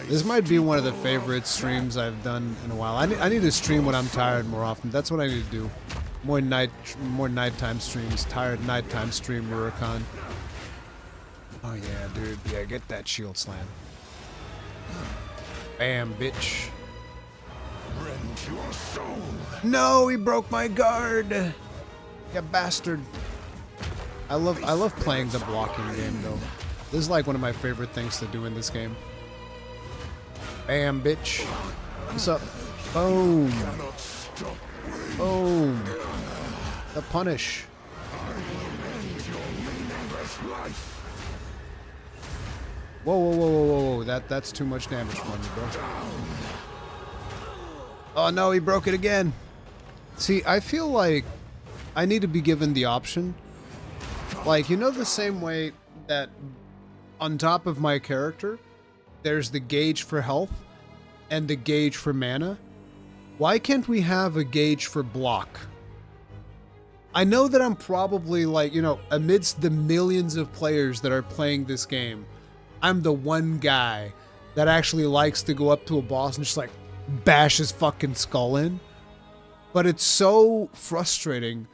This might be one of the favorite streams I've done in a while. I need to stream when I'm tired more often. That's what I need to do. More nighttime streams. Tired nighttime stream, Rurikhan. Oh yeah, dude. Yeah, get that shield slam. Bam, bitch. No, he broke my guard. You bastard. I love playing the blocking game, though. This is like one of my favorite things to do in this game. Bam, bitch. What's up? Boom. Boom. The punish. Whoa. That's too much damage for me, bro. Oh no, he broke it again. See, I feel like I need to be given the option. Like, you know, the same way that on top of my character, there's the gauge for health and the gauge for mana. Why can't we have a gauge for block? I know that I'm probably like, you know, amidst the millions of players that are playing this game, I'm the one guy that actually likes to go up to a boss and just like bash his fucking skull in. But it's so frustrating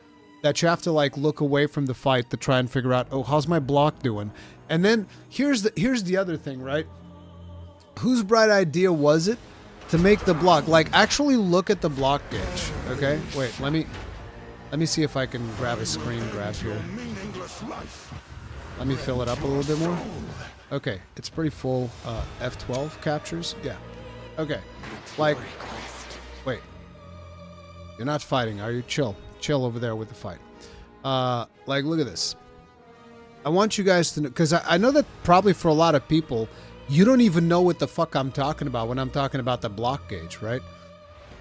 that you have to like look away from the fight to try and figure out, oh, how's my block doing? And then here's the other thing, right? Whose bright idea was it to make the block? Like, actually look at the block gauge, okay? Wait, let me see if I can grab a screen grab here. Let me fill it up a little bit more. Okay, it's pretty full. F12 captures? Yeah. Okay. Like, wait. You're not fighting, are you? Chill. Chill over there with the fight. Like, look at this. I want you guys to know, because I know that probably for a lot of people, you don't even know what the fuck I'm talking about when I'm talking about the block gauge, right?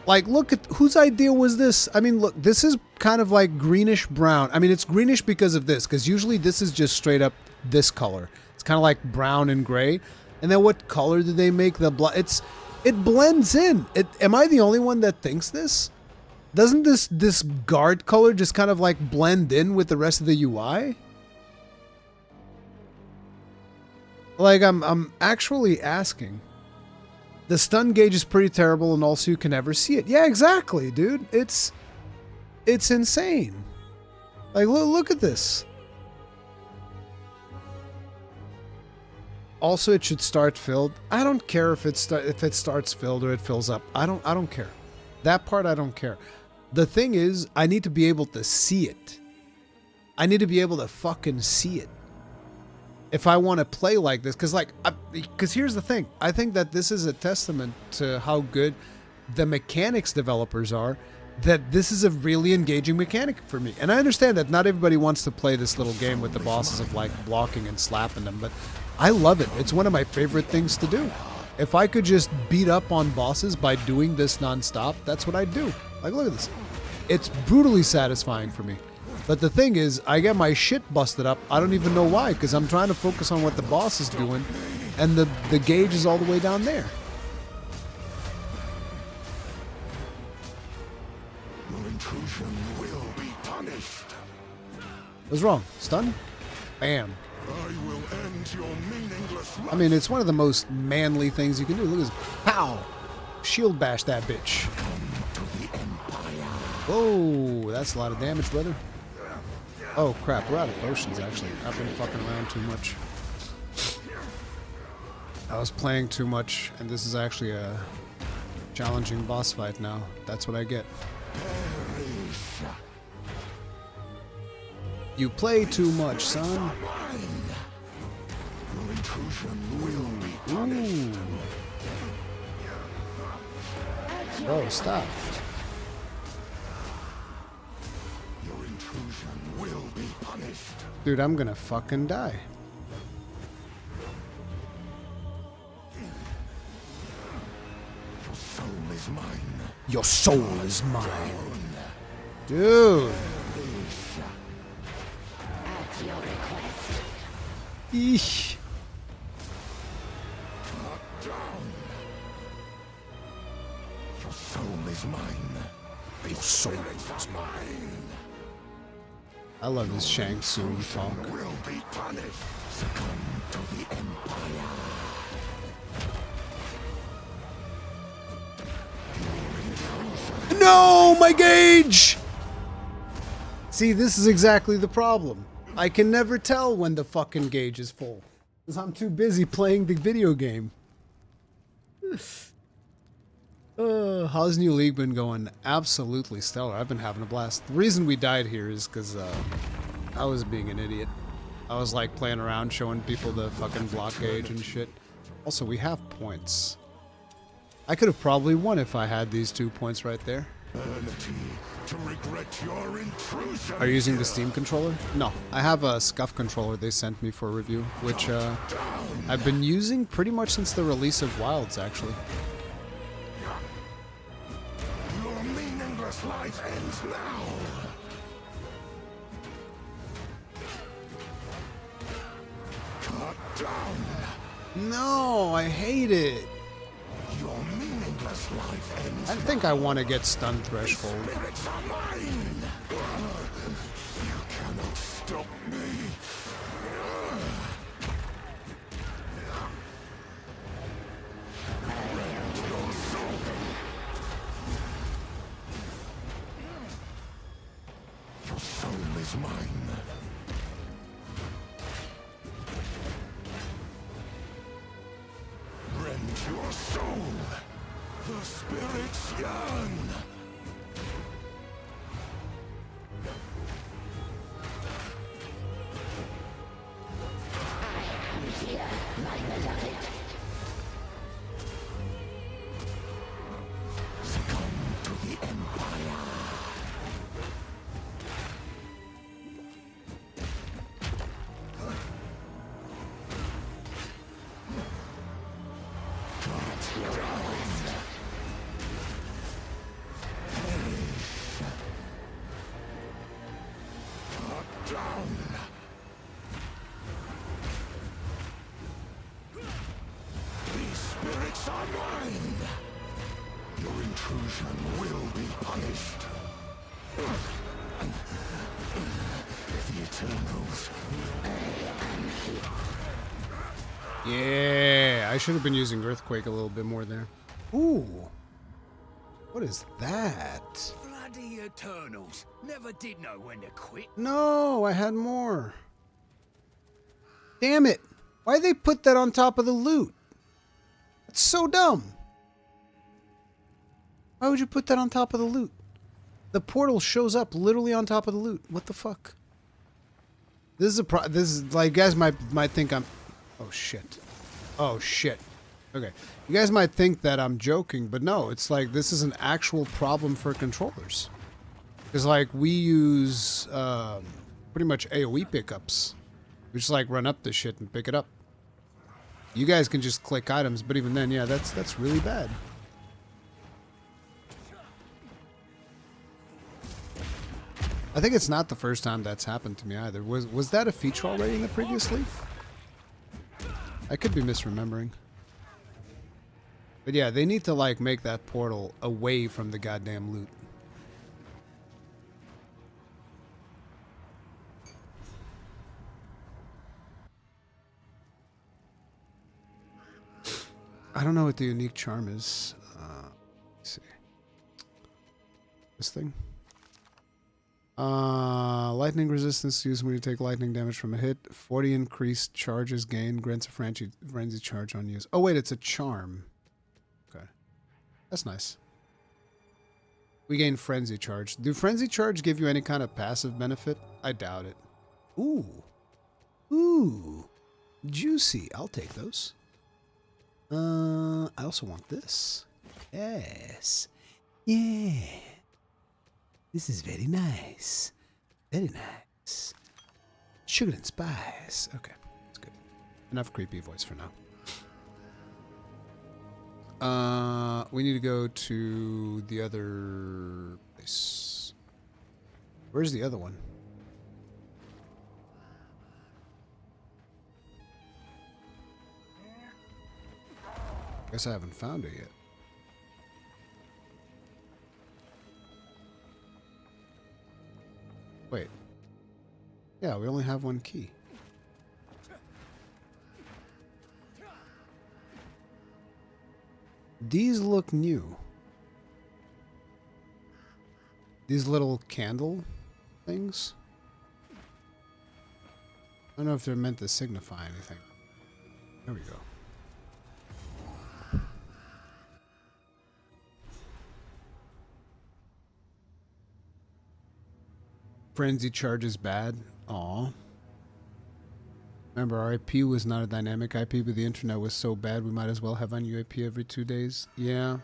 Like, look at whose idea was this? I mean, look, this is kind of like greenish brown. I mean, it's greenish because of this, because usually this is just straight up this color. It's kind of like brown and gray. And then what color did they make the block? It blends in. Am I the only one that thinks this? Doesn't this guard color just kind of like blend in with the rest of the UI? Like, I'm actually asking. The stun gauge is pretty terrible, and also you can never see it. Yeah, exactly, dude. It's insane. Like, look at this. Also, it should start filled. I don't care if it starts filled or it fills up. I don't care. That part I don't care. The thing is, I need to be able to see it. I need to be able to fucking see it. If I want to play like this, because here's the thing. I think that this is a testament to how good the mechanics developers are, that this is a really engaging mechanic for me. And I understand that not everybody wants to play this little game with the bosses of like blocking and slapping them, but I love it. It's one of my favorite things to do. If I could just beat up on bosses by doing this nonstop, that's what I'd do. Like, look at this. It's brutally satisfying for me. But the thing is, I get my shit busted up. I don't even know why, because I'm trying to focus on what the boss is doing, and the gauge is all the way down there. Your intrusion will be punished. What's wrong? Stun? Bam. I will end your meaningless life. I mean, it's one of the most manly things you can do. Look at this. Pow! Shield bash that bitch. Whoa, that's a lot of damage, brother. Oh, crap. We're out of potions, actually. I've been fucking around too much. I was playing too much, and this is actually a challenging boss fight now. That's what I get. You play too much, son. Your intrusion will be punished. Bro, stop. Your intrusion will be punished. Dude, I'm gonna fucking die. Your soul is mine. Your soul is mine. Dude. At your request. Eesh. Down. Your soul is mine. Your soul is mine. I love this Shang Tsung talk. Will be punished. Succumb to the Empire. No, my gauge! See, this is exactly the problem. I can never tell when the fucking gauge is full, because I'm too busy playing the video game. How's New League been going? Absolutely stellar. I've been having a blast. The reason we died here is because I was being an idiot. I was like playing around, showing people the fucking block gauge and shit. Also, we have points. I could have probably won if I had these 2 points right there. To regret your intrusion. Are you using the Steam controller? No, I have a Scuff controller they sent me for review, which I've been using pretty much since the release of Wilds, actually. Your meaningless life ends now. Cut down. No, I hate it. Your meaningless life ends. I think I want to get stun threshold. Spirits are mine. You cannot stop me. Rend your soul. Your soul is mine. Rend your soul. The spirits yearn. Succumb to the Empire. Cut down. Cut down. These spirits are mine. Your intrusion will be punished. The Eternals. Yeah, I should have been using Earthquake a little bit more there. Ooh. What is that? Bloody Eternals. Never did know when to quit. No, I had more. Damn it. Why'd they put that on top of the loot? That's so dumb. Why would you put that on top of the loot? The portal shows up literally on top of the loot. What the fuck? This is like, guys might think I'm... Oh shit. Oh shit. Okay. You guys might think that I'm joking, but no, it's like this is an actual problem for controllers. Because like we use pretty much AoE pickups. We just like run up this shit and pick it up. You guys can just click items, but even then, yeah, that's really bad. I think it's not the first time that's happened to me either. Was that a feature already in the previous league? I could be misremembering. But yeah, they need to like make that portal away from the goddamn loot. I don't know what the unique charm is. Let's see. This thing? Lightning resistance used when you take lightning damage from a hit. 40 increased charges gained. Grants a frenzy charge on use. Oh wait, it's a charm. Okay. That's nice. We gain frenzy charge. Do frenzy charge give you any kind of passive benefit? I doubt it. Ooh. Ooh. Juicy. I'll take those. I also want this. Yes. Yeah. This is very nice. Very nice. Sugar and spice. Okay, that's good. Enough creepy voice for now. We need to go to the other place. Where's the other one? Guess I haven't found it yet. Wait. Yeah, we only have one key. These look new. These little candle things. I don't know if they're meant to signify anything. There we go. Frenzy charge is bad. Aw. Remember, our IP was not a dynamic IP, but the internet was so bad we might as well have new IP every 2 days. Yeah.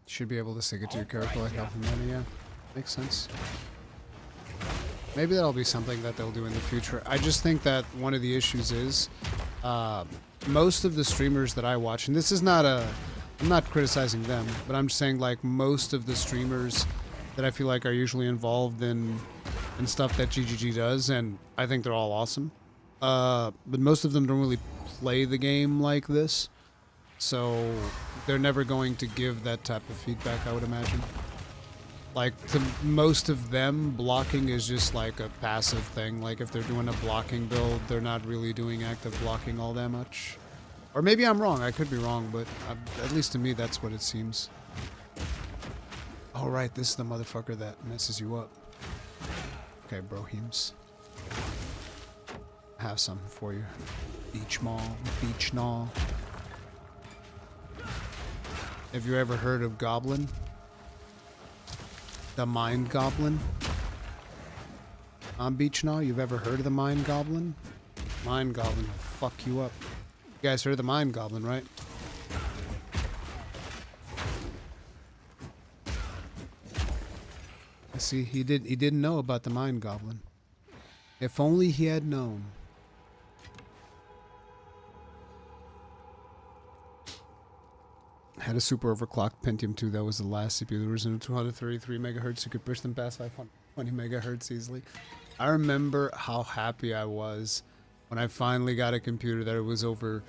Should be able to sync it to your character like health and money, yeah. Makes sense. Maybe that'll be something that they'll do in the future. I just think that one of the issues is most of the streamers that I watch, and this is not I'm not criticizing them, but I'm just saying like most of the streamers that I feel like are usually involved in and stuff that GGG does, and I think they're all awesome. But most of them don't really play the game like this, so they're never going to give that type of feedback, I would imagine. Like, to most of them, blocking is just like a passive thing. Like, if they're doing a blocking build, they're not really doing active blocking all that much. Or maybe I'm wrong, I could be wrong, but at least to me, that's what it seems. Oh, right, this is the motherfucker that messes you up. Okay, broheems. I have something for you. Beach Gnaw. Have you ever heard of Goblin? The Mind Goblin? On Beach Gnaw, you've ever heard of the Mind Goblin? Mind Goblin will fuck you up. You guys heard of the Mind Goblin, right? See, he didn't know about the Mind Goblin. If only he had known. Had a super overclocked Pentium 2. That was the last CPU. There was in 233 megahertz. You could push them past 520 megahertz easily. I remember how happy I was when I finally got a computer that it was over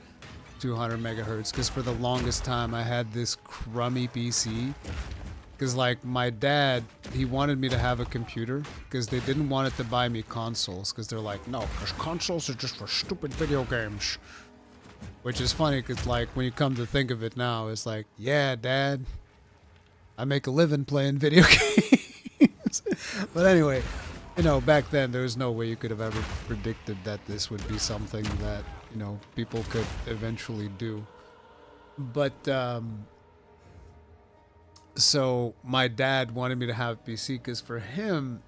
200 megahertz. Because for the longest time, I had this crummy PC. Because, like, my dad, he wanted me to have a computer. Because they didn't want it to buy me consoles. Because they're like, no, because consoles are just for stupid video games. Which is funny, because, like, when you come to think of it now, it's like, yeah, Dad, I make a living playing video games. But anyway, you know, back then, there was no way you could have ever predicted that this would be something that, you know, people could eventually do. But, so my dad wanted me to have a PC, because for him,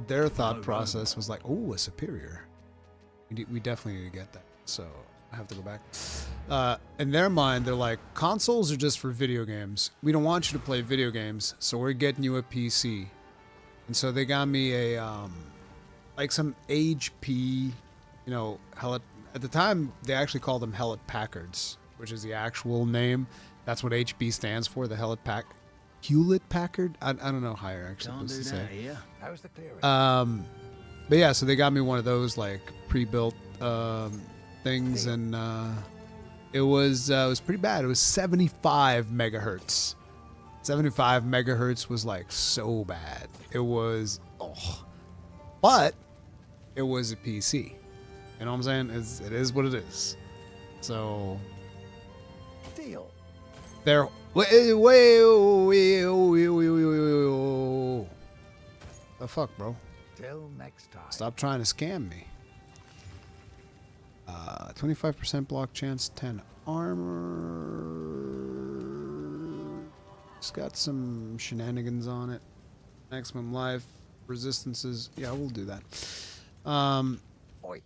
their thought process was like, oh, a Superior. We definitely need to get that. So I have to go back. In their mind, they're like, consoles are just for video games. We don't want you to play video games, so we're getting you a PC. And so they got me a, like some HP, you know, at the time, they actually called them Hewlett-Packards, which is the actual name. That's what HP stands for, the Hewlett-Packard? I don't know how you're actually supposed to say. Yeah. How's the clearing? But yeah, so they got me one of those, like, pre-built, things, and it was pretty bad. It was 75 megahertz. 75 megahertz was like so bad. It was, but it was a PC. You know what I'm saying? It is what it is. So Deal. there. The fuck, bro? Till next time. Stop trying to scam me. 25% block chance, 10 armor. It's got some shenanigans on it. Maximum life, resistances. Yeah, we'll do that. Oi.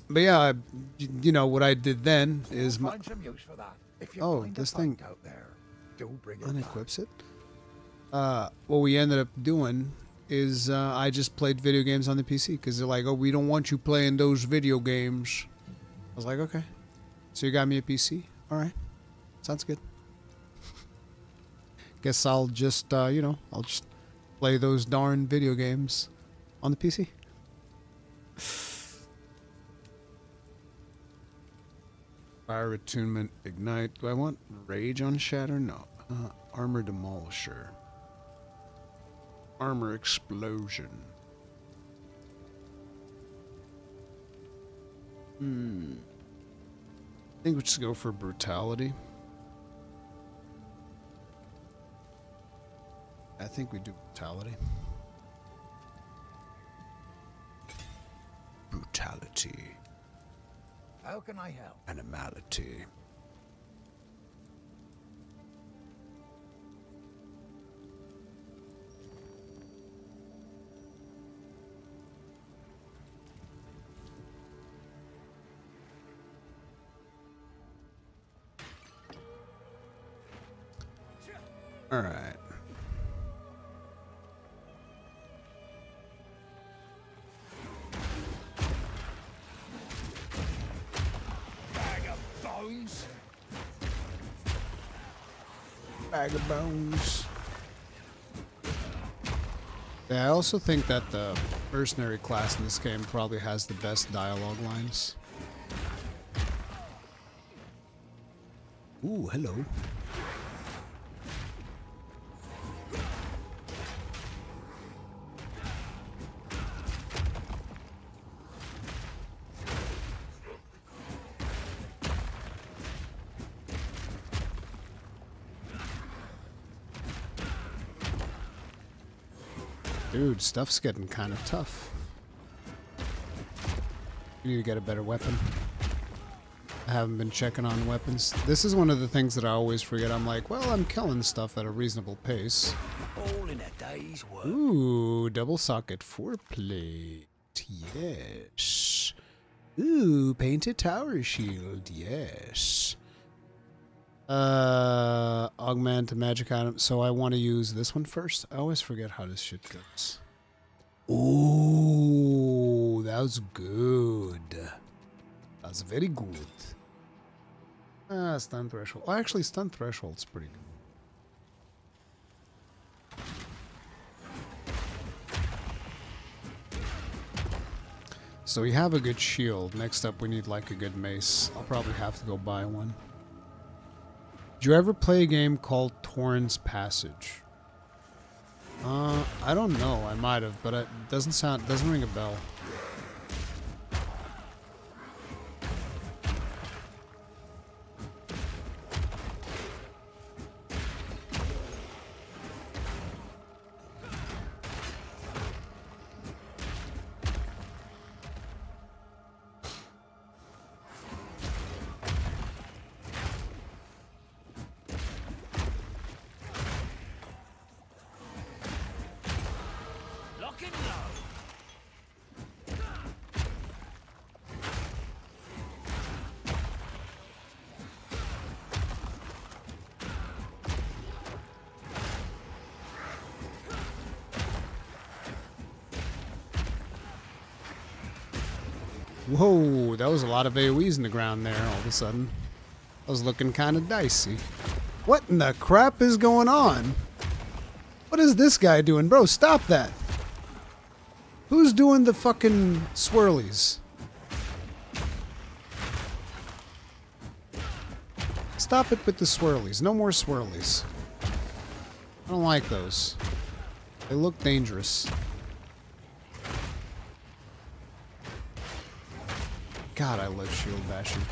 But yeah, you know what I did then is Find some use for that. If you oh, find this a thing fight out there, do bring it unequips it. What we ended up doing is I just played video games on the PC because they're like, oh, we don't want you playing those video games. I was like, okay. So you got me a PC? All right. Sounds good. Guess I'll just, you know, I'll just play those darn video games on the PC. Fire attunement, ignite. Do I want rage on shatter? No. Armor demolisher. Armor explosion. I think we just go for brutality. I think we do brutality. Brutality. How can I help? Animality. All right. Bag of bones. Bag of bones. Yeah, I also think that the Mercenary class in this game probably has the best dialogue lines. Ooh, hello. Dude, stuff's getting kind of tough. You need to get a better weapon. I haven't been checking on weapons. This is one of the things that I always forget. I'm like, well, I'm killing stuff at a reasonable pace. All in a day's work. Ooh, double socket foreplate. Yes. Ooh, painted tower shield. Yes. Augment a magic item. So I want to use this one first. I always forget how this shit goes. Ooh, that was good. That was very good. Stun threshold. Oh, actually, stun threshold's pretty good. So we have a good shield. Next up, we need like a good mace. I'll probably have to go buy one. Did you ever play a game called Torrens Passage? I don't know. I might have, but it doesn't ring a bell. Whoa, that was a lot of AoEs in the ground there all of a sudden. I was looking kind of dicey. What in the crap is going on? What is this guy doing? Bro, stop that. Who's doing the fucking swirlies? Stop it with the swirlies. No more swirlies. I don't like those. They look dangerous. God, I love shield bashing.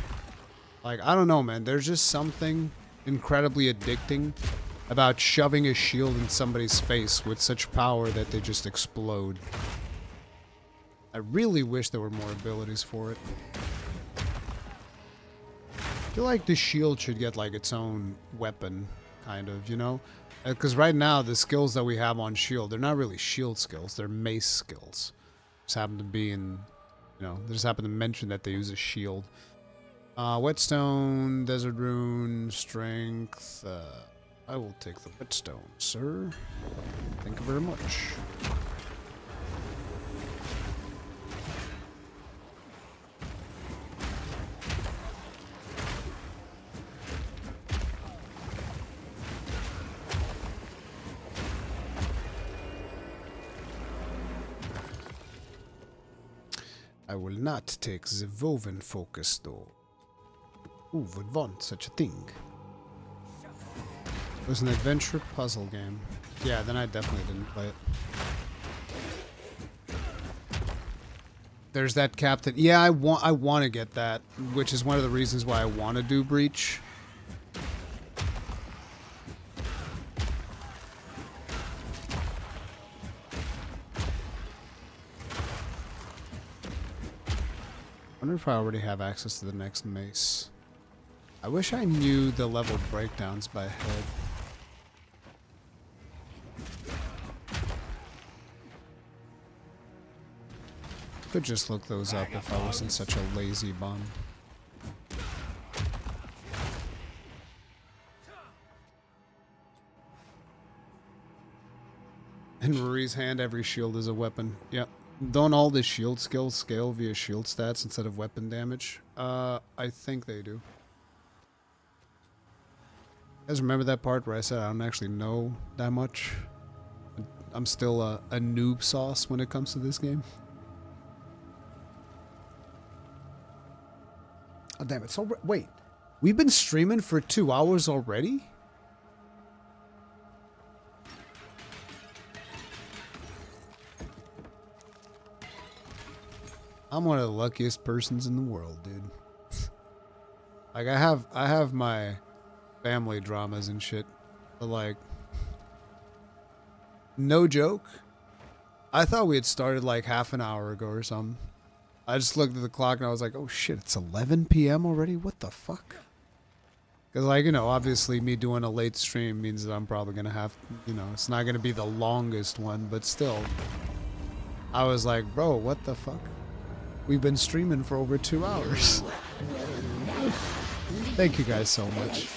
Like, I don't know, man. There's just something incredibly addicting about shoving a shield in somebody's face with such power that they just explode. I really wish there were more abilities for it. I feel like the shield should get, like, its own weapon, kind of, you know? Because right now, the skills that we have on shield, they're not really shield skills. They're mace skills. Just happen to be in... You know, they just happen to mention that they use a shield. Whetstone, Desert Rune, Strength. I will take the Whetstone, sir. Thank you very much. I will not take the woven focus though. Who would want such a thing? It was an adventure puzzle game. Yeah, then I definitely didn't play it. There's that captain. Yeah, I want to get that, which is one of the reasons why I want to do Breach. I wonder if I already have access to the next mace. I wish I knew the level breakdowns by head. Could just look those up if I wasn't such a lazy bum. In Ruri's hand, every shield is a weapon. Yep. Don't all the shield skills scale via shield stats instead of weapon damage? I think they do. You guys remember that part where I said I don't actually know that much? I'm still a noob sauce when it comes to this game. Oh damn it! So wait, we've been streaming for 2 hours already? I'm one of the luckiest persons in the world, dude. Like I have my family dramas and shit, but like, no joke, I thought we had started like half an hour ago or something. I just looked at the clock and I was like, oh shit, it's 11 p.m. already? What the fuck? Because like, you know, obviously me doing a late stream means that I'm probably gonna have, you know, it's not gonna be the longest one, but still, I was like, bro, what the fuck? We've been streaming for over 2 hours. Thank you guys so much.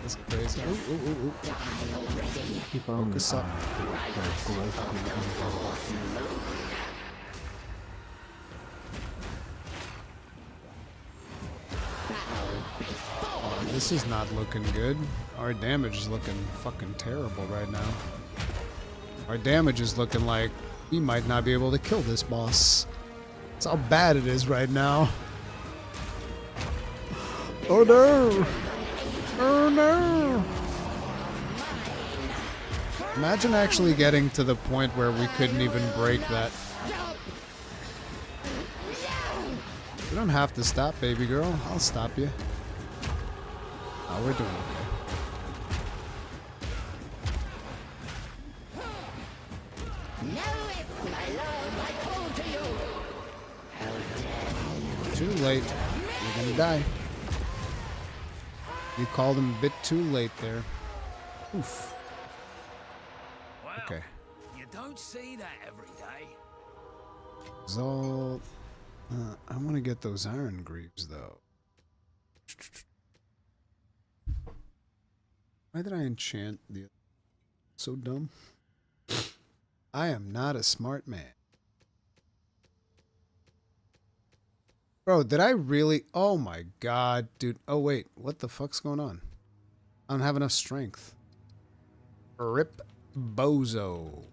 That's crazy. Ooh, ooh, ooh, ooh. Focus up. Oh, this is not looking good. Our damage is looking fucking terrible right now. Our damage is looking like we might not be able to kill this boss. That's how bad it is right now. Oh no! Oh no! Imagine actually getting to the point where we couldn't even break that. You don't have to stop, baby girl. I'll stop you. Oh, we're doing okay. Too late. You're gonna die. You called him a bit too late there. Oof. Well, okay. You don't see that every day. Zol. I want to get those iron greaves though. Why did I enchant the? So dumb. I am not a smart man. Bro, did I really? Oh my god, dude. Oh wait, what the fuck's going on? I don't have enough strength. Rip bozo.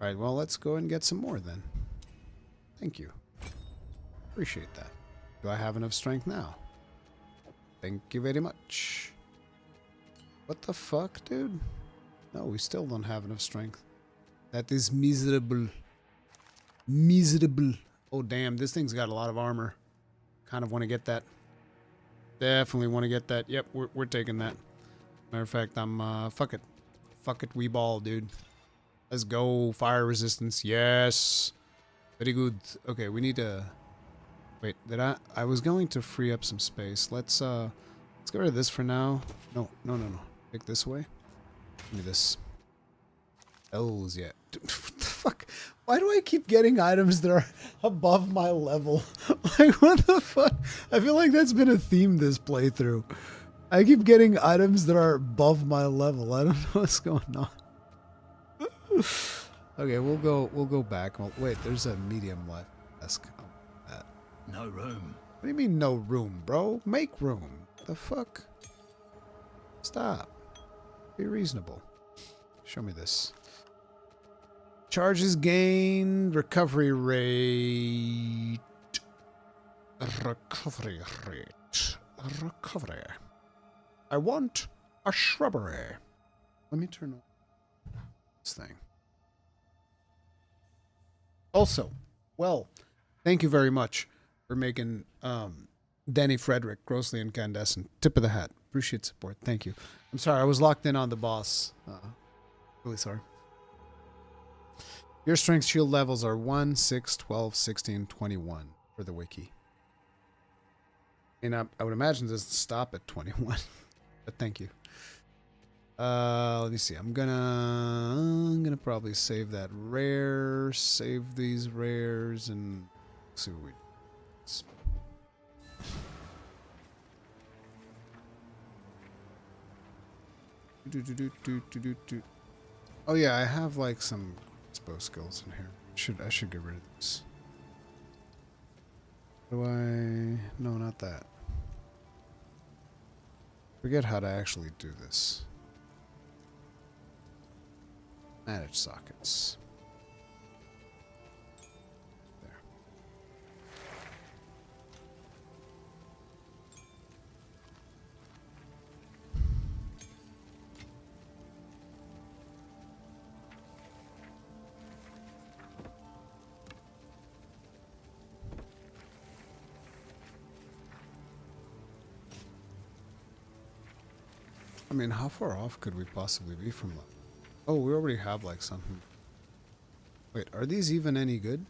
Alright, well, let's go and get some more then. Thank you. Appreciate that. Do I have enough strength now? Thank you very much. What the fuck, dude? No, we still don't have enough strength. That is miserable. Miserable. Oh, damn. This thing's got a lot of armor. Kind of want to get that. Definitely want to get that. Yep, we're taking that. Matter of fact, I'm, fuck it. Fuck it, we ball, dude. Let's go. Fire resistance. Yes. Very good. Okay, we need to... Wait, did I was going to free up some space. Let's get rid of this for now. No. Take this away. Give me this. Hells yeah. Dude, what the fuck? Why do I keep getting items that are above my level? Like, what the fuck? I feel like that's been a theme this playthrough. I keep getting items that are above my level. I don't know what's going on. Okay, we'll go back. Well, wait, there's a medium life desk. Oh, that. No room. What do you mean no room, bro? Make room. The fuck? Stop. Be reasonable. Show me this. Charges gained. Recovery rate. Recovery rate. Recovery. I want a shrubbery. Let me turn on this thing. Also, well, thank you very much for making Danny Frederick grossly incandescent. Tip of the hat. Appreciate support. Thank you. I'm sorry, I was locked in on the boss. Really sorry. Your strength shield levels are 1, 6, 12, 16, 21 for the wiki. And I would imagine it doesn't stop at 21. But thank you. Let me see. I'm gonna probably save that rare, save these rares, and see what we do. Oh yeah, I have like some bow skills in here. I should get rid of this. Do I? No, not that. Forget how to actually do this. Manage sockets. There. I mean, how far off could we possibly be from that? Oh, we already have like something. Wait, are these even any good?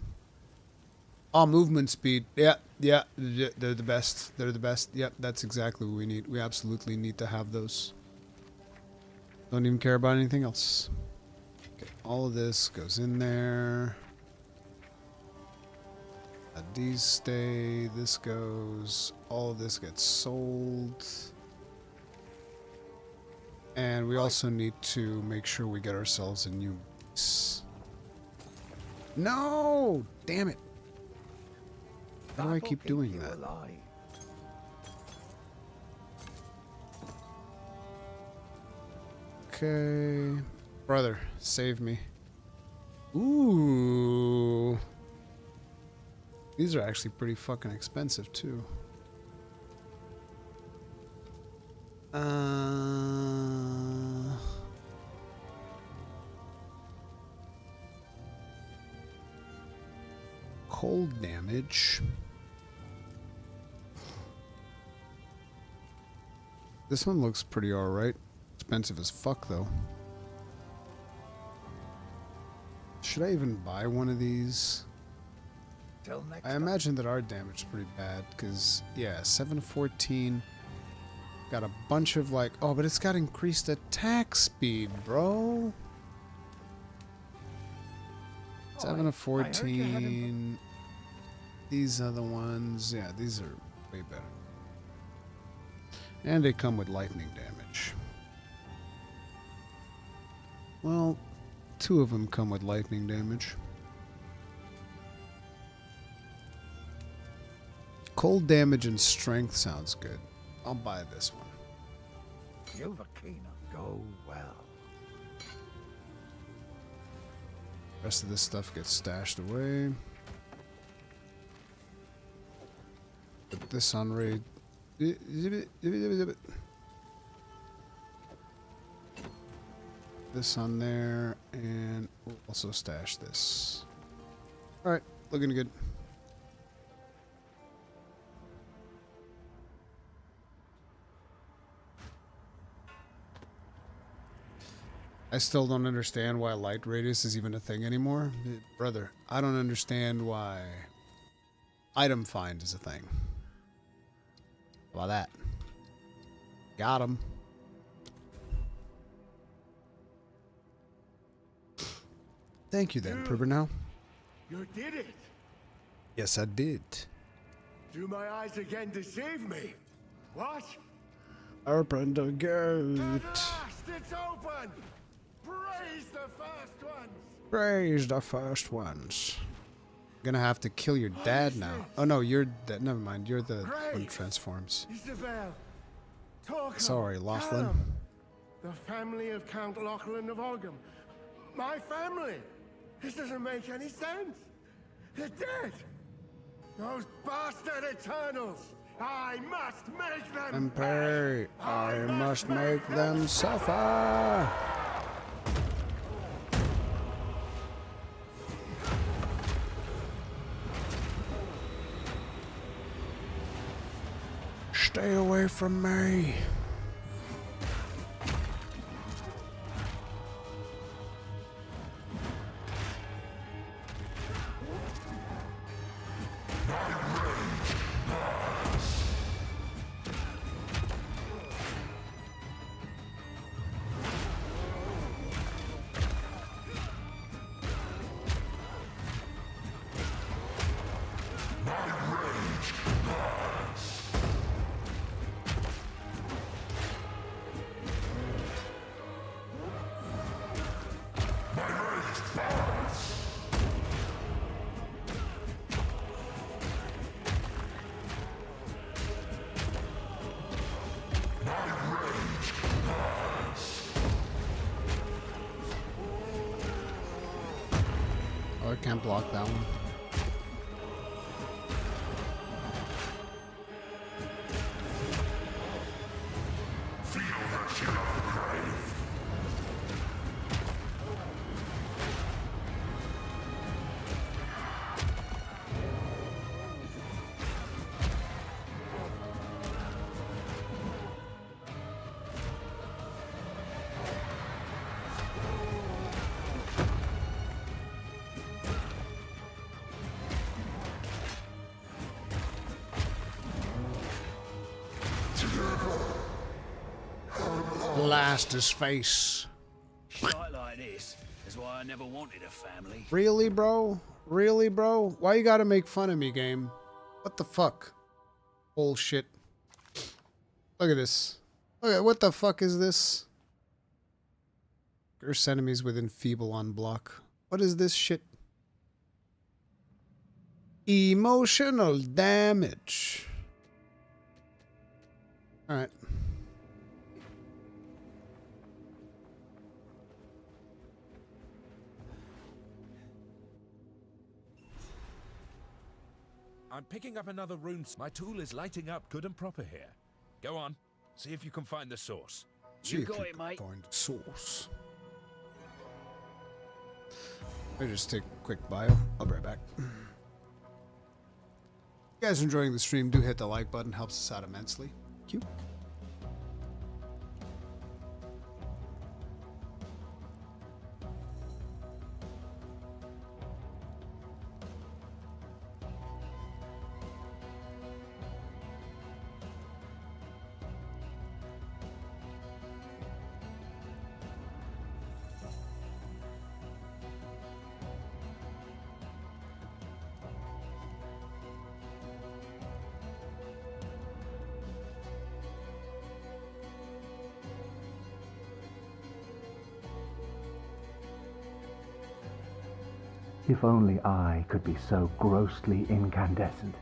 Oh, movement speed. Yeah, they're the best. They're the best. Yep, that's exactly what we need. We absolutely need to have those. Don't even care about anything else. Okay, all of this goes in there. These stay. This goes. All of this gets sold. And we also need to make sure we get ourselves a new base. No! Damn it. Why do I keep doing that? Okay. Brother, save me. Ooh. These are actually pretty fucking expensive, too. Cold damage. This one looks pretty alright. Expensive as fuck, though. Should I even buy one of these? I imagine that our damage is pretty bad, because, yeah, 7-14. Got a bunch of, like... Oh, but it's got increased attack speed, bro. 7-14. These are the ones. Yeah, these are way better. And they come with lightning damage. Well, 2 of them come with lightning damage. Cold damage and strength sounds good. I'll buy this one. Go well. Rest of this stuff gets stashed away. Put this on raid. This on there, and we'll also stash this. Alright, looking good. I still don't understand why light radius is even a thing anymore. Brother, I don't understand why item find is a thing. How about that? Got him. Thank you then, Pribernow. You did it! Yes, I did. Do my eyes again deceive me? What? Open the gate. At last, it's open! Praise the first ones! Praise the first ones. Gonna have to kill your dad now. Oh no, you're dead. Never mind. You're the one who transforms. Isabel, talk. Sorry, Lachlan. The family of Count Lachlan of Ogham. My family. This doesn't make any sense. They're dead. Those bastard Eternals. I must make them pay. I must make them suffer. Stay away from me. Oh, I can't block that one. Blast his face. Shite like this is why I never wanted a family. Really, bro? Really, bro? Why you gotta make fun of me, game? What the fuck? Bullshit. Look at this. Look at what the fuck is this? Curse enemies with enfeeble on block. What is this shit? Emotional damage. Alright. I'm picking up another rune. My tool is lighting up good and proper here. Go on. See if you can find the source. See if got you it, can mate. find the source. Let me just take a quick bio. I'll be right back. If you guys are enjoying the stream, do hit the like button. Helps us out immensely. Thank you. If only I could be so grossly incandescent.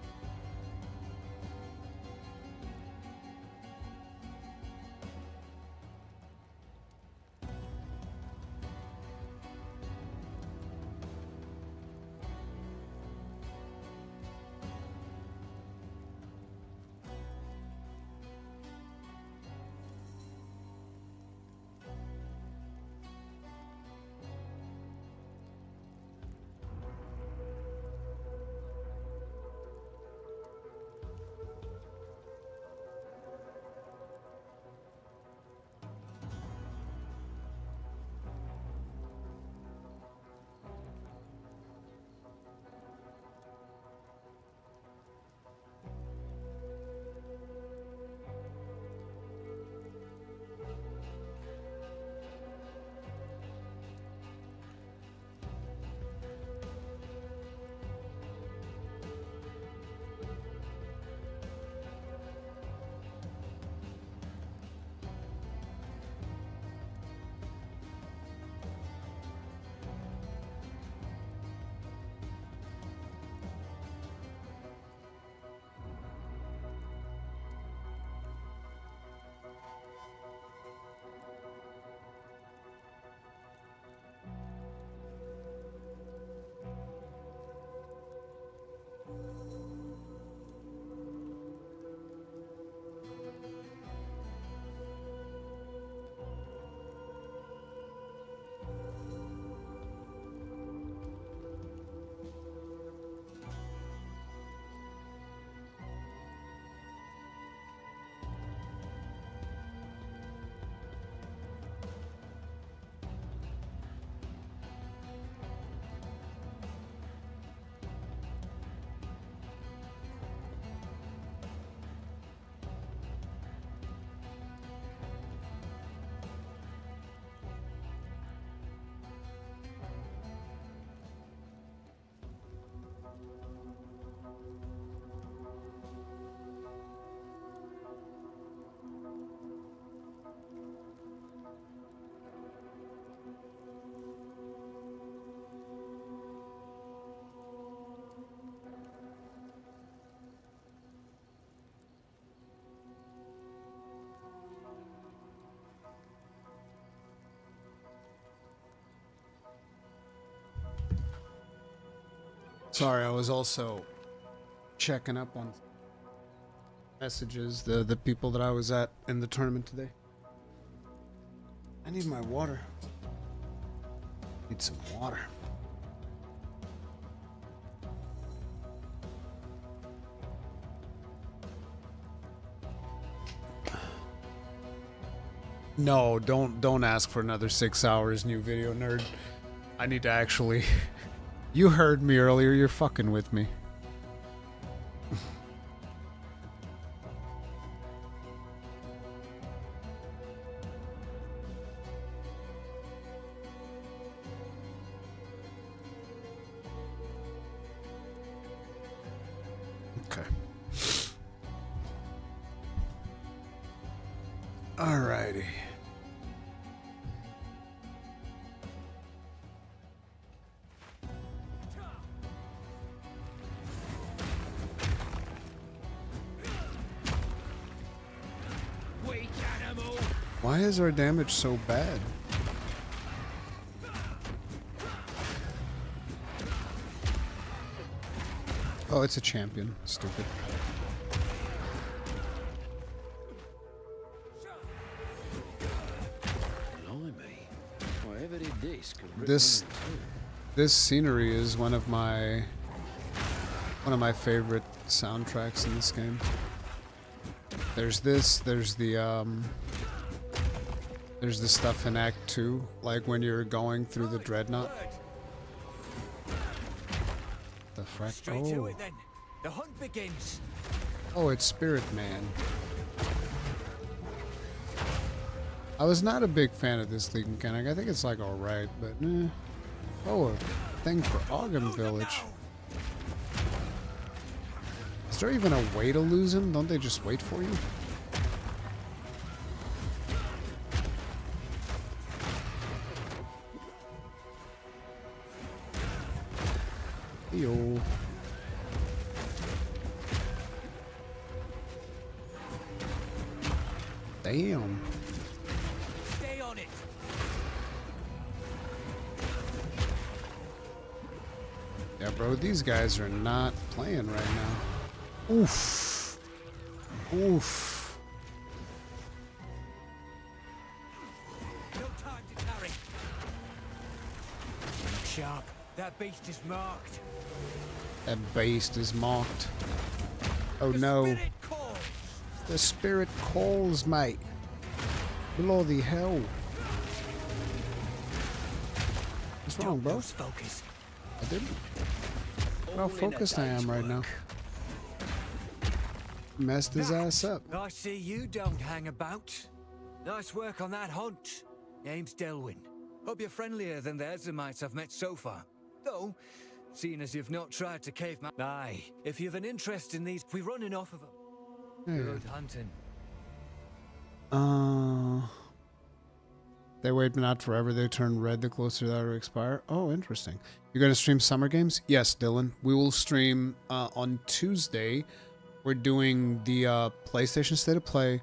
Sorry, I was also checking up on messages, the people that I was at in the tournament today. I need my water. Need some water. No, don't ask for another 6 hours, new video nerd. I need to actually... You heard me earlier, you're fucking with me. Okay. Alrighty. Why is our damage so bad? Oh, it's a champion. Stupid. This scenery is one of my favorite soundtracks in this game. There's this, there's the stuff in Act 2, like when you're going through the Dreadnought. The frack. Oh. The hunt begins. Oh, it's Spirit Man. I was not a big fan of this League mechanic. I think it's like alright, but oh, a thing for Ogham Village. Is there even a way to lose him? Don't they just wait for you? Yo. Damn. Stay on it. Yeah, bro, these guys are not playing right now. Oof. Oof. No time to tarry. Sharp. That beast is marked. That beast is marked. Oh no. The spirit calls, mate. Bloody hell. What's wrong, bro? Focus. I didn't. How focused I am right now. Messed his ass up. I see you don't hang about. Nice work on that hunt. Name's Delwyn. Hope you're friendlier than the Ezramites I've met so far. Though, seeing as you've not tried to cave my... Aye, if you've an interest in these, we run enough of them. Yeah. Good hunting. They wait not forever. They turn red the closer they are to expire. Oh, interesting. You're going to stream Summer Games? Yes, Dylan. We will stream on Tuesday. We're doing the PlayStation State of Play.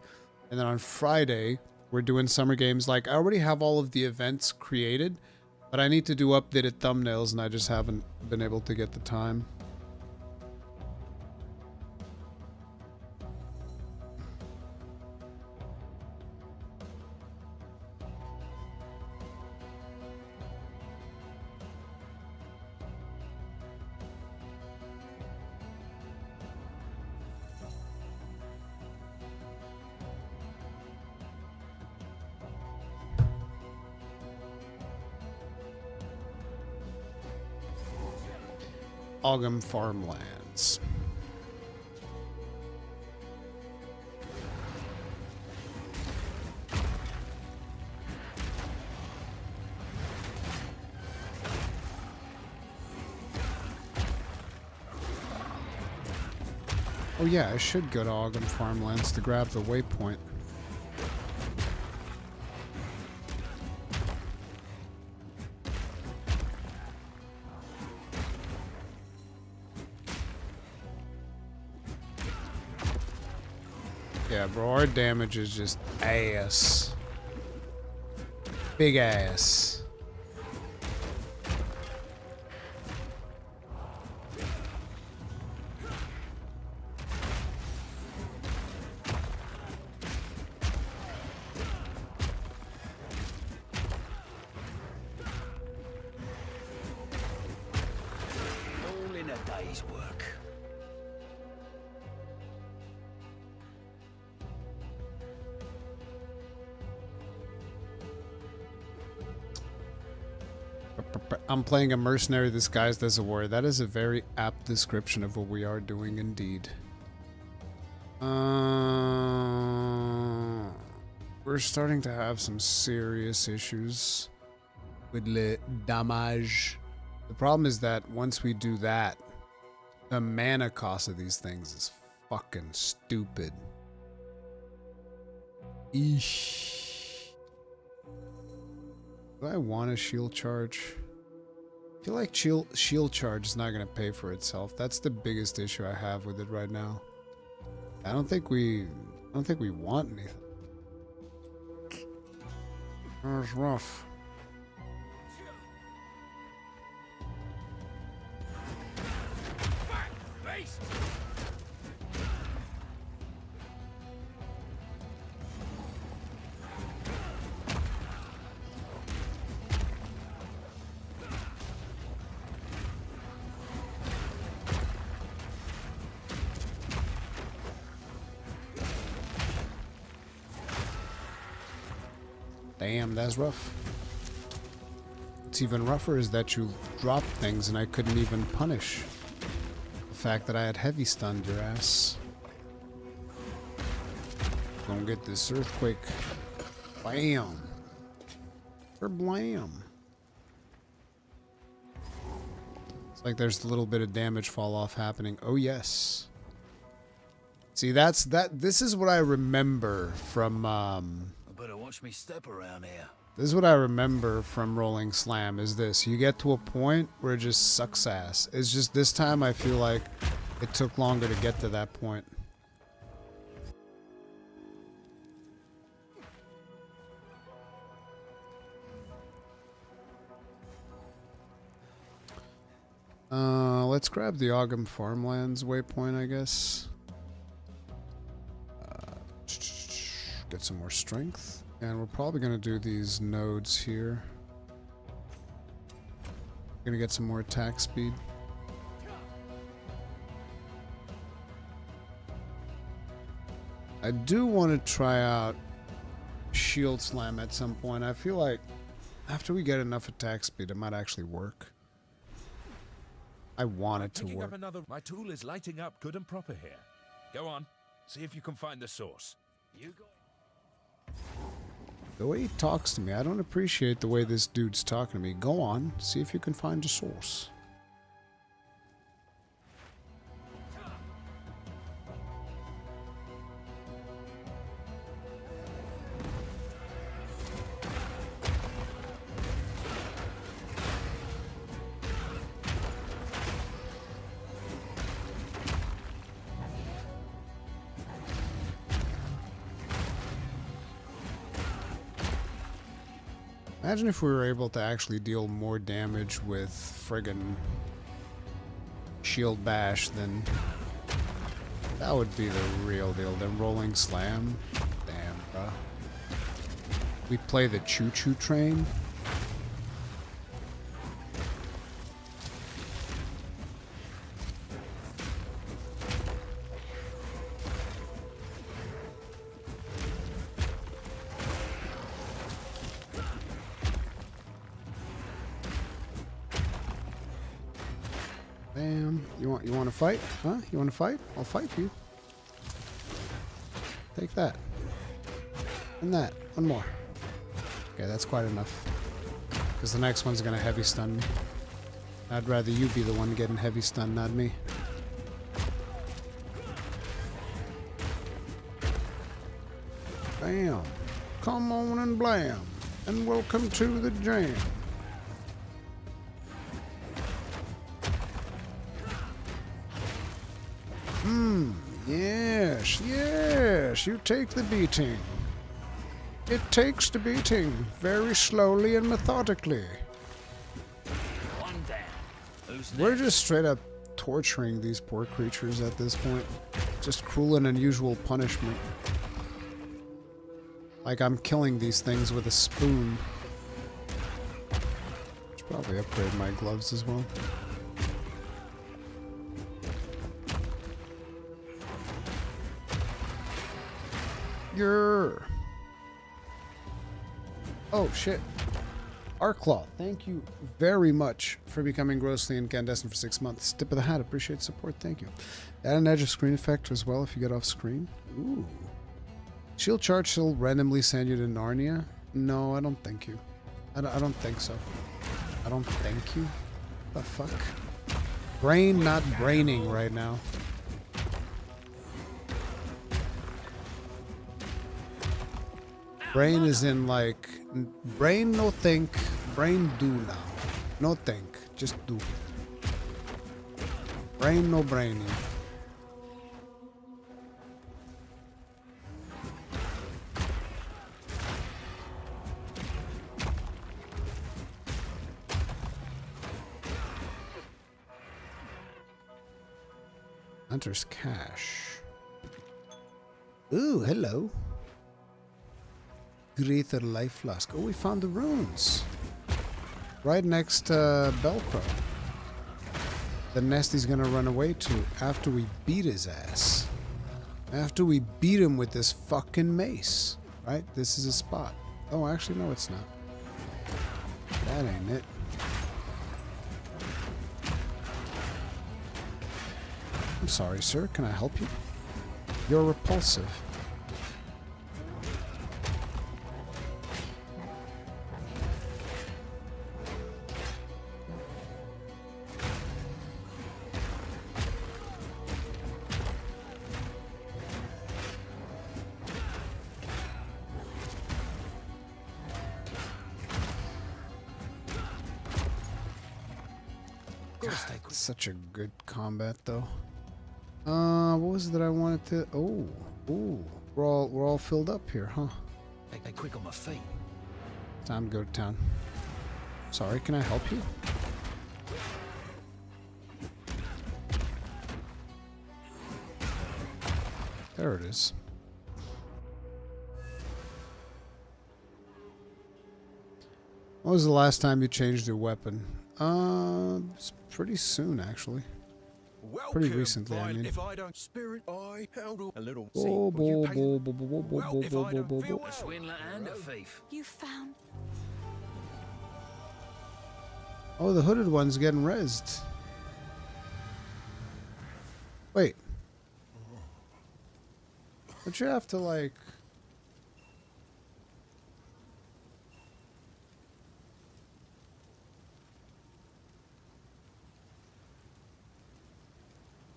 And then on Friday, we're doing Summer Games. Like, I already have all of the events created. But I need to do updated thumbnails, and I just haven't been able to get the time. Ogham Farmlands. Oh yeah, I should go to Ogham Farmlands to grab the waypoint. Yeah, bro, our damage is just ass. Big ass. day's work. I'm playing a mercenary disguised as a warrior. That is a very apt description of what we are doing indeed. We're starting to have some serious issues with le damage. The problem is that once we do that, the mana cost of these things is fucking stupid. Eesh. Do I want a shield charge? I feel like shield charge is not going to pay for itself. That's the biggest issue I have with it right now. I don't think we want anything. That's rough. Damn, that's rough. What's even rougher is that you dropped things and I couldn't even punish the fact that I had heavy stunned your ass. Gonna get this earthquake. Bam. For blam. It's like there's a little bit of damage fall off happening. Oh yes. See, this is what I remember from Better watch me step around here. This is what I remember from Rolling Slam, is this. You get to a point where it just sucks ass. It's just this time I feel like it took longer to get to that point. Let's grab the Ogum Farmlands waypoint, I guess. Get some more strength, and we're probably going to do these nodes here. Going to get some more attack speed. I do want to try out Shield Slam at some point. I feel like after we get enough attack speed, it might actually work. I want it to work. My tool is lighting up good and proper here. Go on, see if you can find the source. The way he talks to me, I don't appreciate the way this dude's talking to me. Go on, see if you can find a source. Imagine if we were able to actually deal more damage with friggin' Shield Bash, then that would be the real deal. Then Rolling Slam, damn, bruh. We play the choo-choo train. Bam. You want to fight? Huh? You want to fight? I'll fight you. Take that. And that. One more. Okay, that's quite enough. Because the next one's going to heavy stun me. I'd rather you be the one getting heavy stun, not me. Bam. Come on and blam. And welcome to the jam. Yes, yes, you take the beating. It takes the beating, very slowly and methodically. One down. Who's We're just straight up torturing these poor creatures at this point. Just cruel and unusual punishment. Like I'm killing these things with a spoon. Should probably upgrade my gloves as well. Grr. Oh, shit. Arclaw, thank you very much for becoming grossly incandescent for 6 months. Tip of the hat, appreciate support, thank you. Add an edge of screen effect as well if you get off screen. Ooh. Shield charge will randomly send you to Narnia? No, I don't think you. I don't think so. I don't thank you. The fuck? Brain not braining right now. Brain is in like... Brain no think. Brain do now. No think. Just do. Brain no braining. Hunter's Cache. Ooh, hello. Greater Life Flask. Oh, we found the runes. Right next to Belcrow. The nest he's gonna run away to after we beat his ass. After we beat him with this fucking mace. Right? This is a spot. Oh, actually, no, it's not. That ain't it. I'm sorry, sir. Can I help you? You're repulsive. Such a good combat, though. What was it that I wanted to? Oh, ooh, we're all filled up here, huh? They quick on my feet. Time to go to town. Sorry, can I help you? There it is. When was the last time you changed your weapon? It's pretty soon, actually. Pretty recently, I mean. If I don't spirit, I handle a little. Oh, A swindler and a thief. You found. Oh, the hooded one's getting rezzed. Wait. Don't you have to, like...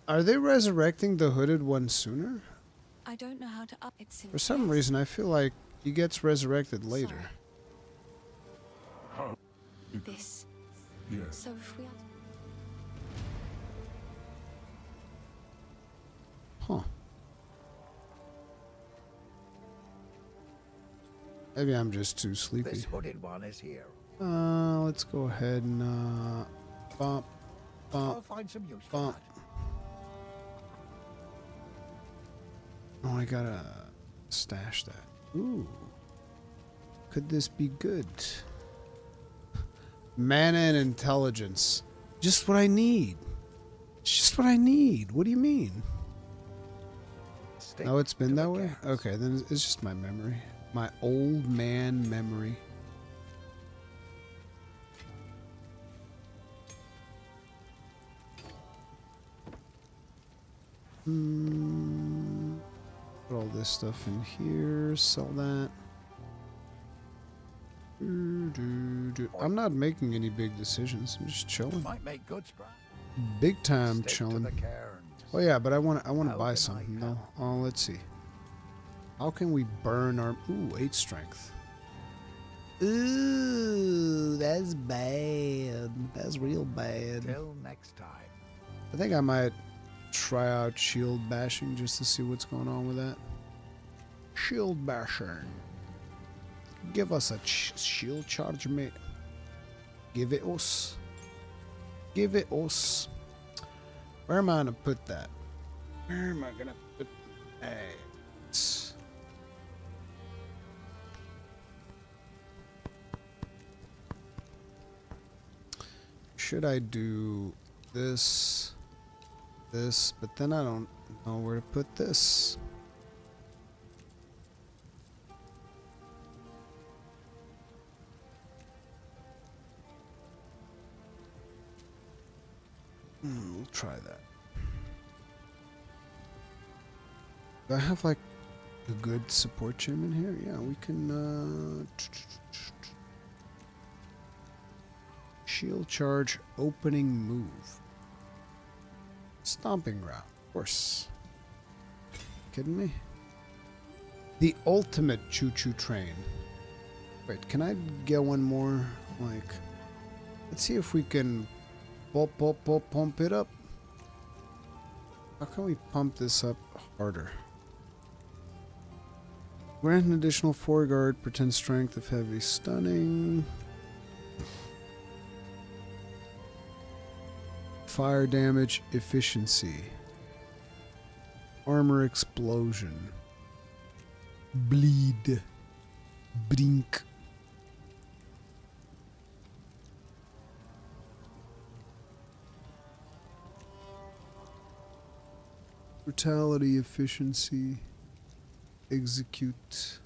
Are they resurrecting the hooded one sooner? I don't know how to up it. For some reason, I feel like he gets resurrected later. This. Yes. So if we are... Huh. Maybe I'm just too sleepy. This hooded one is here. Let's go ahead and, bump, I'll bump, find some use for bump. that. Oh, I gotta stash that. Ooh. Could this be good? Mana and intelligence. Just what I need. Just what I need. What do you mean? Stick Oh, it's been to that the way? gas. Okay, then it's just my memory. My old man memory. Put all this stuff in here. Sell that. I'm not making any big decisions. I'm just chilling. Might make good scrap. Big time Stick to chilling. the cairns. Oh yeah, but I want to How buy can I something. No. help? Oh, let's see. How can we burn our... Ooh, 8 strength. Ooh, that's bad. That's real bad. Till next time. I think I might try out shield bashing just to see what's going on with that. Shield bashing. Give us a shield charge, mate. Give it us. Give it us. Where am I gonna put that? Where am I gonna put that? Should I do this, but then I don't know where to put this. We'll try that. Do I have like a good support gym in here? Yeah, we can shield charge, opening move. Stomping ground, of course. Kidding me? The ultimate choo-choo train. Wait, can I get one more? Like, let's see if we can pump it up. How can we pump this up harder? Grant an additional 4 guard, pretend strength of heavy stunning. Fire damage, efficiency. Armor explosion. Bleed. Brink. Brutality, efficiency. Execute.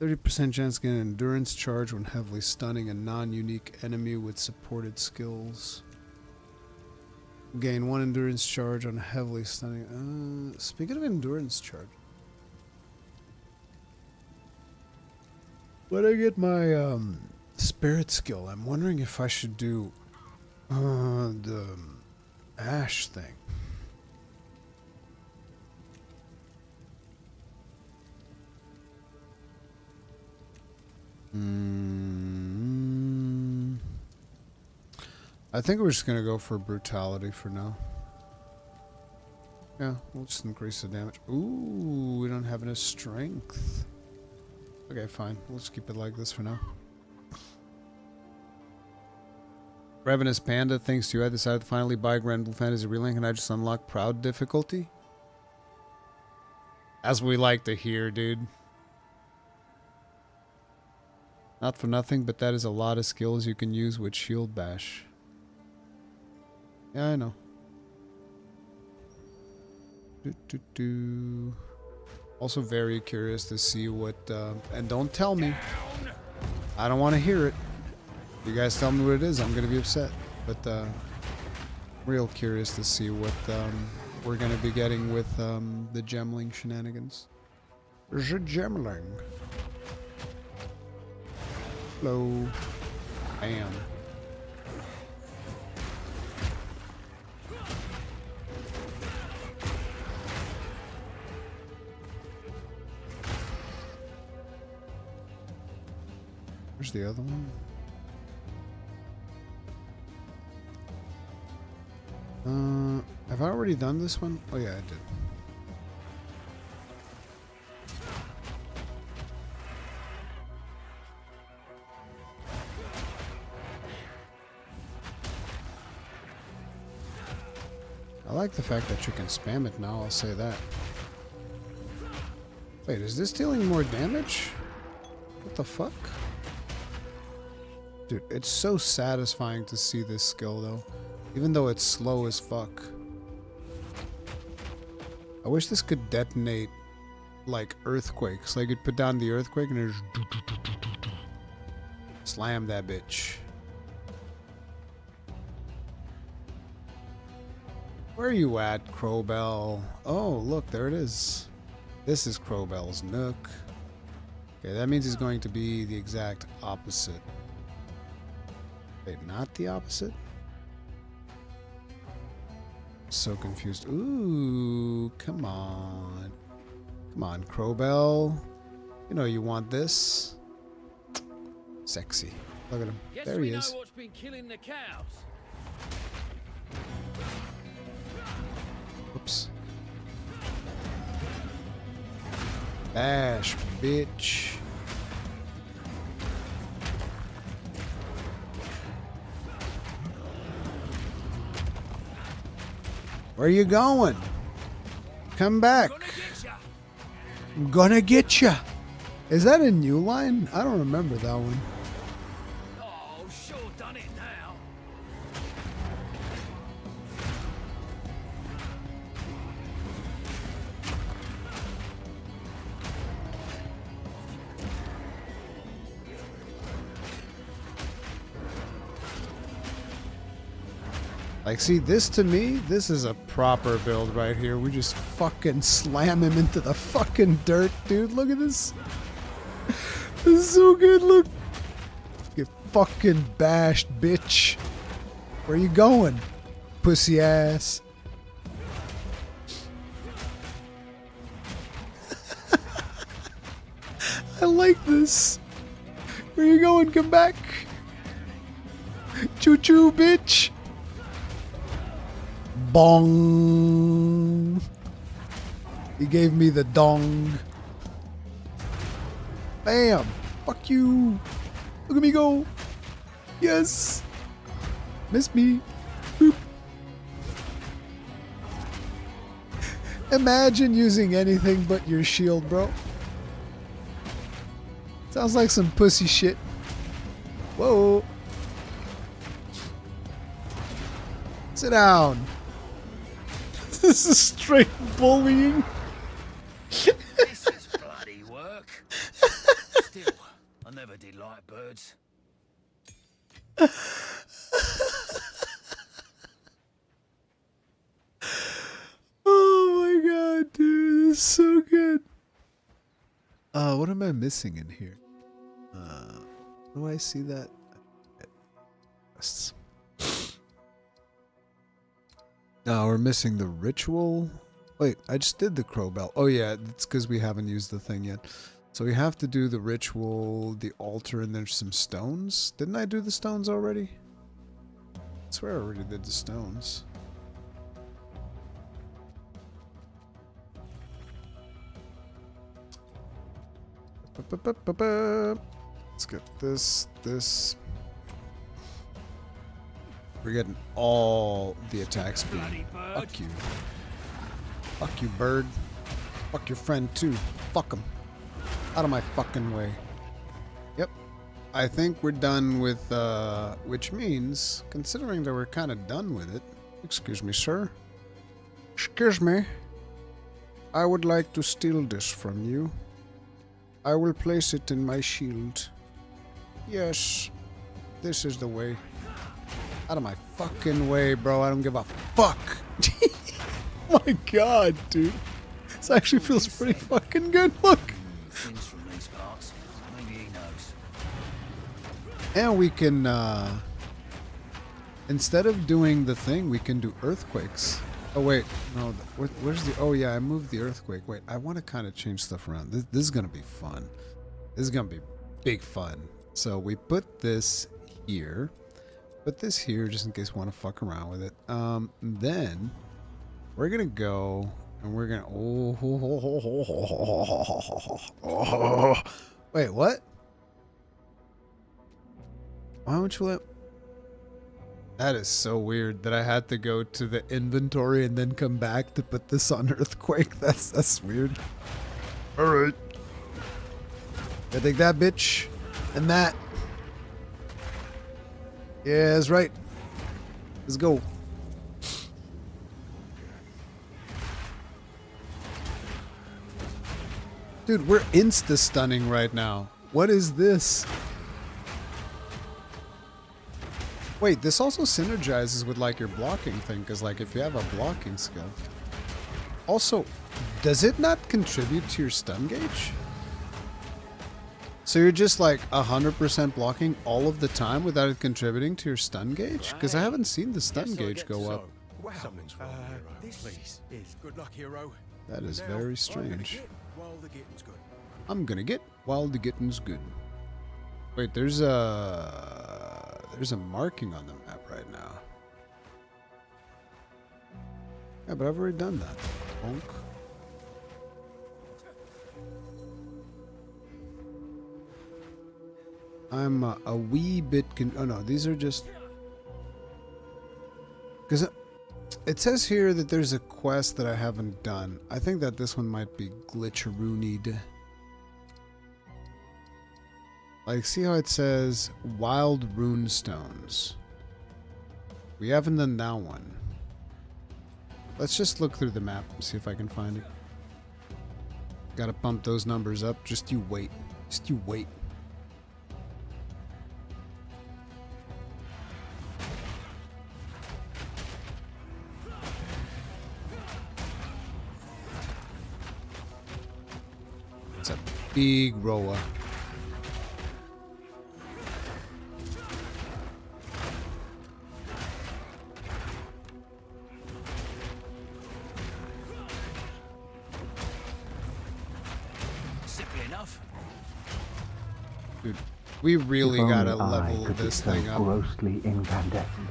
30% chance to get an endurance charge when heavily stunning a non-unique enemy with supported skills. Gain 1 endurance charge on heavily stunning. Speaking of endurance charge, when I get my spirit skill, I'm wondering if I should do the ash thing. I think we're just gonna go for brutality for now. Yeah, we'll just increase the damage. Ooh, we don't have enough strength. Okay, fine. We'll just keep it like this for now. Ravenous Panda, thanks to you, I decided to finally buy Grand Blue Fantasy Relink and I just unlocked Proud difficulty. As we like to hear, dude. Not for nothing, but that is a lot of skills you can use with Shield Bash. Yeah, I know. Also very curious to see what... and don't tell me. I don't want to hear it. If you guys tell me what it is, I'm going to be upset. But real curious to see what we're going to be getting with the Gemling shenanigans. There's a Gemling. Hello. Bam. Where's the other one? Have I already done this one? Oh yeah, I did. I like the fact that you can spam it now, I'll say that. Wait, is this dealing more damage? What the fuck? Dude, it's so satisfying to see this skill though. Even though it's slow as fuck. I wish this could detonate like earthquakes. Like you'd put down the earthquake and it just slam that bitch. Where are you at, Crowbell? Oh, look, there it is. This is Crowbell's nook. Okay, that means he's going to be the exact opposite. Wait, not the opposite? So confused. Ooh, come on. Come on, Crowbell. You know you want this. Sexy. Look at him. Guess there he is. Know what's been killing the cows. Oops. Bash, bitch. Where are you going? Come back. I'm gonna get ya. Is that a new line? I don't remember that one. Oh, sure done it now. Like, see, this to me, this is a proper build right here. We just fucking slam him into the fucking dirt, dude. Look at this. This is so good, look. Get fucking bashed, bitch. Where you going, pussy ass? I like this. Where you going? Come back. Choo-choo, bitch. Bong. He gave me the dong. Bam. Fuck you. Look at me go. Yes. Miss me. Boop. Imagine using anything but your shield, bro. Sounds like some pussy shit. Whoa. Sit down. This is straight bullying. This is bloody work. Still, I never did like birds. Oh my god, dude, this is so good. What am I missing in here? Do I see that? No, we're missing the ritual. Wait, I just did the crow bell. Oh yeah, it's because we haven't used the thing yet. So we have to do the ritual, the altar, and there's some stones. Didn't I do the stones already? I swear I already did the stones. Let's get this. We're getting all the attack speed. Fuck you. Fuck you, bird. Fuck your friend, too. Fuck him. Out of my fucking way. Yep. I think we're done with, which means, considering that we're kind of done with it. Excuse me, sir. Excuse me. I would like to steal this from you. I will place it in my shield. Yes. This is the way. Out of my fucking way, bro. I don't give a fuck. Oh my god, dude. This actually feels pretty fucking good. Look. Things from these parts. Maybe he knows. And we can, instead of doing the thing, we can do earthquakes. Oh, wait. No, where's the... Oh, yeah, I moved the earthquake. Wait, I want to kind of change stuff around. This is going to be fun. This is going to be big fun. So we put this here. Put this here just in case we want to fuck around with it. Then we're going to go and we're going to... Oh. Wait, what? Why won't you let... That is so weird that I had to go to the inventory and then come back to put this on earthquake. That's weird. All right. I take that, bitch, and that. Yeah, that's right. Let's go. Dude, we're insta-stunning right now. What is this? Wait, this also synergizes with like your blocking thing, because like if you have a blocking skill. Also, does it not contribute to your stun gauge? So you're just like 100% blocking all of the time without it contributing to your stun gauge? Because I haven't seen the stun gauge go up. Wow. Something's wrong, hero. Please. Is good luck, hero. That is very strange. While the getting's good. I'm gonna get while the getting's good. Wait, there's a marking on the map right now. Yeah, but I've already done that. Bonk. I'm a wee bit oh no, these are just... Because it says here that there's a quest that I haven't done. I think that this one might be glitcheroonied. Like, see how it says Wild Rune Stones? We haven't done that one. Let's just look through the map and see if I can find it. Gotta pump those numbers up. Just you wait. Just you wait. big Roa. Simply enough. Dude, we really If gotta only I level could be this so thing up. grossly incandescent.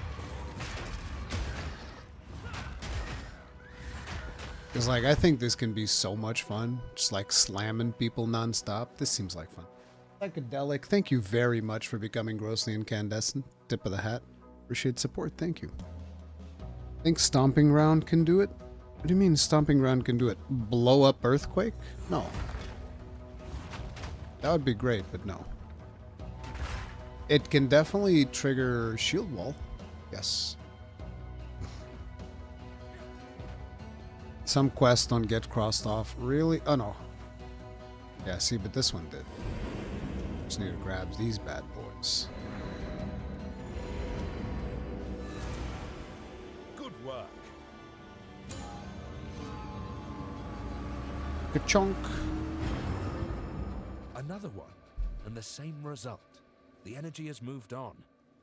Because, like, I think this can be so much fun. Just, like, slamming people nonstop. This seems like fun. Psychedelic, thank you very much for becoming grossly incandescent. Tip of the hat. Appreciate support, thank you. Think Stomping Round can do it? What do you mean Stomping Round can do it? Blow up Earthquake? No. That would be great, but no. It can definitely trigger Shield Wall. Yes. Some quests don't get crossed off. Really? Oh no. Yeah, see, but this one did. Just need to grab these bad boys. Good work. Ka-chunk. Another one, and the same result. The energy has moved on.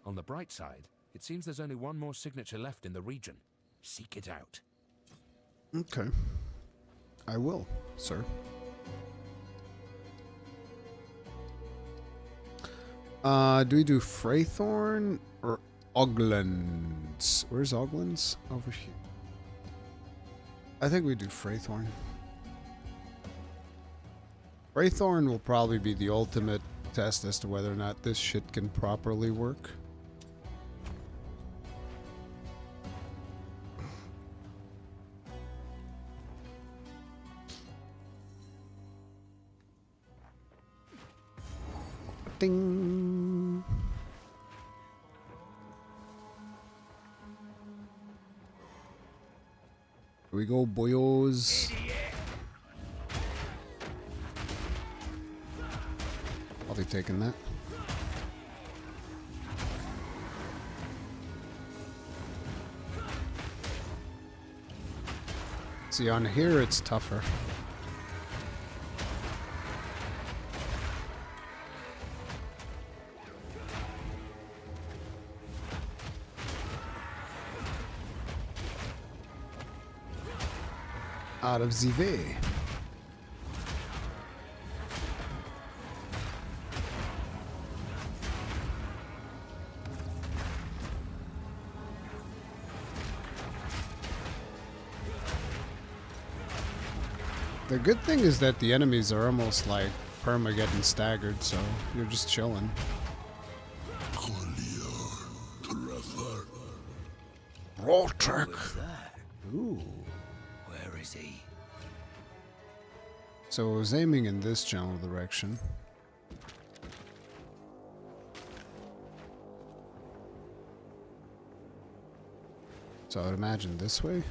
On the bright side, it seems there's only one more signature left in the region. Seek it out. Okay. I will, sir. Do we do Freythorn or Oglands? Where's Oglands? Over here. I think we do Freythorn. Freythorn will probably be the ultimate test as to whether or not this shit can properly work. Ding. Here we go, boyos. I'll be taking that. See, on here it's tougher. Out of the way. The good thing is that the enemies are almost like perma getting staggered, so you're just chilling. Rotek. Ooh. Where is he? So I was aiming in this general direction. So I would imagine this way.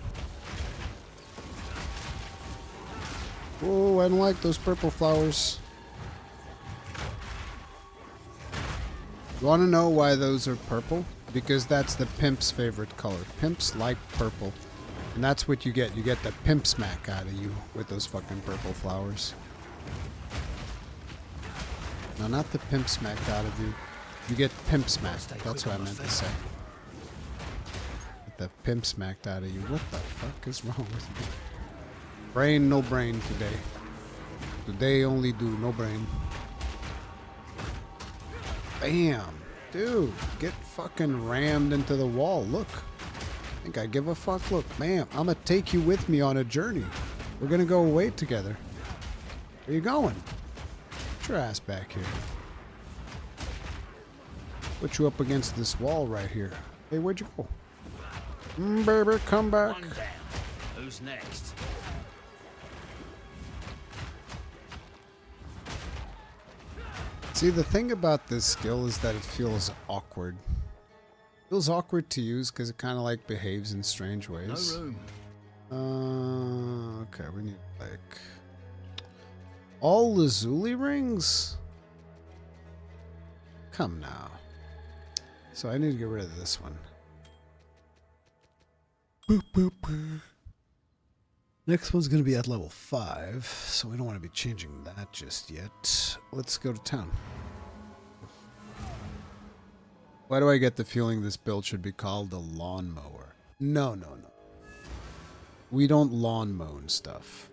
Oh, I don't like those purple flowers. You want to know why those are purple? Because that's the pimp's favorite color. Pimps like purple. And that's what you get. You get the pimp smack out of you with those fucking purple flowers. No, not the pimp smack out of you. You get pimp smacked. That's what I meant to say. Get the pimp smacked out of you. What the fuck is wrong with me? Brain, no brain today. Today only do no brain. Bam. Dude, get fucking rammed into the wall. Look. Think I give a fuck? Look, ma'am, I'm gonna take you with me on a journey. We're gonna go away together. Where you going? Get your ass back here. Put you up against this wall right here. Hey, where'd you go? Baby, come back. One down. Who's next? See, the thing about this skill is that it feels awkward. It feels awkward to use because it kind of like behaves in strange ways. No room. Okay, we need like all Lazuli rings? Come now. So I need to get rid of this one. Boop, boop, boop. Next one's going to be at level 5, so we don't want to be changing that just yet. Let's go to town. Why do I get the feeling this build should be called a lawnmower? No, no, no. We don't lawn mow and stuff.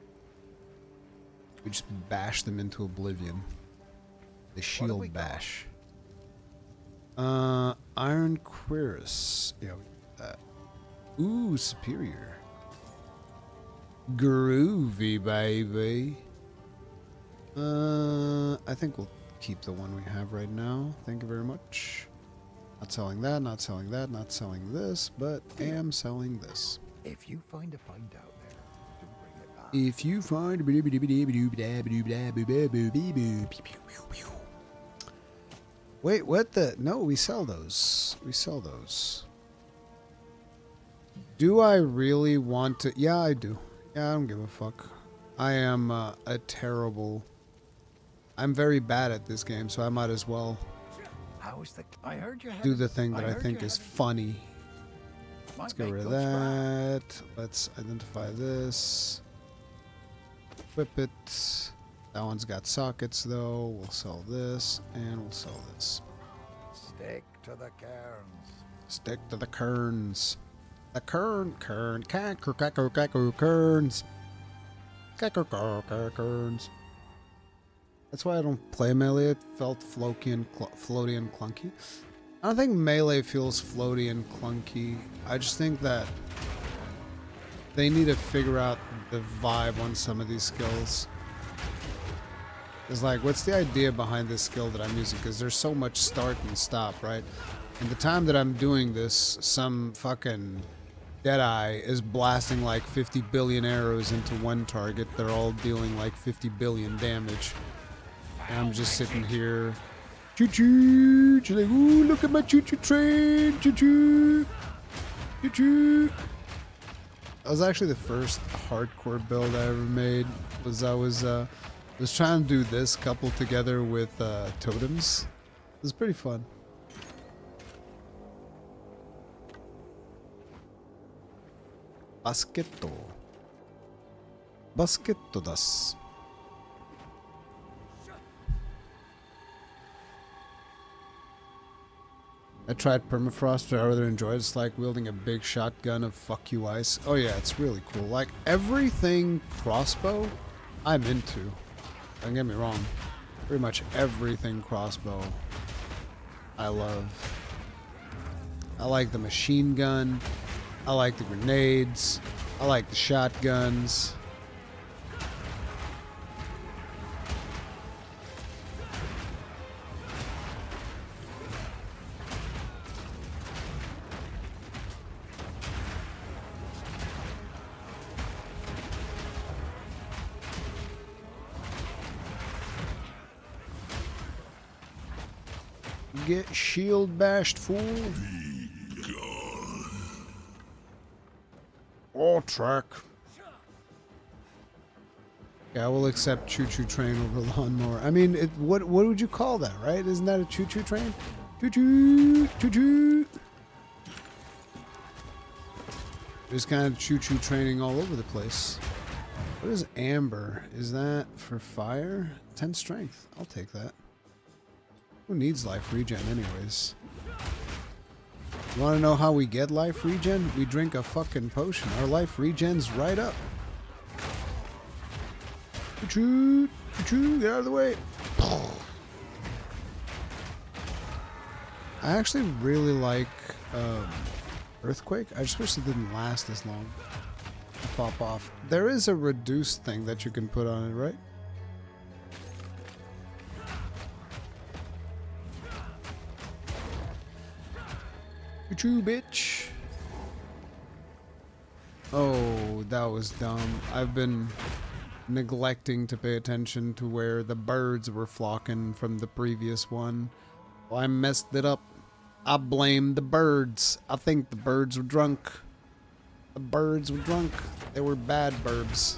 We just bash them into oblivion. The shield bash. Iron Cuirass. Yeah, we get that. Ooh, superior. Groovy, baby. I think we'll keep the one we have right now. Thank you very much. Not selling that, not selling that, not selling this, but am selling this. If you find a find out there, do bring it back. If you find... Wait, what the... No, we sell those. We sell those. Do I really want to... Yeah, I do. Yeah, I don't give a fuck. I am a terrible... I'm very bad at this game, so I might as well I heard you do the thing that I think is funny. Let's get rid of that. Let's identify this. Equip it. That one's got sockets, though. We'll sell this, and we'll sell this. Stick to the cairns. Stick to the kerns. The kerns. Kerns. That's why I don't play melee. It felt floaty and clunky. I don't think melee feels floaty and clunky. I just think that they need to figure out the vibe on some of these skills. It's like, what's the idea behind this skill that I'm using? Because there's so much start and stop, right? And the time that I'm doing this, some fucking Deadeye is blasting like 50 billion arrows into one target. They're all dealing like 50 billion damage. And I'm just sitting here. Choo-choo! She's like, ooh, look at my choo-choo train! Choo-choo! Choo-choo! That was actually the first hardcore build I ever made. I was trying to do this coupled together with totems. It was pretty fun. Basketto. Basketto das. I tried permafrost, but I rather enjoyed it. It's like wielding a big shotgun of fuck you ice. Oh yeah, it's really cool. Like everything crossbow, I'm into. Don't get me wrong. Pretty much everything crossbow, I love. I like the machine gun. I like the grenades. I like the shotguns. Get shield bashed, fool. All track. Yeah, I will accept choo-choo train over lawnmower. I mean, what would you call that, right? Isn't that a choo-choo train? Choo-choo, choo-choo. There's kind of choo-choo training all over the place. What is amber? Is that for fire? 10 strength. I'll take that. Who needs life regen anyways? You want to know how we get life regen? We drink a fucking potion. Our life regen's right up. Choo-choo, choo-choo, get out of the way. I actually really like Earthquake. I just wish it didn't last as long. Pop off. There is a reduced thing that you can put on it, right? Choo-choo, bitch. Oh, that was dumb. I've been neglecting to pay attention to where the birds were flocking from the previous one. Well, I messed it up. I blame the birds. I think the birds were drunk. The birds were drunk. They were bad burbs.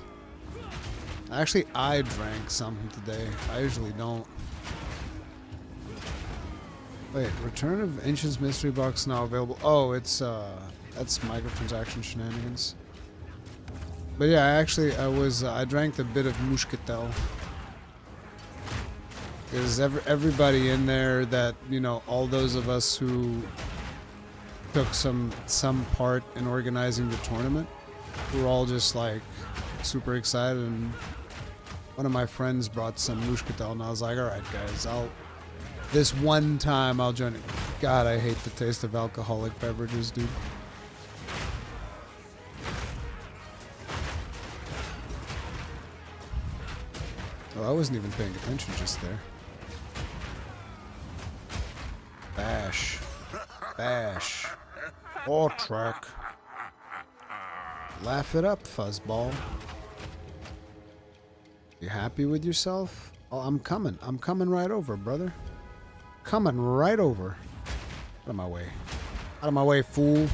Actually, I drank something today. I usually don't. Wait, Return of Ancient's Mystery Box now available. Oh, it's that's microtransaction shenanigans. But yeah, actually, I drank a bit of Muscatel. Because everybody in there that, you know, all those of us who took some part in organizing the tournament, we were all just like super excited, and one of my friends brought some Muscatel, and I was like, all right, guys, this one time I'll join it. God, I hate the taste of alcoholic beverages, dude. Oh, I wasn't even paying attention just there. Bash. Bash. Or track. Laugh it up, fuzzball. You happy with yourself? Oh, I'm coming. I'm coming right over, brother. Coming right over. Out of my way. Out of my way, fool.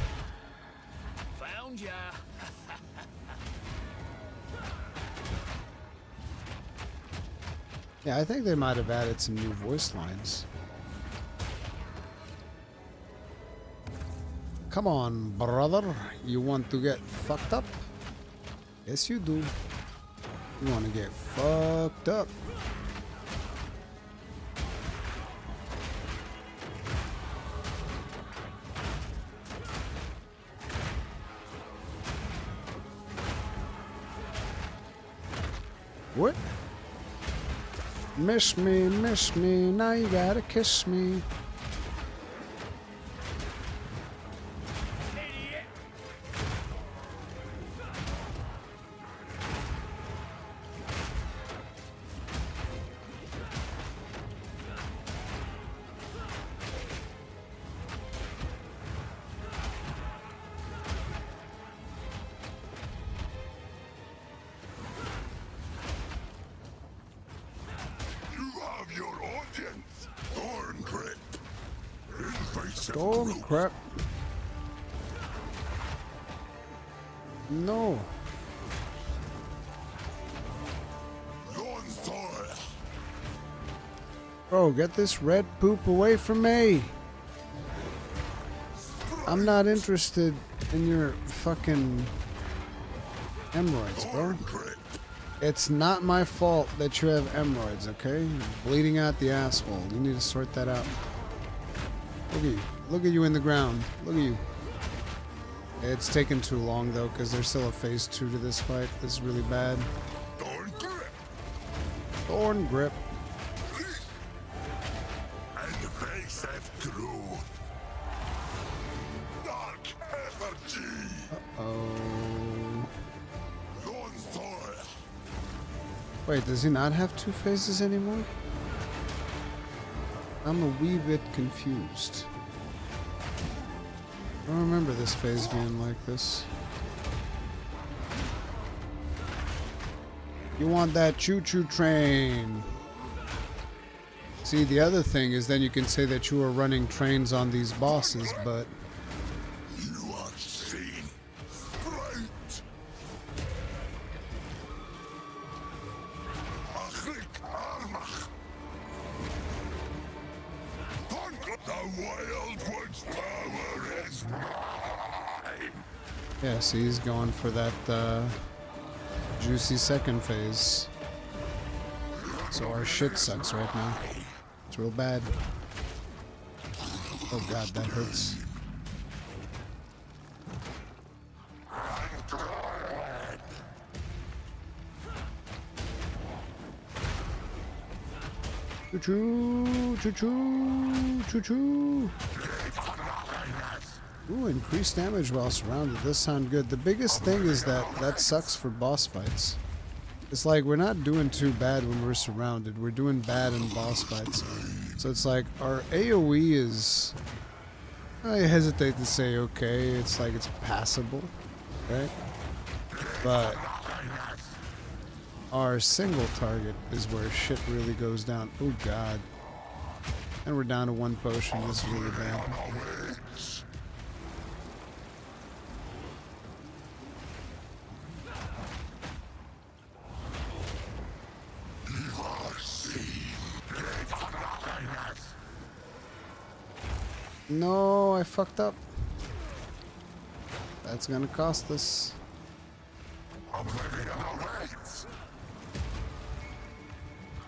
Found ya. Yeah, I think they might have added some new voice lines. Come on, brother. You want to get fucked up? Yes, you do. You want to get fucked up. What? Miss me, now you gotta kiss me. Oh crap. No. Bro, get this red poop away from me. I'm not interested in your fucking hemorrhoids, bro. It's not my fault that you have hemorrhoids, okay? You're bleeding out the asshole. You need to sort that out. Look at you. Look at you in the ground. Look at you. It's taken too long, though, because there's still a phase 2 to this fight. This is really bad. Thorn grip. Thorn grip. And the face have true. Dark energy. Uh-oh. Lone soil. Wait, does he not have 2 phases anymore? I'm a wee bit confused. I don't remember this phase being like this. You want that choo-choo train. See, the other thing is then you can say that you are running trains on these bosses, but... You are seen. Bright. The wild one's power is mine. Yeah, see, he's going for that juicy second phase. So our shit sucks right now. It's real bad. Oh god, that hurts. Choo-choo, choo-choo, choo-choo. Ooh, increased damage while surrounded. Does sound good. The biggest thing is that sucks for boss fights. It's like we're not doing too bad when we're surrounded. We're doing bad in boss fights. So it's like our AoE is... I hesitate to say okay. It's like it's passable, right? But... our single target is where shit really goes down. Oh god. And we're down to 1 potion. This is really bad. No, I fucked up. That's gonna cost us.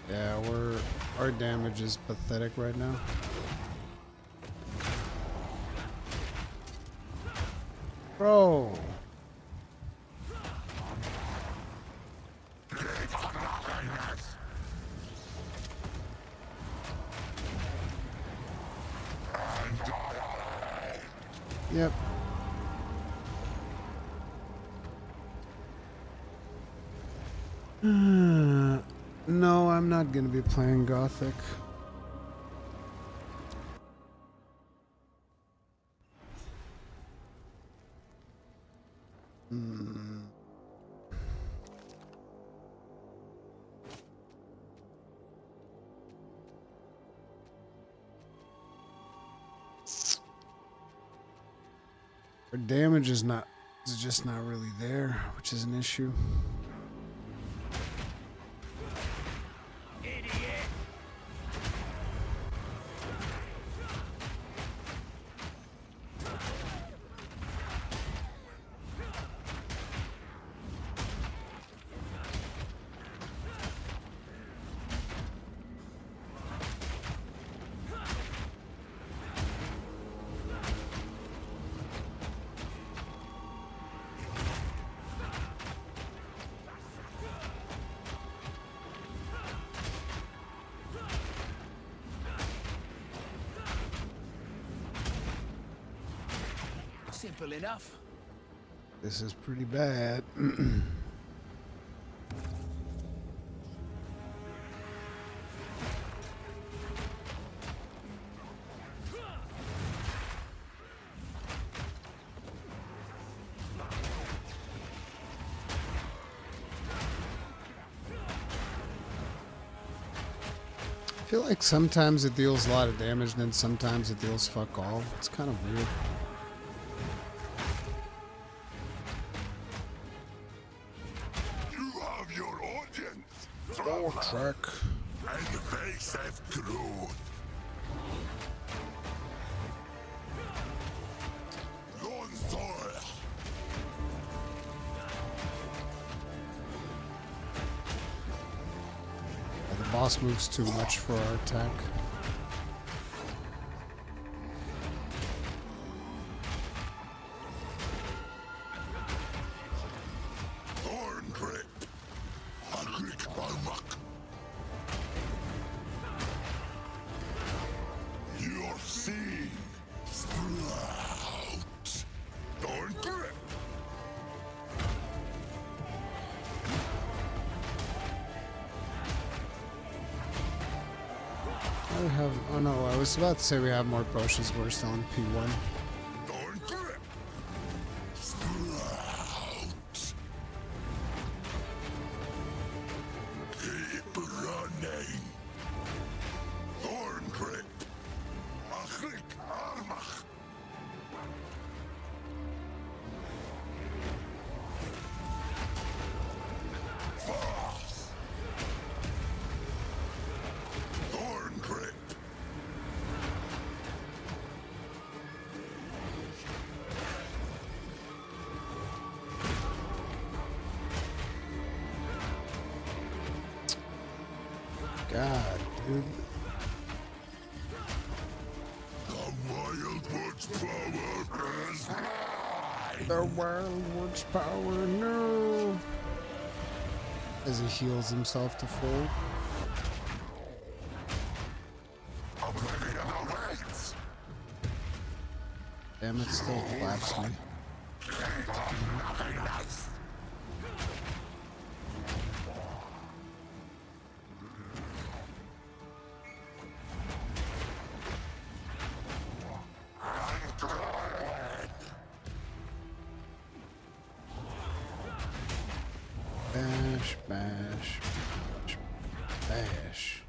Yeah, our damage is pathetic right now. Bro. Yep. No, I'm not gonna be playing Gothic. Our damage is just not really there, which is an issue. Simple enough. This is pretty bad. I feel like sometimes it deals a lot of damage, and then sometimes it deals fuck all. It's kind of weird. You have your audience. Oh, track. And face of truth. Lone soil. The boss moves too much for our attack. Thorn grip. Agric Balmak. Your seed sprout. Thorn grip. I have. Oh no, I was about to say we have more potions, but we're still in P1. Thorn grip. Sprout. Keep running. Thorn grip. Agric Balmak. Fast. Thorn grip. God, dude. The Wildwood's power is mine. The Wildwood's power, no! As he heals himself to full. Oblivion awaits. Damn, it still collapsed me. Nothingness. Bash, bash, bash, bash.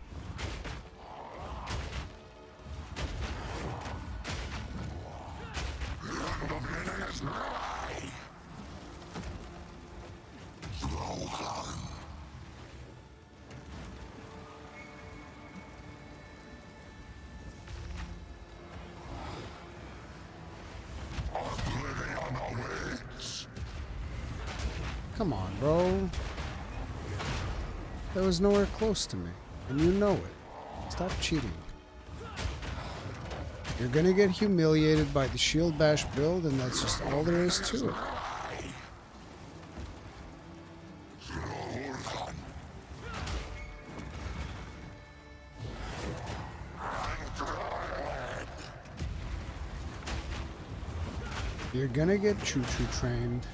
Oblivion is nigh. Rurikhan. Oblivion awaits. Come on, bro. That was nowhere close to me. And you know it. Stop cheating. You're gonna get humiliated by the shield bash build, and that's just all there is to it. You're gonna get choo-choo trained.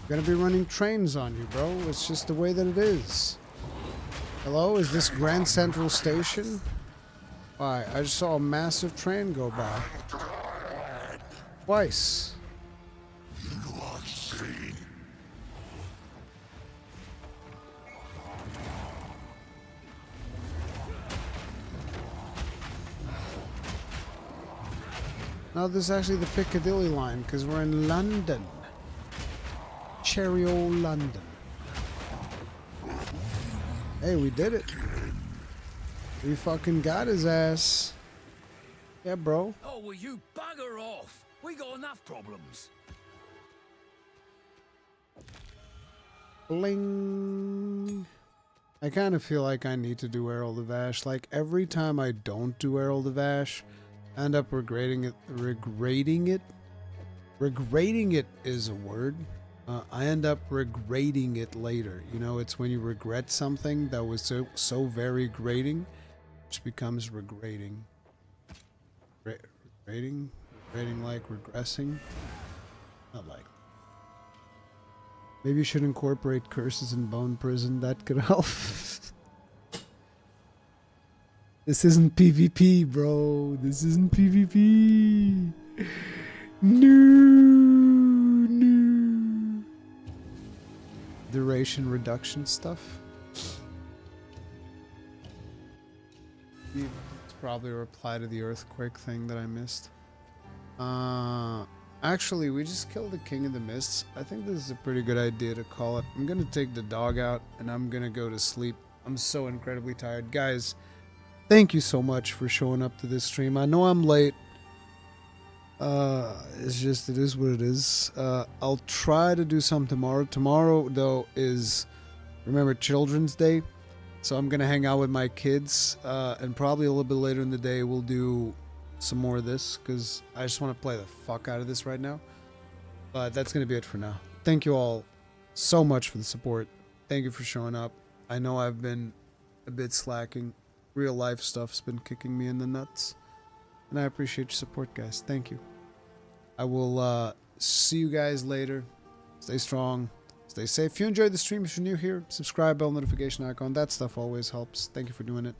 You're gonna be running trains on you, bro. It's just the way that it is. Hello, is this Grand Central Station? Why, I just saw a massive train go by. Twice. You are seen. No, this is actually the Piccadilly line, because we're in London. Cherry old London. Hey, we did it. We fucking got his ass. Yeah, bro. Oh, will you bugger off? We got enough problems. Bling. I kind of feel like I need to do Herald of Ash. Like, every time I don't do Herald of Ash, I end up regretting it. Regretting it is a word. I end up regretting it later. You know, it's when you regret something that was so very grating, which becomes regretting. Regretting like regressing? Not like. Maybe you should incorporate curses in Bone Prison. That could help. This isn't PvP, bro. This isn't PvP. No. Duration reduction stuff. It's probably a reply to the earthquake thing that I missed. Actually, we just killed the King of the Mists. I think this is a pretty good idea to call it. I'm gonna take the dog out and I'm gonna go to sleep. I'm so incredibly tired. Guys, thank you so much for showing up to this stream. I know I'm late. It's just, it is what it is. I'll try to do some tomorrow. Tomorrow, though, is, remember, Children's Day. So I'm gonna hang out with my kids. And probably a little bit later in the day, we'll do some more of this, because I just want to play the fuck out of this right now. But that's gonna be it for now. Thank you all so much for the support. Thank you for showing up. I know I've been a bit slacking. Real life stuff's been kicking me in the nuts, and I appreciate your support, guys. Thank you. I will see you guys later. Stay strong, stay safe. If you enjoyed the stream, if you're new here, subscribe, bell notification icon. That stuff always helps. Thank you for doing it.